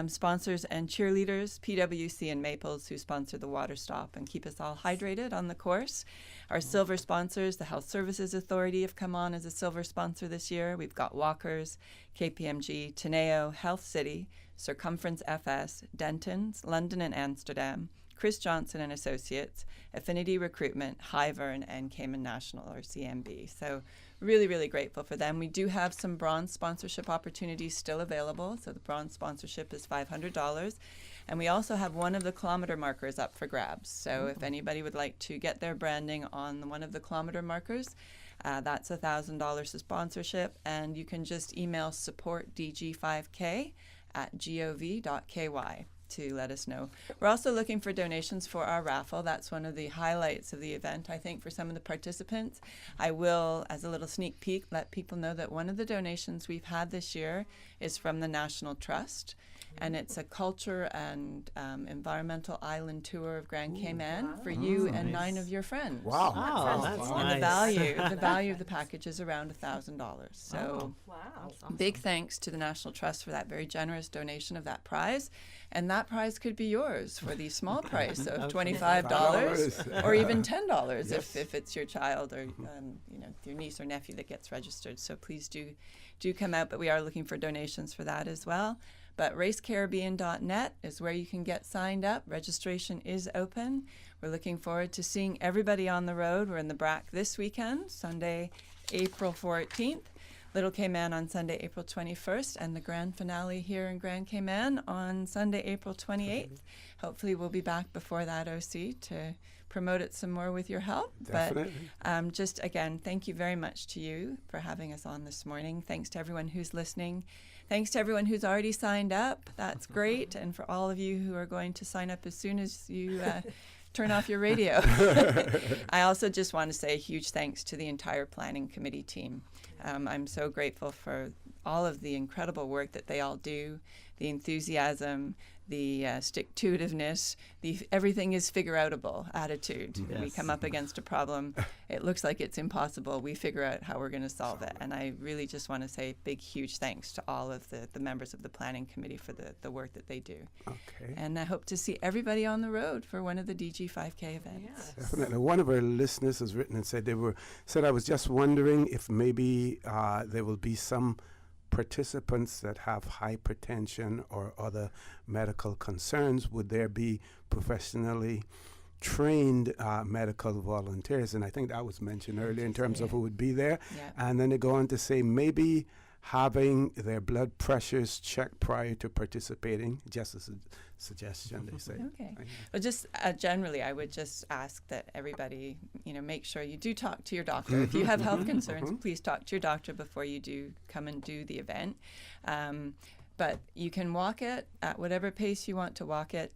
sponsors, and cheerleaders, PWC and Maples, who sponsor the water stop and keep us all hydrated on the course. Our silver sponsors, the Health Services Authority, have come on as a silver sponsor this year. We've got Walkers, KPMG, Teneo, Health City, Circumference FS, Denton's, London and Amsterdam, Chris Johnson and Associates, Affinity Recruitment, Ahearn, and Cayman National, or CMB. So really, really grateful for them. We do have some bronze sponsorship opportunities still available. So the bronze sponsorship is $500. And we also have one of the kilometer markers up for grabs. So if anybody would like to get their branding on one of the kilometer markers, that's $1,000 of sponsorship. And you can just email supportdg5k@gov.ky to let us know. We're also looking for donations for our raffle. That's one of the highlights of the event, I think, for some of the participants. I will, as a little sneak peek, let people know that one of the donations we've had this year is from the National Trust, and it's a culture and environmental island tour of Grand Cayman for you and 9 of your friends. Wow. That's And nice. the value of the package is around $1,000. So big thanks to the National Trust for that very generous donation of that prize. And that prize could be yours for the small price of $25 or even $10 if it's your child or your niece or nephew that gets registered. So please do come out. But we are looking for donations for that as well. But racecaribbean.net is where you can get signed up. Registration is open. We're looking forward to seeing everybody on the road. We're in the BRAC this weekend, Sunday, April 14th. Little Cayman on Sunday, April 21st, and the grand finale here in Grand Cayman on Sunday, April 28th. Hopefully we'll be back before that, OC, to promote it some more with your help. Definitely. But just, again, thank you very much to you for having us on this morning. Thanks to everyone who's listening. Thanks to everyone who's already signed up. That's great. And for all of you who are going to sign up as soon as you turn off your radio. I also just want to say a huge thanks to the entire planning committee team. I'm so grateful for all of the incredible work that they all do, the enthusiasm, the stick-to-itiveness, the everything is figure-outable attitude. Yes. We come up against a problem, it looks like it's impossible, we figure out how we're going to solve it. And I really just want to say big, huge thanks to all of the members of the planning committee for the work that they do. Okay. And I hope to see everybody on the road for one of the DG5K events. Yes. Definitely. One of our listeners has written and said I was just wondering if maybe there will be some participants that have hypertension or other medical concerns, would there be professionally trained medical volunteers? And I think that was mentioned earlier in terms of who would be there. Yeah. And then they go on to say maybe having their blood pressures checked prior to participating, just as a suggestion, they say. Okay. Well, just generally, I would just ask that everybody, make sure you do talk to your doctor. If you have health concerns, please talk to your doctor before you do come and do the event. But you can walk it at whatever pace you want to walk it.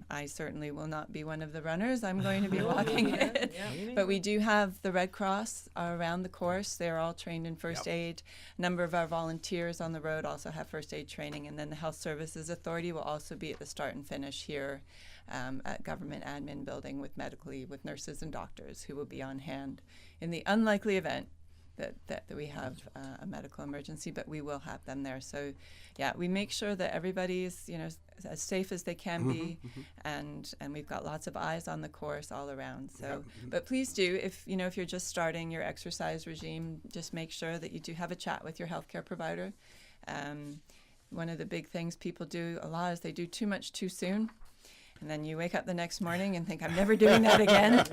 I certainly will not be one of the runners. I'm going to be walking it. But we do have the Red Cross around the course. They're all trained in first aid. A number of our volunteers on the road also have first aid training. And then the Health Services Authority will also be at the start and finish here at Government Admin Building with nurses and doctors who will be on hand in the unlikely event that we have a medical emergency, but we will have them there. So, we make sure that everybody's as safe as they can be, and we've got lots of eyes on the course all around. So, but please do, if you're just starting your exercise regime, just make sure that you do have a chat with your healthcare provider. One of the big things people do a lot is they do too much too soon. And then you wake up the next morning and think, I'm never doing that again.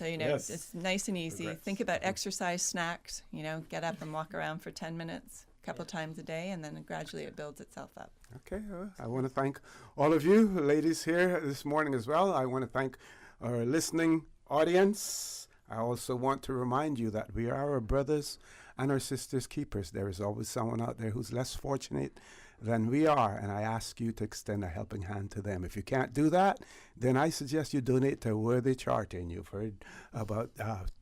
It's nice and easy. Regrets. Think about exercise snacks, get up and walk around for 10 minutes a couple times a day, and then gradually it builds itself up. Okay, I want to thank all of you ladies here this morning as well. I want to thank our listening audience. I also want to remind you that we are our brothers and our sisters' keepers. There is always someone out there who's less fortunate than we are, and I ask you to extend a helping hand to them. If you can't do that, then I suggest you donate to a worthy charity, and you've heard about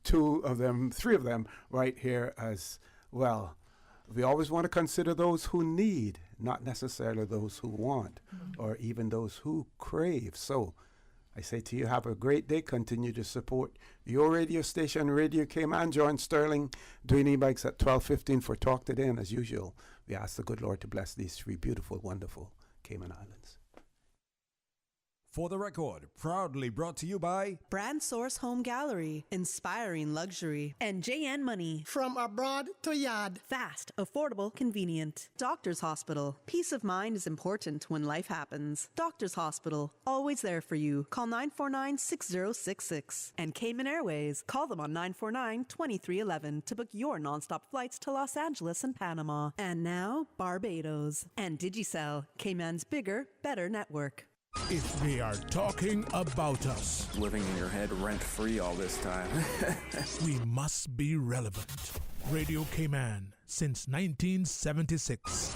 3 of them right here as well. We always want to consider those who need, not necessarily those who want, or even those who crave. So I say to you, have a great day. Continue to support your radio station, Radio Cayman. Join Sterling doing e-bikes at 12:15 for Talk Today. And as usual, we ask the good Lord to bless these 3 beautiful, wonderful Cayman Islands. For the Record, proudly brought to you by Brand Source Home Gallery, inspiring luxury, and JN Money. From abroad to yard. Fast, affordable, convenient. Doctor's Hospital. Peace of mind is important when life happens. Doctor's Hospital, always there for you. Call 949-6066. And Cayman Airways, call them on 949-2311 to book your nonstop flights to Los Angeles and Panama. And now, Barbados. And Digicel, Cayman's bigger, better network. If they are talking about us, living in your head rent-free all this time, we must be relevant. Radio Cayman since 1976.